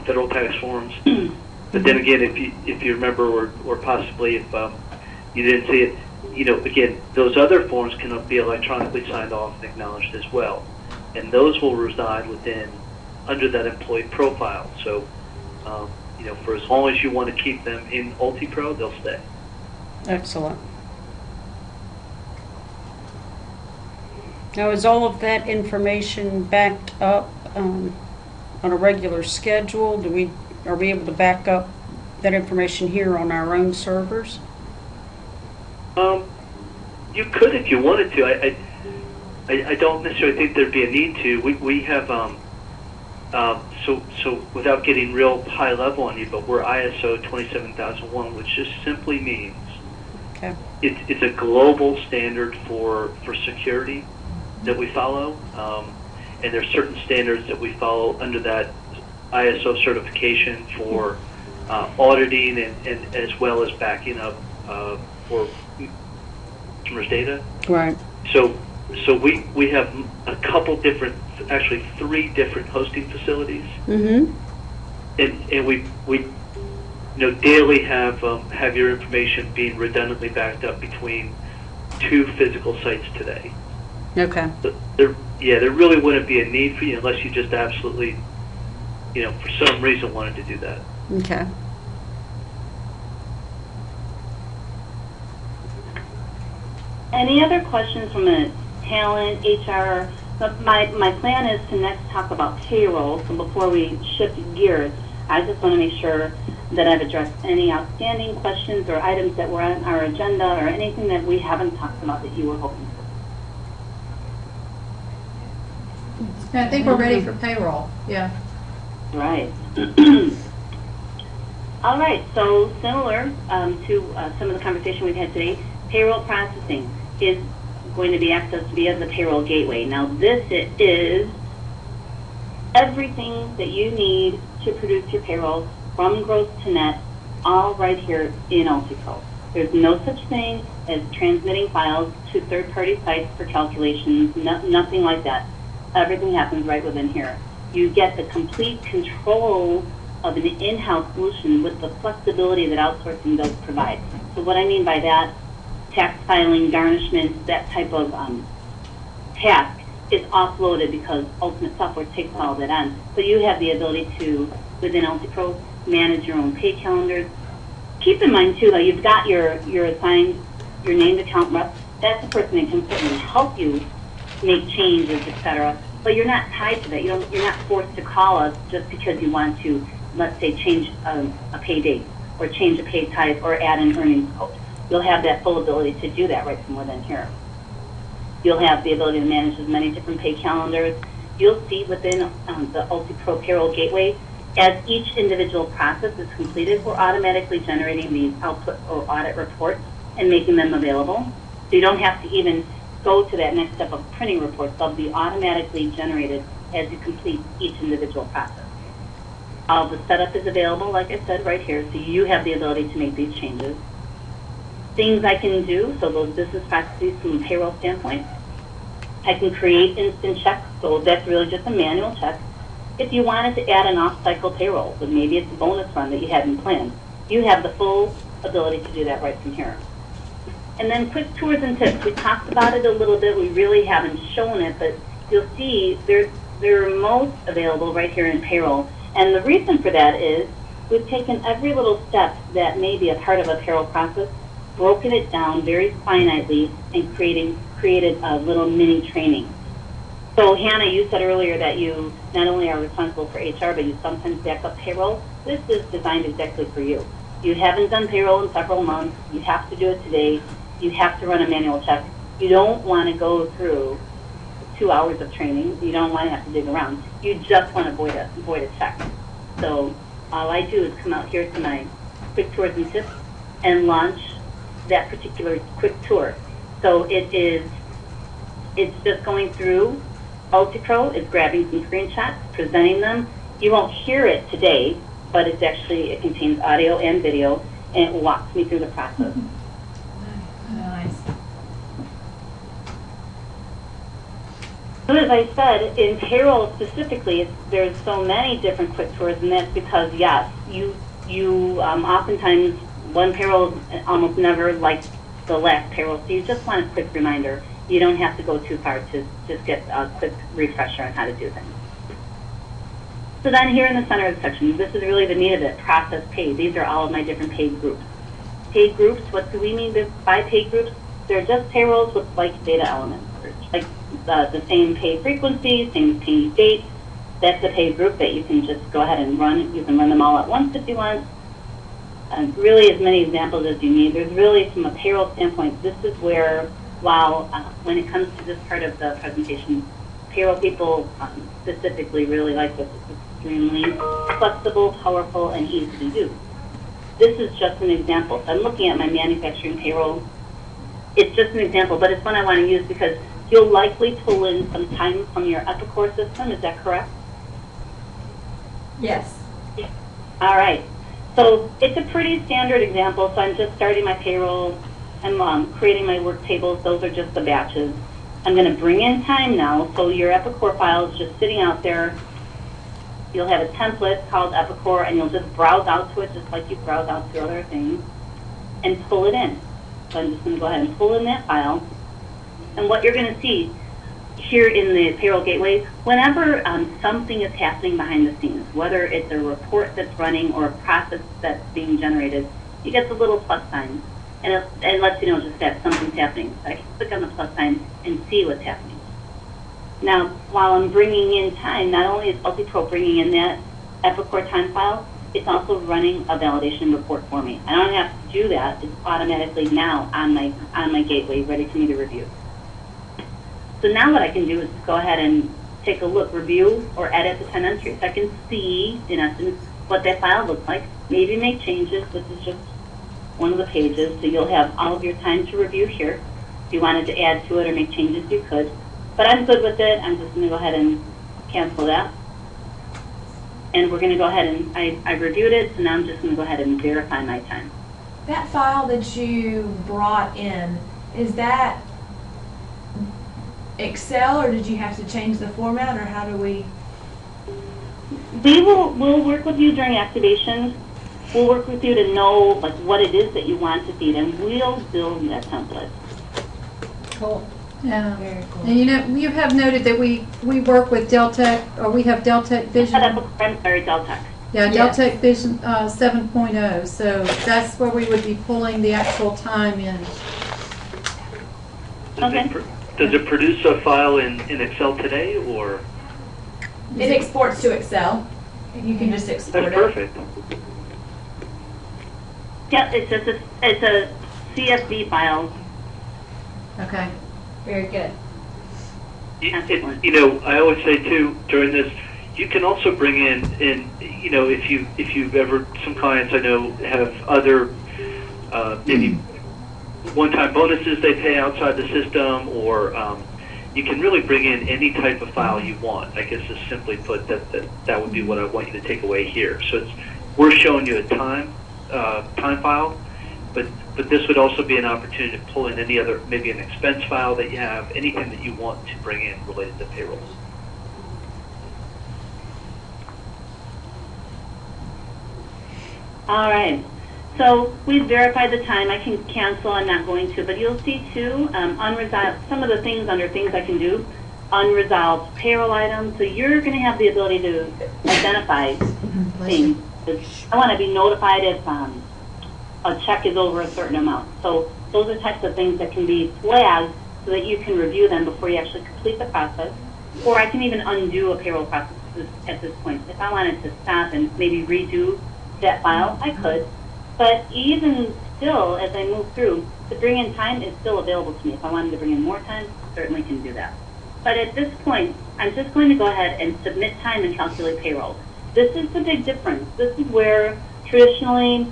federal tax forms. But then again, if you remember, or possibly if you didn't see it, again, those other forms can be electronically signed off and acknowledged as well, and those will reside under that employee profile. So, for as long as you want to keep them in UltiPro, they'll stay. Excellent. Now, is all of that information backed up on a regular schedule? Are we able to back up that information here on our own servers? You could if you wanted to. I don't necessarily think there'd be a need to. We have so without getting real high level on you, but we're ISO 27001, which just simply means it's a global standard for security that we follow, and there's certain standards that we follow under that ISO certification for auditing and as well as backing up for customers' data. Right. So we have a couple different, actually 3 different hosting facilities. Mm-hmm. And we daily have your information being redundantly backed up between 2 physical sites today. Okay. But there really wouldn't be a need for you unless you just absolutely, for some reason wanted to do that. Okay. Any other questions from a talent, HR? But my plan is to next talk about payroll. So before we shift gears, I just want to make sure that I've addressed any outstanding questions or items that were on our agenda or anything that we haven't talked about that you were hoping for. I think we're ready for payroll. Yeah. Right. All right. So similar to some of the conversation we've had today, payroll processing is going to be accessed via the payroll gateway. Now this is everything that you need to produce your payroll from gross to net, all right here in UltiPro. There's no such thing as transmitting files to third-party sites for calculations, nothing like that. Everything happens right within here. You get the complete control of an in-house solution with the flexibility that outsourcing does provide. So what I mean by that, tax filing, garnishments, that type of task is offloaded because Ultimate Software takes all that on. So you have the ability to, within UltiPro, manage your own pay calendars. Keep in mind too, you've got your assigned, your named account rep. That's the person that can certainly help you make changes, etc. But you're not tied to that. You're not forced to call us just because you want to, let's say, change a pay date or change a pay type or add an earnings code. you'll have that full ability to do that right from within here. You'll have the ability to manage as many different pay calendars. You'll see within the UltiPro Payroll Gateway, as each individual process is completed, we're automatically generating these output or audit reports and making them available. So you don't have to even go to that next step of printing reports. They'll be automatically generated as you complete each individual process. All the setup is available, like I said, right here, so you have the ability to make these changes. Things I can do, so those business processes from a payroll standpoint, I can create instant checks, so that's really just a manual check. If you wanted to add an off-cycle payroll, but maybe it's a bonus run that you hadn't planned, you have the full ability to do that right from here. And then quick tours and tips. We talked about it a little bit. We really haven't shown it, but you'll see they're most available right here in payroll. And the reason for that is we've taken every little step that may be a part of a payroll process, broken it down very finitely, and created a little mini training. So Hannah, you said earlier that you not only are responsible for HR, but you sometimes back up payroll. This is designed exactly for you. You haven't done payroll in several months. You have to do it today. You have to run a manual check. You don't want to go through 2 hours of training. You don't want to have to dig around. You just want to avoid a check. So all I do is come out here to my quick tours and tips and launch that particular quick tour. So it's just going through UltiPro. It's grabbing some screenshots, presenting them. You won't hear it today, but it contains audio and video, and it walks me through the process. Nice. So as I said, in payroll specifically, there's so many different quick tours, and that's because, yes, you oftentimes, one payroll is almost never like the last payroll, so you just want a quick reminder. You don't have to go too far to just get a quick refresher on how to do things. So then here in the center of the section, this is really the meat of it, process paid. These are all of my different paid groups. Paid groups, what do we mean by paid groups? They're just payrolls with like data elements, like the same pay frequency, same pay date. That's a paid group that you can just go ahead and run. You can run them all at once if you want. And really as many examples as you need. There's really, from a payroll standpoint, this is where, while when it comes to this part of the presentation, payroll people specifically really like this. It's extremely flexible, powerful, and easy to do. This is just an example. So I'm looking at my manufacturing payroll. It's just an example, but it's one I want to use because you'll likely pull in some time from your Epicor system. Is that correct? Yes. All right. So it's a pretty standard example. So I'm just starting my payroll. I'm creating my work tables. Those are just the batches. I'm going to bring in time now. So your Epicor file is just sitting out there. You'll have a template called Epicor, and you'll just browse out to it just like you browse out to other things and pull it in. So I'm just going to go ahead and pull in that file. And what you're going to see here in the Payroll Gateway, whenever something is happening behind the scenes, whether it's a report that's running or a process that's being generated, you get the little plus sign. And it lets you know just that something's happening. So I can click on the plus sign and see what's happening. Now, while I'm bringing in time, not only is UltiPro bringing in that Epicor time file, it's also running a validation report for me. I don't have to do that. It's automatically now on my gateway, ready for me to review. So now what I can do is go ahead and take a look, review, or edit the time entries. I can see, in essence, what that file looks like. Maybe make changes. This is just one of the pages, so you'll have all of your time to review here. If you wanted to add to it or make changes, you could. But I'm good with it. I'm just going to go ahead and cancel that. And we're going to go ahead and, I reviewed it, so now I'm just going to go ahead and verify my time. That file that you brought in, is that Excel, or did you have to change the format, or how do we? We'll work with you during activation. We'll work with you to know like what it is that you want to feed, and we'll build that template. Cool. Yeah. Very cool. And you have noted that we work with Deltek, or we have Deltek Vision. I'm sorry, Deltek. Yeah, Yes. Deltek Vision 7.0. So that's where we would be pulling the actual time in. Does it produce a file in Excel today, or? It exports to Excel. You can just export That's it. perfect. Yeah, it's a CSV files. Okay, very good. You know, I always say too during this, you can also bring in you know, if you've ever, some clients I know have other maybe one-time bonuses they pay outside the system, or you can really bring in any type of file you want. I guess just simply put, that would be what I want you to take away here. So we're showing you a time file, but this would also be an opportunity to pull in any other, maybe an expense file that you have, anything that you want to bring in related to payrolls. All right. So we've verified the time. I can cancel. I'm not going to, but you'll see too unresolved. Some of the things under things I can do, unresolved payroll items. So you're going to have the ability to identify things. I want to be notified if a check is over a certain amount. So those are types of things that can be flagged so that you can review them before you actually complete the process. Or I can even undo a payroll process at this point. If I wanted to stop and maybe redo that file, I could. But even still, as I move through, to bring in time is still available to me. If I wanted to bring in more time, certainly can do that. But at this point, I'm just going to go ahead and submit time and calculate payroll. This is the big difference. This is where traditionally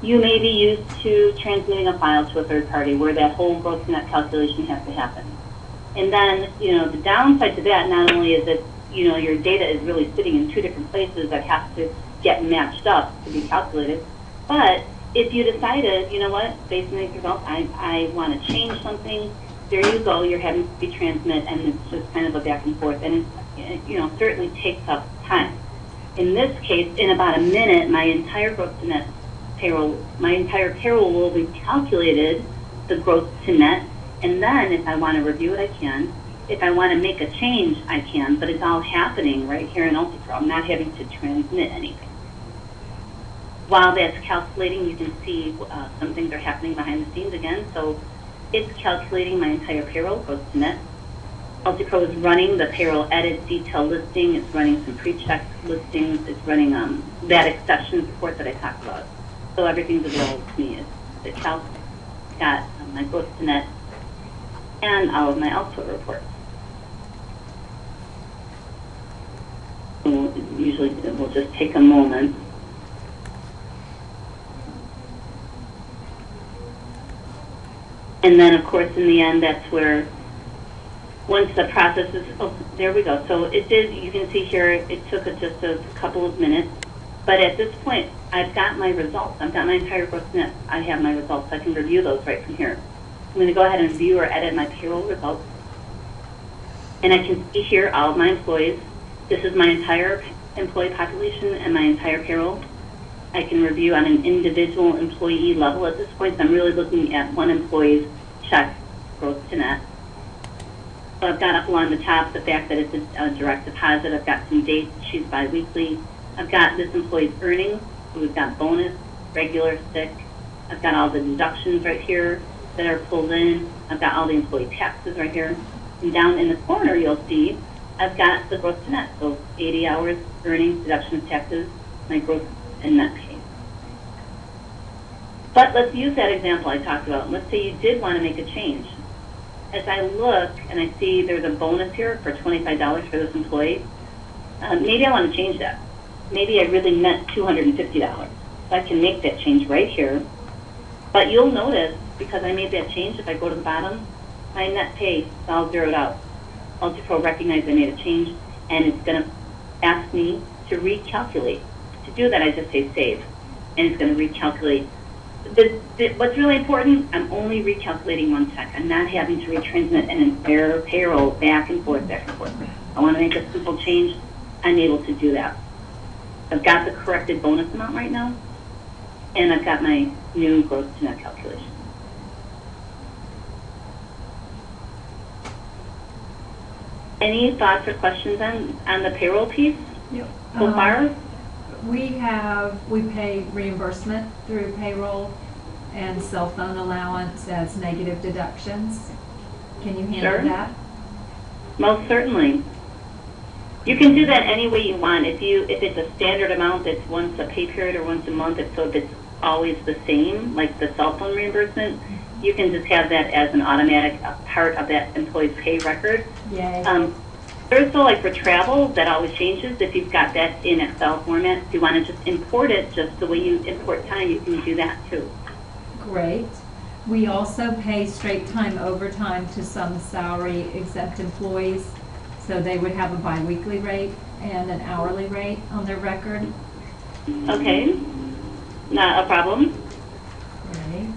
you may be used to transmitting a file to a third party where that whole gross net calculation has to happen. And then, you know, the downside to that not only is that, you know, your data is really sitting in two different places that have to get matched up to be calculated. But if you decided, you know what, based on these results, I want to change something, there you go, you're having to be transmit, and it's just kind of a back and forth, and it, you know, certainly takes up time. In this case, in about a minute, my entire gross to net payroll, my entire payroll will be calculated, the gross to net, and then if I want to review it, I can. If I want to make a change, I can, but it's all happening right here in UltiPro. I'm not having to transmit anything. While that's calculating, you can see some things are happening behind the scenes again. So it's calculating my entire payroll, gross to net. UltiPro is running the payroll edit detail listing. It's running some pre-check listings. It's running that exception report that I talked about. So everything's available to me. It's got my gross to net and all of my output reports. So usually it will just take a moment. And then, of course, in the end, that's where, once the process is, oh, there we go. So it did, you can see here, it took just a couple of minutes. But at this point, I've got my results. I've got my entire gross net. I have my results. I can review those right from here. I'm going to go ahead and view or edit my payroll results. And I can see here all of my employees. This is my entire employee population and my entire payroll. I can review on an individual employee level at this point. So I'm really looking at one employee's check, gross to net. So I've got up along the top the fact that it's a direct deposit. I've got some dates. She's biweekly. I've got this employee's earnings. So we've got bonus, regular, sick. I've got all the deductions right here that are pulled in. I've got all the employee taxes right here. And down in the corner, you'll see I've got the gross to net. So 80 hours, earnings, deductions, taxes, my gross and net pay. But let's use that example I talked about. Let's say you did want to make a change. As I look and I see there's a bonus here for $25 for this employee, maybe I want to change that. Maybe I really meant $250. So I can make that change right here. But you'll notice, because I made that change, if I go to the bottom, my net pay is all zeroed out. UltiPro recognized I made a change, and it's going to ask me to recalculate. To do that, I just say save, and it's going to recalculate. What's really important, I'm only recalculating one check. I'm not having to retransmit an entire payroll back and forth, back and forth. I want to make a simple change, I'm able to do that. I've got the corrected bonus amount right now, and I've got my new gross to net calculation. Any thoughts or questions on the payroll piece so far? We pay reimbursement through payroll and cell phone allowance as negative deductions. Can you handle that? Most certainly. You can do that any way you want. If it's a standard amount, it's once a pay period or once a month. If it's always the same, like the cell phone reimbursement. You can just have that as an automatic part of that employee's pay record. Yay. There's also, like for travel, that always changes. If you've got that in Excel format, if you want to just import it just the way you import time, you can do that too. Great. We also pay straight time overtime to some salary exempt employees. So they would have a biweekly rate and an hourly rate on their record. Okay, not a problem. Right.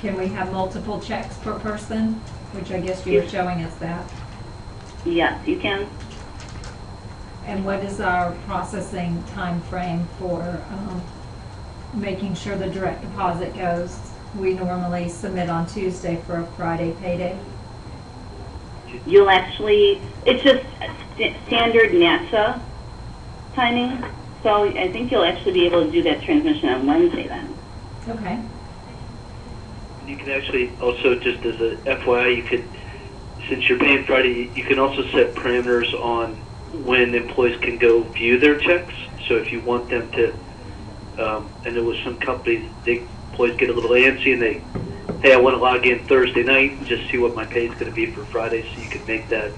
Can we have multiple checks per person? Which I guess you were showing us that. Yes, you can. And what is our processing time frame for making sure the direct deposit goes? We normally submit on Tuesday for a Friday payday. You'll actually, it's just standard NASA timing, so I think you'll actually be able to do that transmission on Wednesday then. Okay. You can actually also, just as a FYI, you could, since you're paying Friday, you can also set parameters on when employees can go view their checks. So if you want them to, and there was some companies, employees get a little antsy and they, hey, I want to log in Thursday night and just see what my pay is going to be for Friday, so you can make that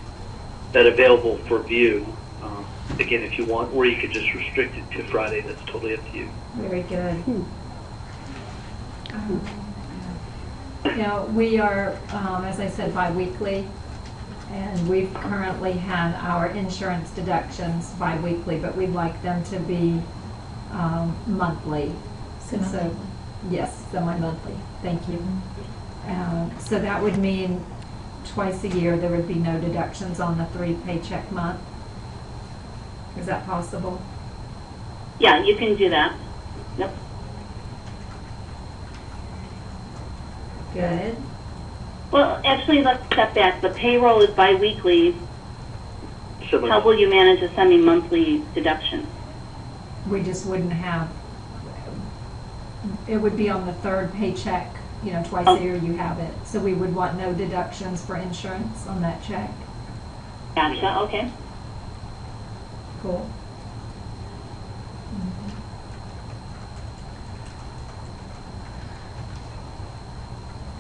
available for view, again, if you want, or you could just restrict it to Friday. That's totally up to you. Very good. You know, we are, as I said, biweekly, and we've currently had our insurance deductions biweekly, but we'd like them to be monthly. So, yes, semi-monthly. Thank you. So that would mean twice a year there would be no deductions on the 3 paycheck month. Is that possible? Yeah, you can do that. Yep. Good. Well, actually, let's step back. The payroll is biweekly. How will you manage a semi-monthly deduction? We just wouldn't have, it would be on the 3rd paycheck, you know, twice a year you have it. So we would want no deductions for insurance on that check. Gotcha, okay. Cool.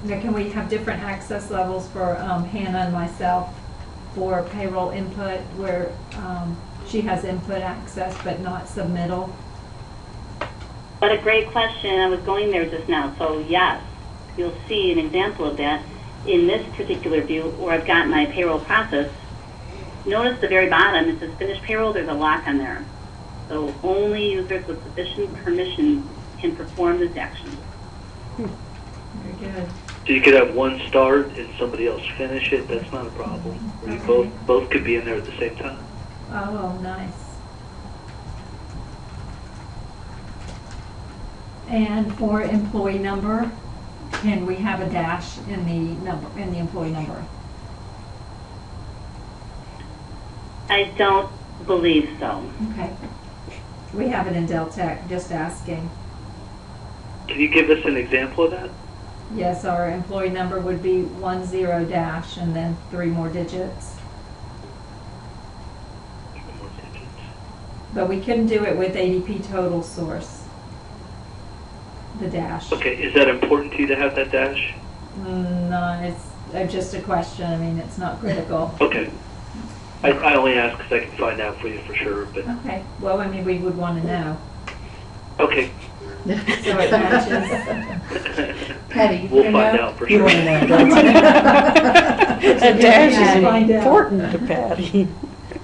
Now, can we have different access levels for Hannah and myself for payroll input, where she has input access but not submittal? But a great question. I was going there just now. So yes, you'll see an example of that in this particular view where I've got my payroll process. Notice the very bottom, it says finish payroll. There's a lock on there. So only users with sufficient permission can perform this action. Very good. So you could have one start and somebody else finish it. That's not a problem. Or you both could be in there at the same time. Oh, nice. And for employee number, can we have a dash in the employee number? I don't believe so. Okay. We have it in Deltec, just asking. Can you give us an example of that? Yes, our employee number would be 10 dash and then 3 more digits. But we couldn't do it with ADP Total Source, the dash. Okay, is that important to you to have that dash? No, it's just a question. I mean, it's not critical. Okay. I only ask because I can find out for you for sure. But Okay. Well, I mean, we would want to know. Okay. So it matches. Patty, We'll find out for You sure. want to know, don't you? A dash is Find out. important to Patty.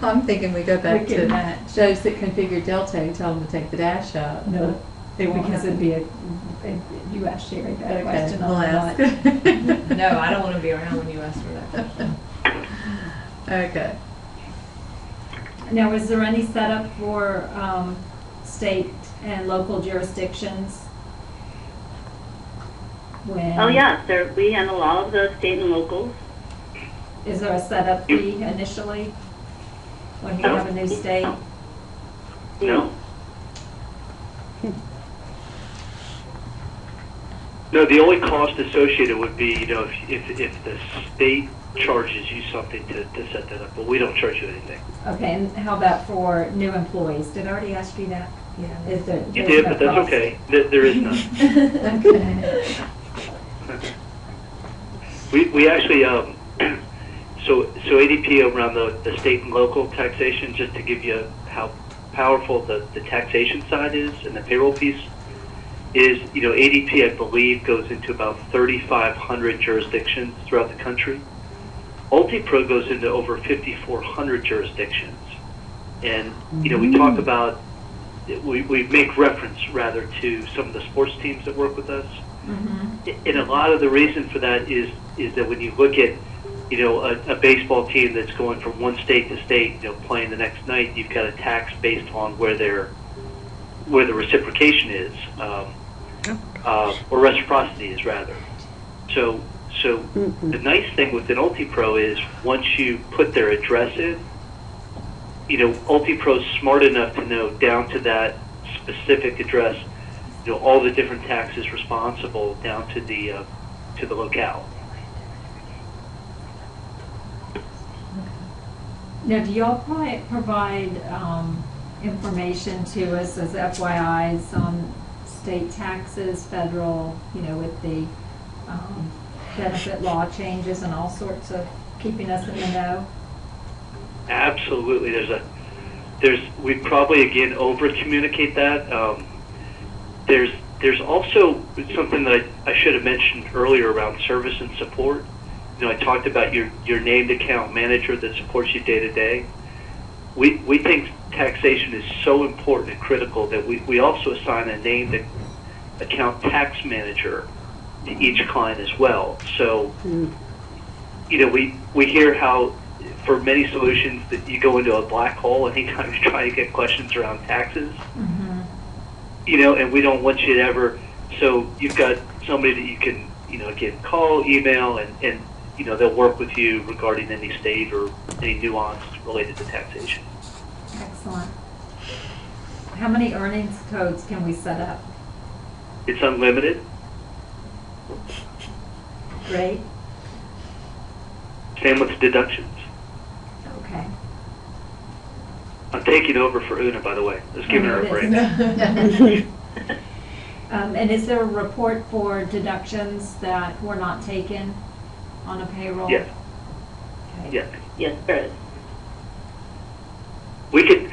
I'm thinking we go back We can to match. those that configure Delta and tell them to take the dash out. No, They won't because have it'd be you asked Sherry that Okay, question we'll on ask. what. No, I don't want to be around when you ask for that question. Okay. Now, is there any setup for state and local jurisdictions? When, Oh yes, we handle all of the state and locals. Is there a setup fee initially when we No. have a new state? No. No, the only cost associated would be, you know, if the state charges you something to set that up, but we don't charge you anything. Okay, and how about for new employees? Did I already ask you that? Yeah, is there? You there's did, no but that's cost. okay. There is none. Okay. We actually, so ADP around the state and local taxation, just to give you how powerful the taxation side is and the payroll piece is, ADP, I believe, goes into about 3,500 jurisdictions throughout the country. UltiPro goes into over 5,400 jurisdictions. And, we talk about, we make reference, rather, to some of the sports teams that work with us. And a lot of the reason for that is that when you look at, a baseball team that's going from one state to state, playing the next night, you've got a tax based on where the reciprocation is, or reciprocity is, rather. So the nice thing within UltiPro is once you put their address in, UltiPro's smart enough to know down to that specific address, all the different taxes responsible down to the locale. Now, do y'all provide information to us as FYIs on state taxes, federal, with the benefit law changes and all sorts of keeping us in the know? Absolutely. We probably again over communicate that. There's also something that I should have mentioned earlier around service and support. I talked about your named account manager that supports you day to day. We think taxation is so important and critical that we also assign a named account tax manager to each client as well. So, we hear how for many solutions that you go into a black hole anytime you try to get questions around taxes. And we don't want you to ever. So you've got somebody that you can, again, call, email, and they'll work with you regarding any state or any nuance related to taxation. Excellent. How many earnings codes can we set up? It's unlimited. Great. Same with deductions. Okay. I'm taking over for Una, by the way. Let's give her a break. And is there a report for deductions that were not taken on a payroll? Yes. Okay. Yes. Yes, there is. We could,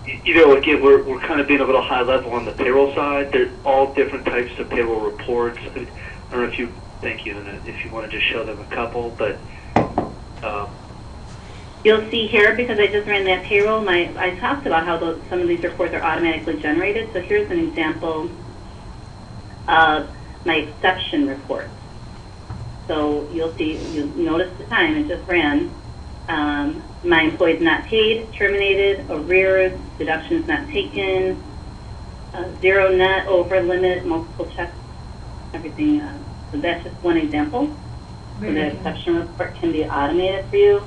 again, we're kind of being a little high level on the payroll side. There's all different types of payroll reports. I don't know if you, thank you, Una, if you want to just show them a couple, but You'll see here, because I just ran that payroll, I talked about how some of these reports are automatically generated. So here's an example of my exception report. So you'll see, you notice the time it just ran. My employees not paid, terminated, arrears, deductions not taken, zero net, over limit, multiple checks, everything. So that's just one example. So the exception report can be automated for you,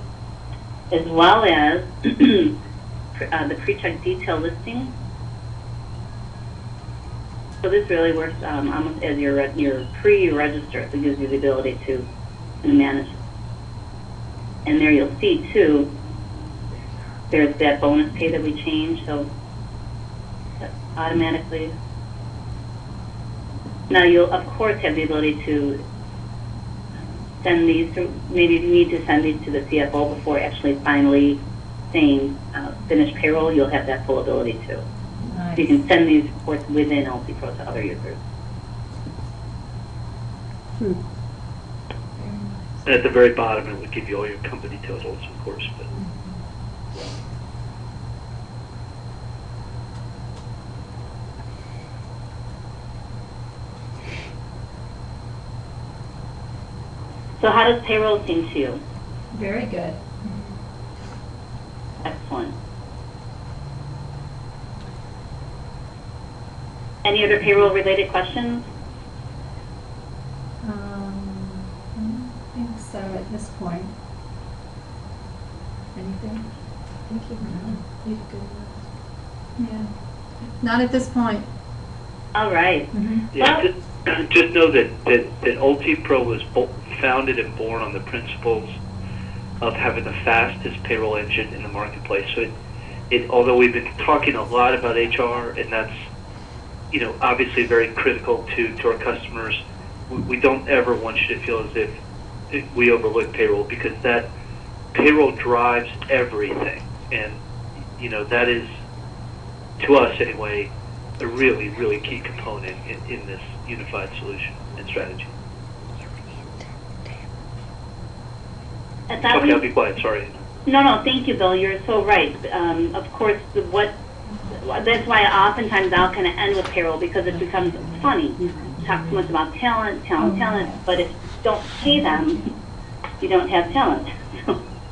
as well as the pre-check detail listing. So this really works almost as your pre-register. So it gives you the ability to manage. And there you'll see too, there's that bonus pay that we changed. So that's automatically. Now you'll of course have the ability to send these to, maybe you need to send these to the CFO before actually finally saying finish payroll. You'll have that full ability too. Nice. So you can send these reports within UltiPro to other users. at the very bottom it would give you all your company totals, of course. But so how does payroll seem to you? Very good. Excellent. Any other payroll-related questions? I don't think so at this point. Anything? Thank you. No, you did good. Yeah. Not at this point. All right. yeah, just know that UltiPro was founded and born on the principles of having the fastest payroll engine in the marketplace. So although we've been talking a lot about HR, and that's, obviously very critical to our customers, we don't ever want you to feel as if we overlook payroll, because that payroll drives everything. And, that is, to us anyway, a really, really key component in this unified solution and strategy. At that Okay, I'll way- be quiet, sorry. No, thank you, Bill. You're so right. Of course, that's why oftentimes I'll kind of end with payroll, because it becomes funny. You talk so much about talent, but if you don't pay them, you don't have talent.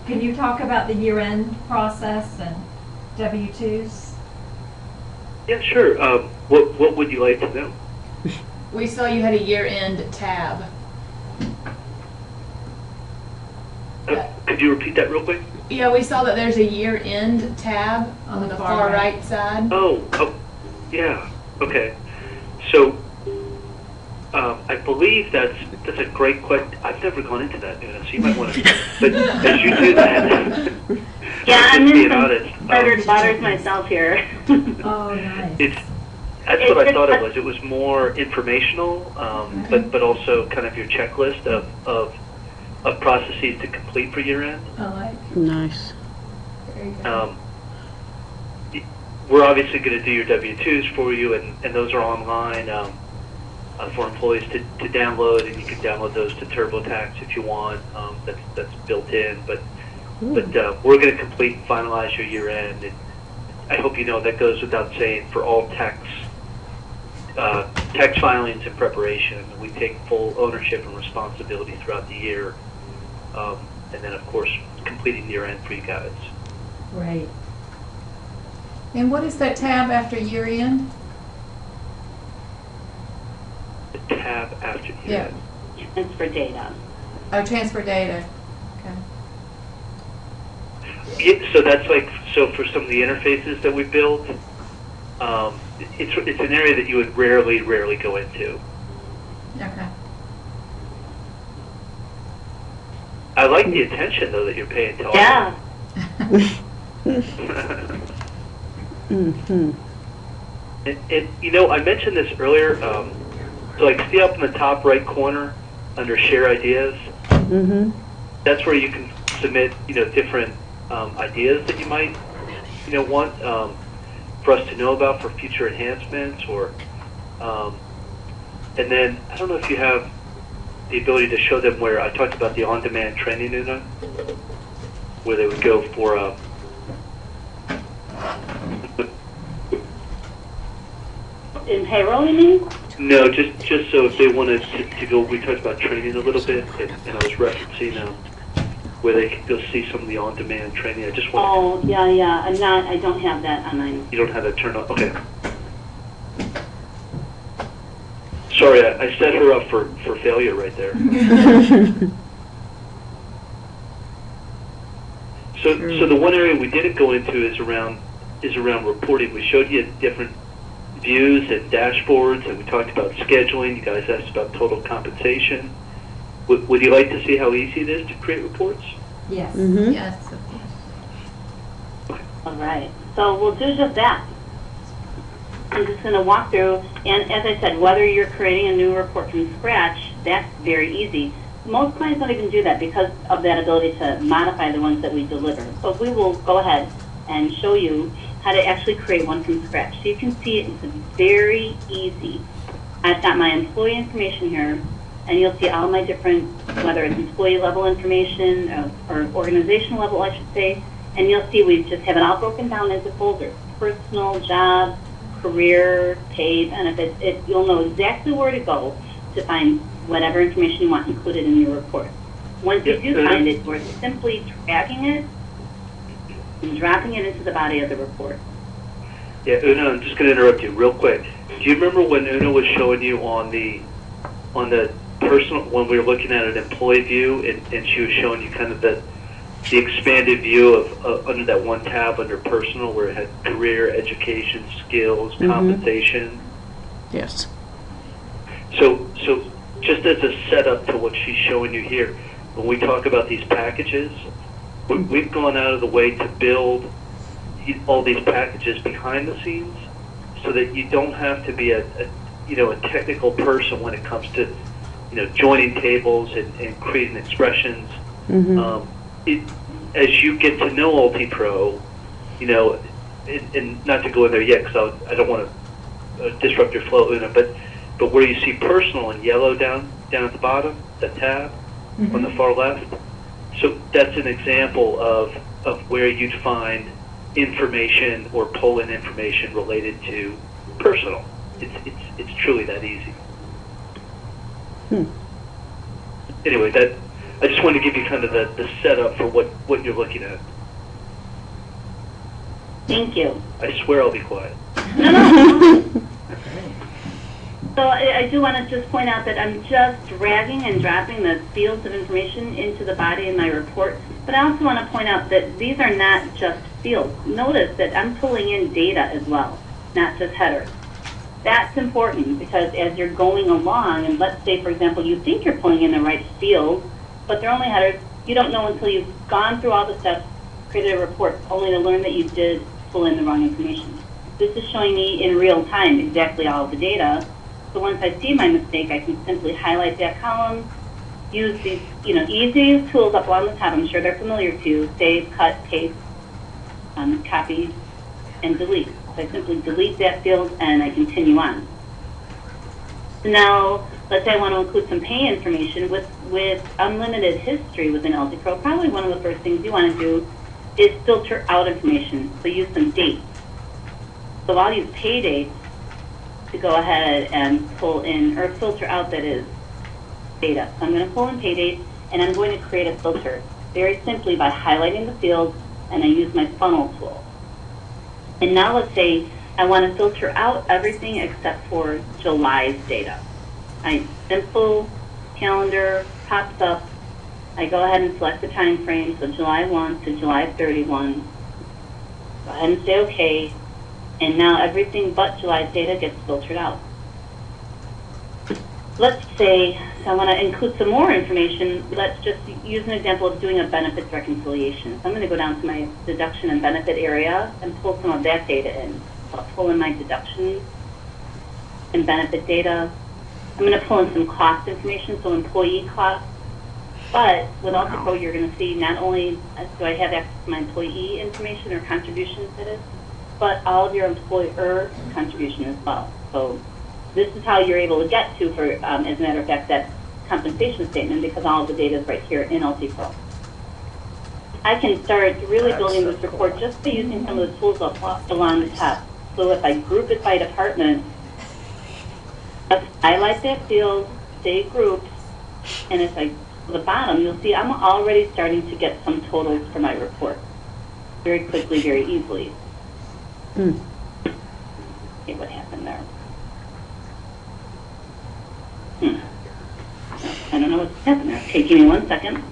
Can you talk about the year-end process and W-2s? Yeah, sure. What would you like to know? We saw you had a year-end tab. Could you repeat that real quick? Yeah, we saw that there's a year-end tab on the far right side. Oh, yeah. Okay. So, I believe that's a great question. I've never gone into that, so you might want to. But as you do that, Yeah, I'm just in being some honest. starter butters myself here. Oh, nice. That's what I thought it was. It was more informational, but also kind of your checklist of processes to complete for year end. I like. Nice. Very good. We're obviously going to do your W-2s for you, and those are online for employees to download, and you can download those to TurboTax if you want. That's built in, but we're going to complete and finalize your year end. And I hope you know that goes without saying for all tax filings and preparation. We take full ownership and responsibility throughout the year, and then of course completing the year end for you guys. Great. And what is that tab after year end? The tab after year Yeah. end. Transfer data. Oh, transfer data. Okay. Yeah, so that's for some of the interfaces that we built. It's an area that you would rarely go into. Okay. I like the attention though that you're paying to all Yeah. Mm-hmm. And I mentioned this earlier. So see up in the top right corner under Share Ideas. Mm-hmm. That's where you can submit different ideas that you might want for us to know about for future enhancements, or and then I don't know if you have the ability to show them where I talked about the on-demand training in them, where they would go for In payroll, you mean? no, just so if they wanted to go, we talked about training a little bit, and I was referencing where they could go see some of the on-demand training. I just want. Oh, yeah. I don't have that on mine. You don't have that turned on. Okay. Sorry, I set her up for failure right there. So the one area we didn't go into is around reporting. We showed you different views and dashboards, and we talked about scheduling. You guys asked about total compensation. Would you like to see how easy it is to create reports? Yes. Mm-hmm. Yes. All right. So we'll do just that. I'm just going to walk through, and as I said, whether you're creating a new report from scratch, that's very easy. Most clients don't even do that because of that ability to modify the ones that we deliver. So we will go ahead and show you how to actually create one from scratch. So you can see it's very easy. I've got my employee information here, and you'll see all my different, whether it's employee level information or organizational level, I should say, and you'll see we just have it all broken down into folders: personal, job, career, pay, benefits. You'll know exactly where to go to find whatever information you want included in your report. Once you do find it, we're simply tracking it and dropping it into the body of the report. Yeah, Una, I'm just going to interrupt you real quick. Do you remember when Una was showing you on the personal, when we were looking at an employee view, and she was showing you kind of the expanded view of under that one tab under personal, where it had career, education, skills, compensation? Yes. So just as a setup to what she's showing you here, when we talk about these packages, we've gone out of the way to build all these packages behind the scenes, so that you don't have to be a technical person when it comes to joining tables and creating expressions. As you get to know UltiPro, and not to go in there yet because I don't want to disrupt your flow, but where you see personal in yellow down at the bottom, the tab on the far left. So that's an example of where you'd find information or pull in information related to personal. It's truly that easy. Anyway, I just wanted to give you kind of the setup for what you're looking at. Thank you. I swear I'll be quiet. So I do want to just point out that I'm just dragging and dropping the fields of information into the body in my report. But I also want to point out that these are not just fields. Notice that I'm pulling in data as well, not just headers. That's important because as you're going along, and let's say, for example, you think you're pulling in the right field, but they're only headers, you don't know until you've gone through all the steps, created a report, only to learn that you did pull in the wrong information. This is showing me in real time exactly all of the data. So once I see my mistake, I can simply highlight that column, use these easy tools up along the top. I'm sure they're familiar to you. Save, cut, paste, copy, and delete. So I simply delete that field and I continue on. So now, let's say I want to include some pay information with unlimited history within UltiPro. Probably one of the first things you want to do is filter out information. So use some dates. So I'll use pay dates to go ahead and pull in, or filter out, that is, data. So I'm going to pull in pay dates, and I'm going to create a filter very simply by highlighting the field, and I use my funnel tool. And now let's say I want to filter out everything except for July's data. Simple calendar pops up. I go ahead and select the time frame, so July 1 to July 31. Go ahead and say OK. And now everything but July's data gets filtered out. Let's say I want to include some more information. Let's just use an example of doing a benefits reconciliation. So I'm going to go down to my deduction and benefit area and pull some of that data in. So I'll pull in my deductions and benefit data. I'm going to pull in some cost information, so employee costs. But with UltiPro, you're going to see not only do I have access to my employee information or contributions, that is, but all of your employer contribution as well. So this is how you're able to get to, for as a matter of fact, that compensation statement, because all of the data is right here in UltiPro. I can start really building this report just by using some of the tools along the top. So if I group it by department, let's highlight that field, say groups, and if I go to the bottom, you'll see I'm already starting to get some totals for my report very quickly, very easily. Okay, what happened there? I don't know what's happened there. Okay, give me 1 second.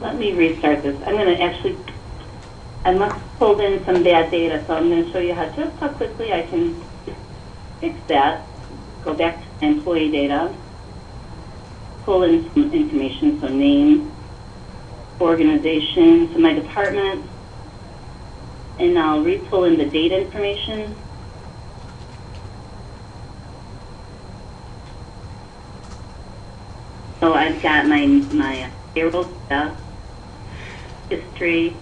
Let me restart this. I'm going to actually, I must have pulled in some bad data, so I'm going to show you how quickly I can fix that. Go back to employee data, pull in some information, so name, organization, so my department, and I'll re-pull in the data information. So I've got my payroll data, history,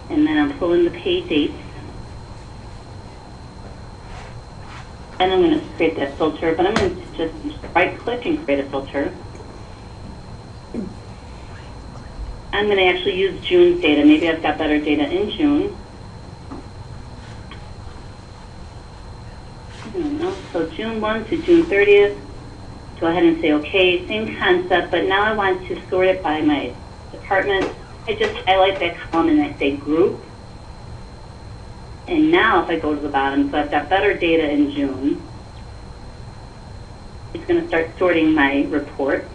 and then I'll pull in the pay dates. And I'm going to create that filter, but I'm going to just right-click and create a filter. I'm going to actually use June's data. Maybe I've got better data in June. I don't know. So June 1 to June 30th. Go ahead and say OK. Same concept, but now I want to sort it by my department. I just highlight that column and I say group. And now if I go to the bottom, so I've got better data in June. It's going to start sorting my report.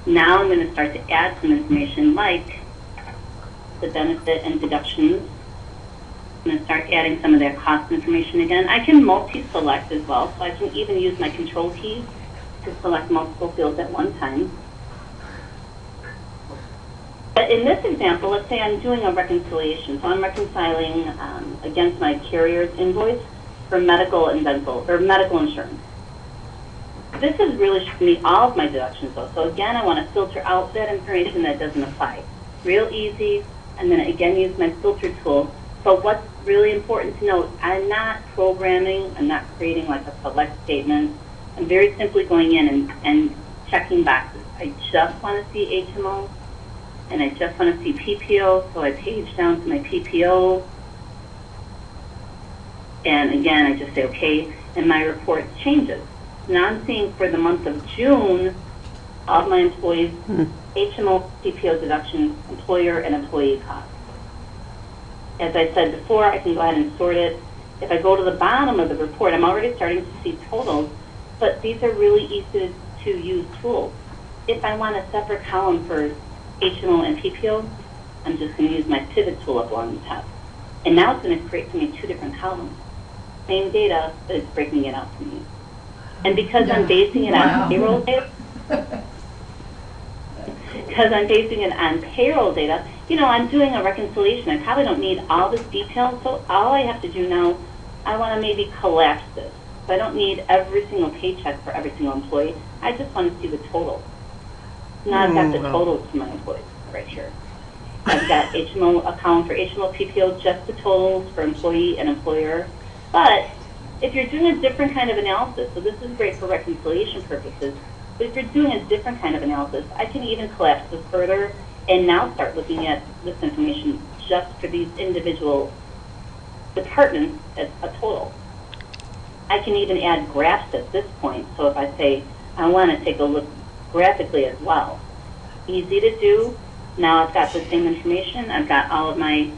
Now I'm going to start to add some information like the benefit and deductions. I'm going to start adding some of their cost information again. I can multi-select as well, so I can even use my control keys to select multiple fields at one time. But in this example, let's say I'm doing a reconciliation. So I'm reconciling against my carrier's invoice for medical and dental, or medical insurance. This is really should meet all of my deductions though. So again, I want to filter out that information that doesn't apply. Real easy. I'm going to again use my filter tool. So what's really important to note, I'm not programming, I'm not creating like a select statement. I'm very simply going in and checking boxes. I just want to see HMO and I just want to see PPO. So I page down to my PPO. And again, I just say okay, and my report changes. Now I'm seeing for the month of June, all of my employees, HMO, PPO deductions, employer and employee costs. As I said before, I can go ahead and sort it. If I go to the bottom of the report, I'm already starting to see totals, but these are really easy to use tools. If I want a separate column for HMO and PPO, I'm just going to use my pivot tool up along the top. And now it's going to create for me two different columns. Same data, but it's breaking it out for me. And because I'm basing it on payroll data, you know, I'm doing a reconciliation. I probably don't need all this detail, so all I have to do now, I want to maybe collapse this. So I don't need every single paycheck for every single employee. I just want to see the total. Now I've got the totals for my employees right here. I've got HMO account for HMO PPO, just the totals for employee and employer. But if you're doing a different kind of analysis, so this is great for reconciliation purposes, but if you're doing a different kind of analysis, I can even collapse this further and now start looking at this information just for these individual departments as a total. I can even add graphs at this point. So if I say I want to take a look graphically as well, easy to do. Now I've got the same information. I've got all of my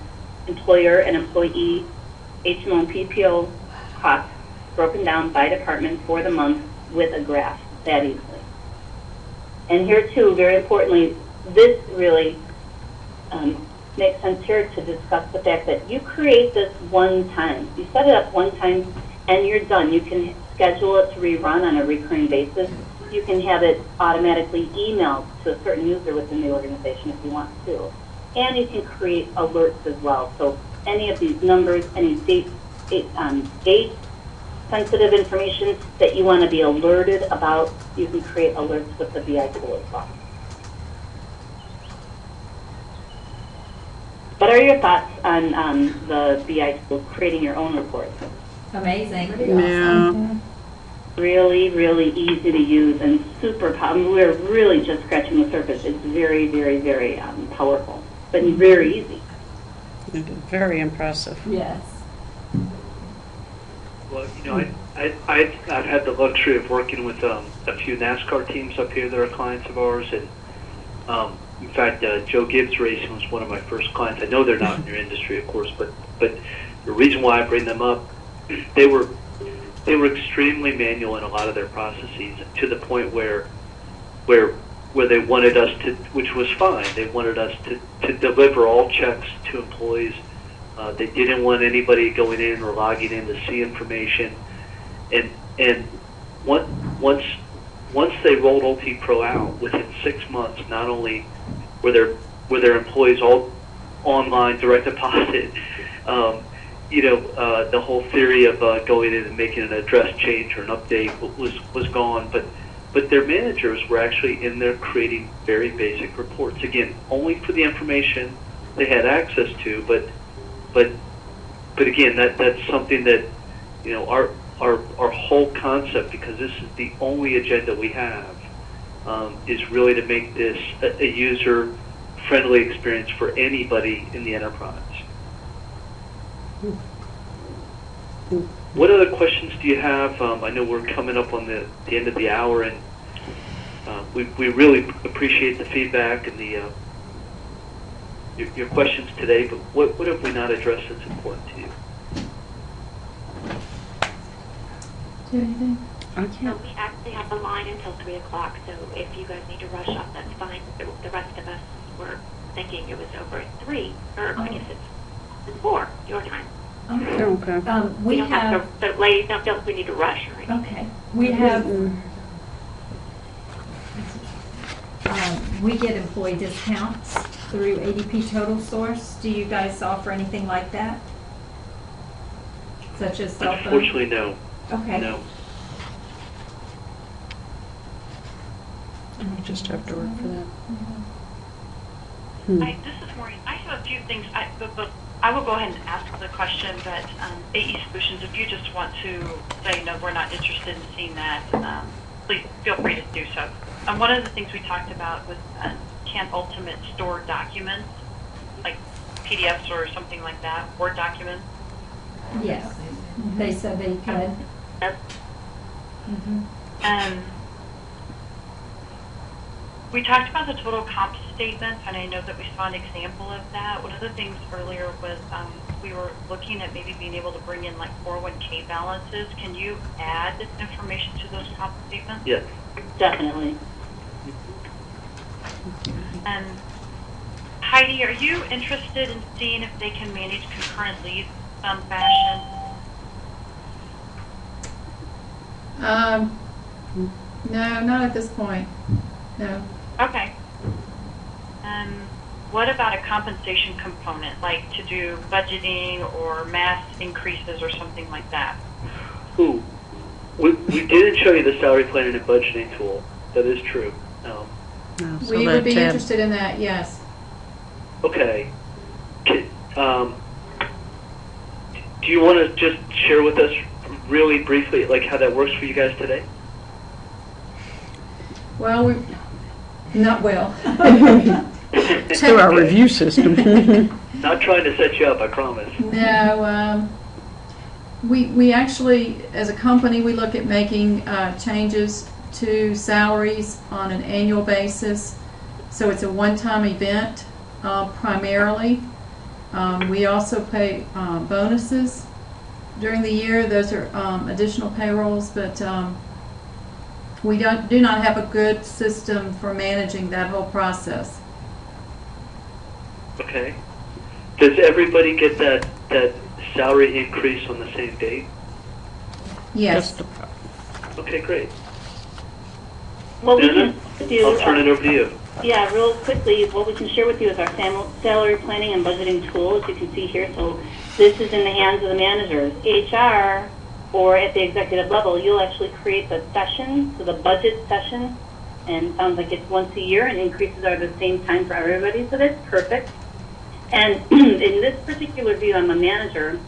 employer and employee HMO and PPO costs broken down by department for the month with a graph that easily. And here too, very importantly, this really makes sense here to discuss the fact that you create this one time. You set it up one time and you're done. You can schedule it to rerun on a recurring basis. You can have it automatically emailed to a certain user within the organization if you want to. And you can create alerts as well. So any of these numbers, any date-sensitive information that you want to be alerted about, you can create alerts with the BI tool as well. What are your thoughts on the BI tool, creating your own reports? Amazing. Yeah. Really, really easy to use and super powerful. We're really just scratching the surface. It's very, very, very powerful, but very easy. Very impressive. Yes. Well, you know, I've had the luxury of working with a few NASCAR teams up here that are clients of ours, and in fact, Joe Gibbs Racing was one of my first clients. I know they're not in your industry, of course, but the reason why I bring them up, they were extremely manual in a lot of their processes, to the point where they wanted us to, which was fine. They wanted us to deliver all checks to employees. They didn't want anybody going in or logging in to see information. And once they rolled OT Pro out, within 6 months, not only were their employees all online direct deposit, the whole theory of going in and making an address change or an update was gone, but their managers were actually in there creating very basic reports. Again, only for the information they had access to, but again, that's something that, you know, our whole concept, because this is the only agenda we have, is really to make this a user-friendly experience for anybody in the enterprise. What other questions do you have? I know we're coming up on the end of the hour, and we really appreciate the feedback and the your questions today, but what have we not addressed that's important to you? Do anything? So we actually have a line until 3 o'clock, so if you guys need to rush off, that's fine. The rest of us were thinking it was over at 3, or I guess it's 4, your time. Okay. We don't have. So ladies, don't feel like we need to rush or anything. Okay. We have. We get employee discounts through ADP Total Source. Do you guys offer anything like that? Such as cell phone? Unfortunately, no. Okay. No. You just have to work for that. This is Maureen. I have a few things. But I will go ahead and ask the question, but AE Solutions, if you just want to say, no, we're not interested in seeing that, please feel free to do so. One of the things we talked about was can Ultimate store documents, like PDFs or something like that, Word documents? Yes. They said they could. Yep. We talked about the total comp statement, and I know that we saw an example of that. One of the things earlier was we were looking at maybe being able to bring in like 401k balances. Can you add information to those comp statements? Yes. Definitely. And Heidi, are you interested in seeing if they can manage concurrent leaves in some fashion? No, not at this point. No. Okay. What about a compensation component, like to do budgeting or mass increases or something like that? Ooh. We didn't show you the salary planning and budgeting tool. That is true. So We would be that, interested in that, yes. Okay. Do you want to just share with us really briefly, like how that works for you guys today? Well, not well. through our review system. Not trying to set you up, I promise. No, we actually, as a company, we look at making changes to salaries on an annual basis. So it's a one-time event primarily. We also pay bonuses during the year. Those are additional payrolls, but we do not have a good system for managing that whole process. Okay. Does everybody get that salary increase on the same date? Yes. Okay, great. What we Anna, can do, I'll turn it over to you. yeah, real quickly, what we can share with you is our salary planning and budgeting tool, as you can see here. So this is in the hands of the managers. HR, or at the executive level, you'll actually create the session, so the budget session, and it sounds like it's once a year, and increases are the same time for everybody, so that's perfect. And in this particular view, I'm a manager,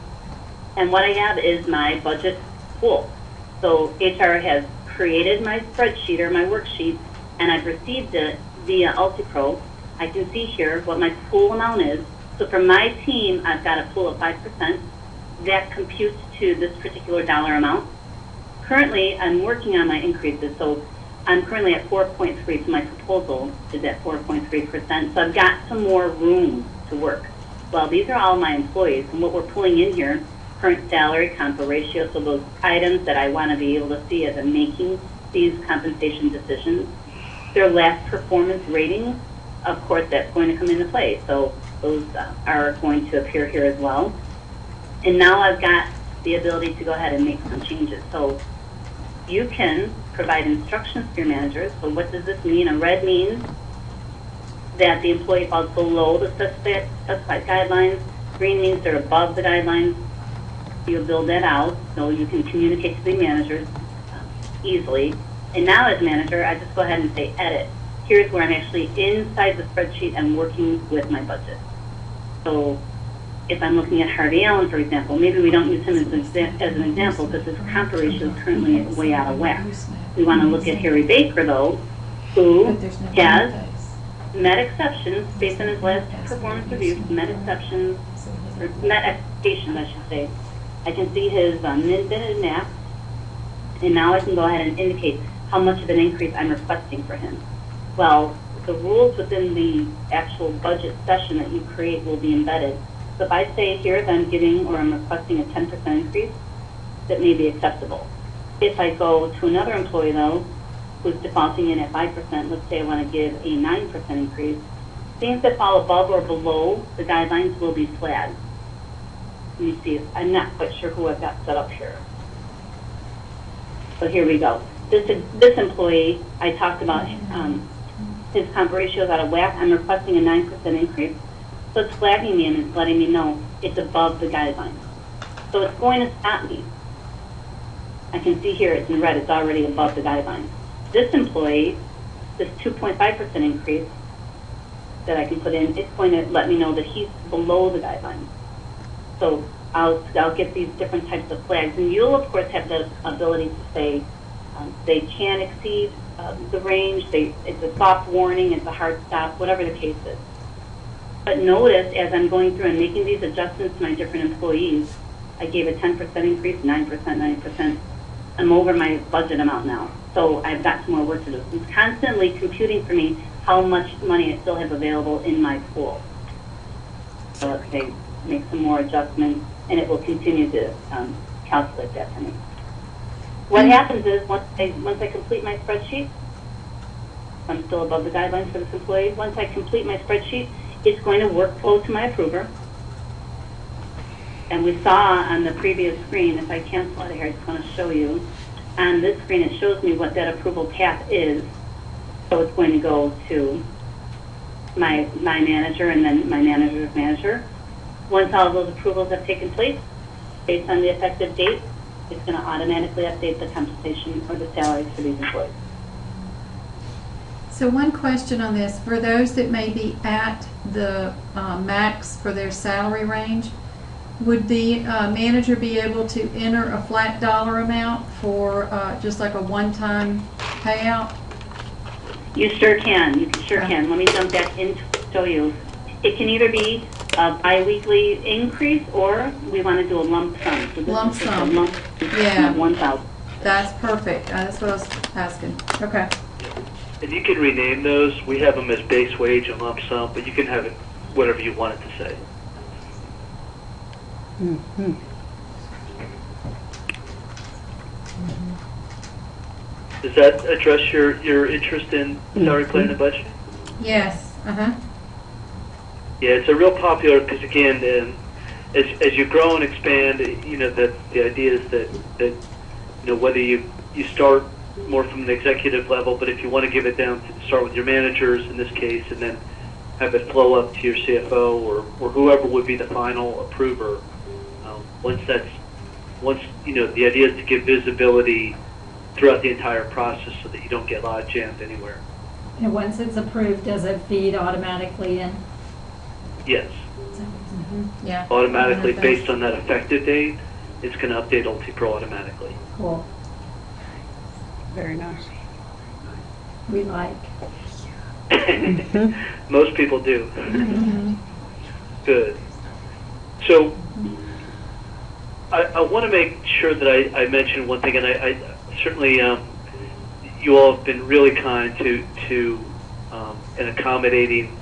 and what I have is my budget pool. So HR has created my spreadsheet or my worksheet, and I've received it via UltiPro. I can see here what my pool amount is. So for my team, I've got a pool of 5%. That computes to this particular dollar amount. Currently, I'm working on my increases, so I'm currently at 4.3, so my proposal is at 4.3%. So I've got some more room to work. Well, these are all my employees, and what we're pulling in here, current salary, comp ratio, so those items that I want to be able to see as I'm making these compensation decisions. Their last performance ratings, of course, that's going to come into play. So those are going to appear here as well. And now I've got the ability to go ahead and make some changes. So you can provide instructions to your managers. So what does this mean? A red means that the employee falls below the specified guidelines. Green means they're above the guidelines. You'll build that out so you can communicate to the managers easily. And now as manager, I just go ahead and say edit. Here's where I'm actually inside the spreadsheet and working with my budget. So if I'm looking at Harvey Allen, for example, maybe we don't use him as an example because his comp ratio is currently way out of whack. We want to look at Harry Baker, though, who has met exceptions based on his last performance review, met exceptions, or met expectations, I should say. I can see his min and max, and now I can go ahead and indicate how much of an increase I'm requesting for him. Well, the rules within the actual budget session that you create will be embedded. So if I say here that I'm giving or I'm requesting a 10% increase, that may be acceptable. If I go to another employee, though, who's defaulting in at 5%, let's say I want to give a 9% increase, things that fall above or below the guidelines will be flagged. Let me see, I'm not quite sure who I've got set up here. So here we go. This employee, I talked about his comp ratio is out of whack. I'm requesting a 9% increase. So it's flagging me and it's letting me know it's above the guidelines. So it's going to stop me. I can see here it's in red, it's already above the guidelines. This employee, this 2.5% increase that I can put in, it's going to let me know that he's below the guidelines. So I'll get these different types of flags. And you'll, of course, have the ability to say they can exceed the range, it's a soft warning, it's a hard stop, whatever the case is. But notice, as I'm going through and making these adjustments to my different employees, I gave a 10% increase, 9%, 9%. I'm over my budget amount now. So I've got some more work to do. It's constantly computing for me how much money I still have available in my pool. So let's say, make some more adjustments, and it will continue to calculate that for me. What happens is, once I complete my spreadsheet, I'm still above the guidelines for this employee. Once I complete my spreadsheet, it's going to workflow to my approver. And we saw on the previous screen, if I cancel out of here, I just want to show you. On this screen, it shows me what that approval path is. So it's going to go to my manager and then my manager's manager. Once all of those approvals have taken place, based on the effective date, it's going to automatically update the compensation or the salaries for these employees. So one question on this, for those that may be at the max for their salary range, would the manager be able to enter a flat dollar amount for just like a one-time payout? You sure can. You sure can. Let me jump back in to show you. It can either be a biweekly increase, or we want to do a lump sum. So this Lump is sum. A lump Yeah. of 1,000. That's perfect. That's what I was asking. Okay. And you can rename those. We have them as base wage and lump sum, but you can have it whatever you want it to say. Mm-hmm. Does that address your interest in salary plan and budget? Yes. Uh-huh. Yeah, it's a real popular, because again, as you grow and expand, you know, the idea is that you know, whether you start more from the executive level, but if you want to give it down, to start with your managers in this case, and then have it flow up to your CFO or whoever would be the final approver. Once you know, the idea is to give visibility throughout the entire process so that you don't get log jammed anywhere. And once it's approved, does it feed automatically in? Yes. Yeah. Automatically, based on that effective date, it's going to update UltiPro automatically. Cool. Very nice. We like. Most people do. Good. So I want to make sure that I mention one thing, and I certainly you all have been really kind to and accommodating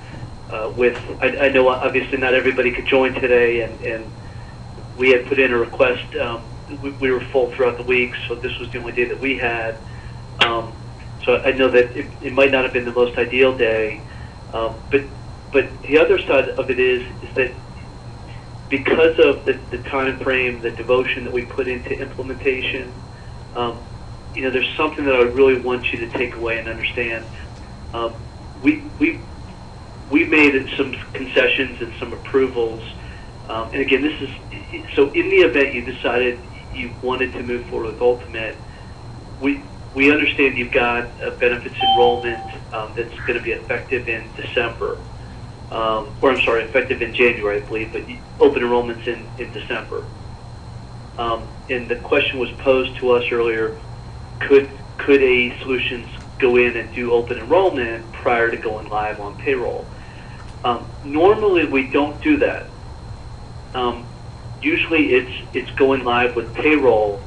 with. I know obviously not everybody could join today, and we had put in a request. We were full throughout the week, so this was the only day that we had. So I know that it might not have been the most ideal day, but the other side of it is that because of the time frame, the devotion that we put into implementation, you know, there's something that I really want you to take away and understand. We made some concessions and some approvals, and again, this is so. In the event you decided you wanted to move forward with Ultimate, we understand you've got a benefits enrollment that's going to be effective in December, or I'm sorry, effective in January, I believe, but open enrollment's in December. And the question was posed to us earlier: could AE Solutions go in and do open enrollment prior to going live on payroll? Normally, we don't do that. Usually, it's going live with payroll.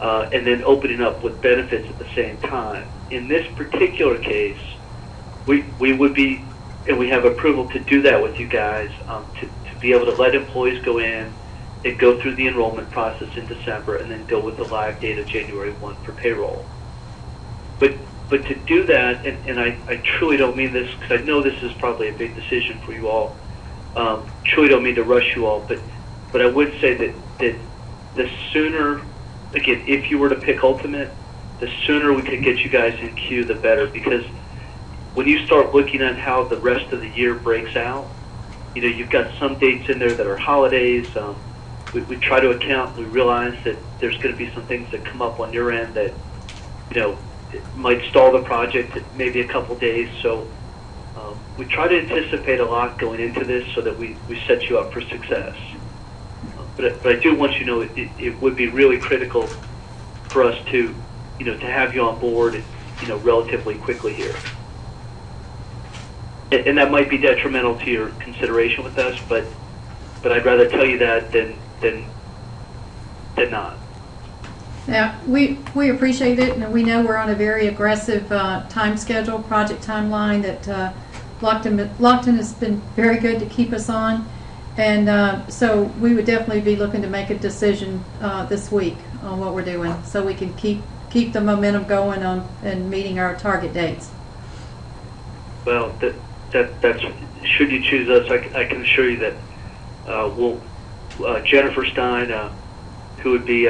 And then opening up with benefits at the same time. In this particular case, we would be, and we have approval to do that with you guys, to be able to let employees go in and go through the enrollment process in December and then go with the live date of January 1 for payroll. But to do that, and I truly don't mean this, because I know this is probably a big decision for you all, truly don't mean to rush you all, but I would say that the sooner, again, if you were to pick Ultimate, the sooner we could get you guys in queue, the better, because when you start looking at how the rest of the year breaks out, you know, you've got some dates in there that are holidays. We try to account. We realize that there's going to be some things that come up on your end that, you know, it might stall the project maybe a couple days. So we try to anticipate a lot going into this so that we set you up for success. But I do want you to know it would be really critical for us to, you know, to have you on board, you know, relatively quickly here. And that might be detrimental to your consideration with us, but I'd rather tell you that than not. Yeah, we appreciate it, and we know we're on a very aggressive time schedule, project timeline that Lockton has been very good to keep us on, and so we would definitely be looking to make a decision this week on what we're doing, so we can keep the momentum going on and meeting our target dates. Well, that's should you choose us, I can assure you that Jennifer Stein, who would be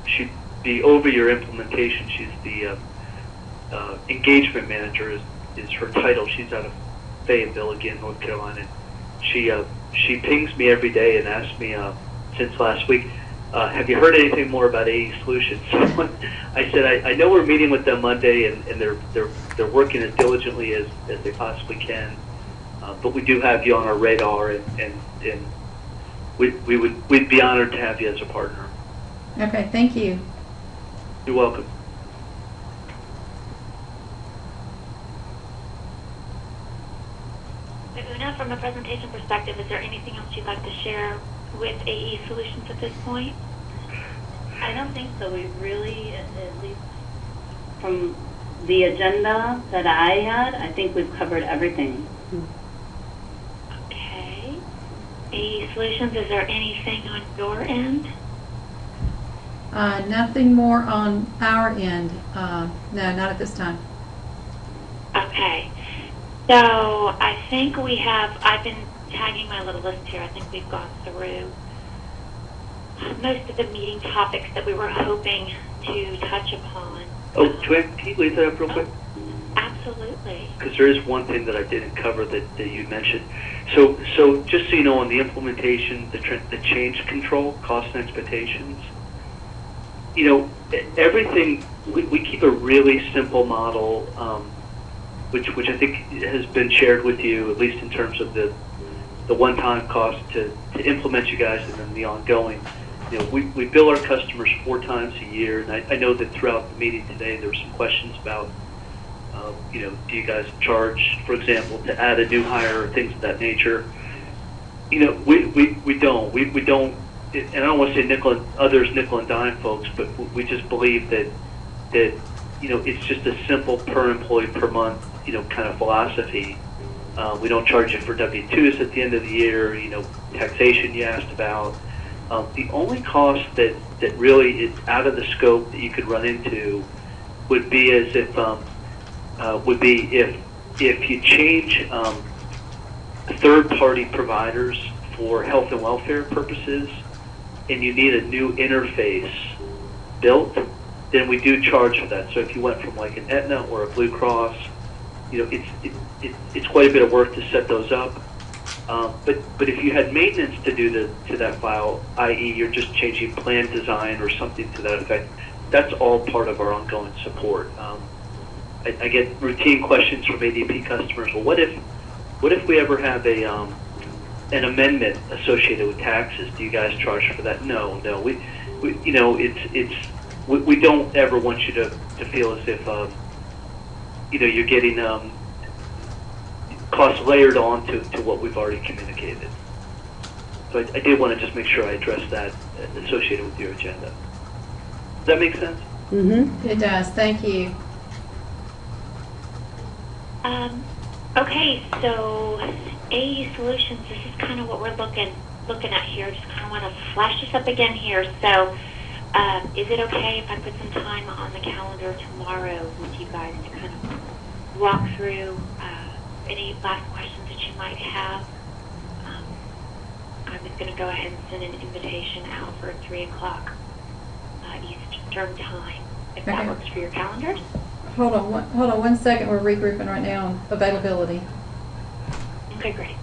she'd be over your implementation. She's the engagement manager is her title. She's out of Fayetteville, again, North Carolina. She pings me every day and asks me since last week, have you heard anything more about AE Solutions? So I said, I know we're meeting with them Monday, and they're working as diligently as they possibly can. But we do have you on our radar, and we'd be honored to have you as a partner. Okay, thank you. You're welcome. Una, from a presentation perspective, is there anything else you'd like to share with AE Solutions at this point? I don't think so. We really, at least from the agenda that I had, I think we've covered everything. Okay. AE Solutions, is there anything on your end? Nothing more on our end. No, not at this time. Okay. So I think I've been tagging my little list here. I think we've gone through most of the meeting topics that we were hoping to touch upon. Oh, can you leave that up real quick? Absolutely. Because there is one thing that I didn't cover that you mentioned. So just so you know, on the implementation, the change control, cost and expectations, you know, everything, we keep a really simple model, which I think has been shared with you, at least in terms of the one-time cost to implement you guys, and then the ongoing. You know, we bill our customers 4 times a year, and I know that throughout the meeting today there were some questions about, you know, do you guys charge, for example, to add a new hire or things of that nature? You know, we don't. We don't, and I don't want to say nickel and dime folks, but we just believe that you know, it's just a simple per employee per month, you know, kind of philosophy. We don't charge you for W-2s at the end of the year, you know, taxation you asked about. The only cost that really is out of the scope that you could run into would be if you change third-party providers for health and welfare purposes, and you need a new interface built, then we do charge for that. So if you went from like an Aetna or a Blue Cross, you know, it's quite a bit of work to set those up. But if you had maintenance to do to that file, i.e. you're just changing plan design or something to that effect, that's all part of our ongoing support. I get routine questions from ADP customers. Well, what if we ever have an amendment associated with taxes? Do you guys charge for that? No. We you know, we don't ever want you to feel as if you know, you're getting costs layered on to what we've already communicated. So I did want to just make sure I addressed that associated with your agenda. Does that make sense? Mm-hmm. It does. Thank you. Okay, so AE Solutions, this is kind of what we're looking at here. Just kind of want to flash this up again here. So is it okay if I put some time on the calendar tomorrow with you guys to kind of walk through any last questions that you might have? I'm just going to go ahead and send an invitation out for 3 o'clock Eastern time, if that works for your calendars. hold on one second, we're regrouping right now on availability. Okay, great.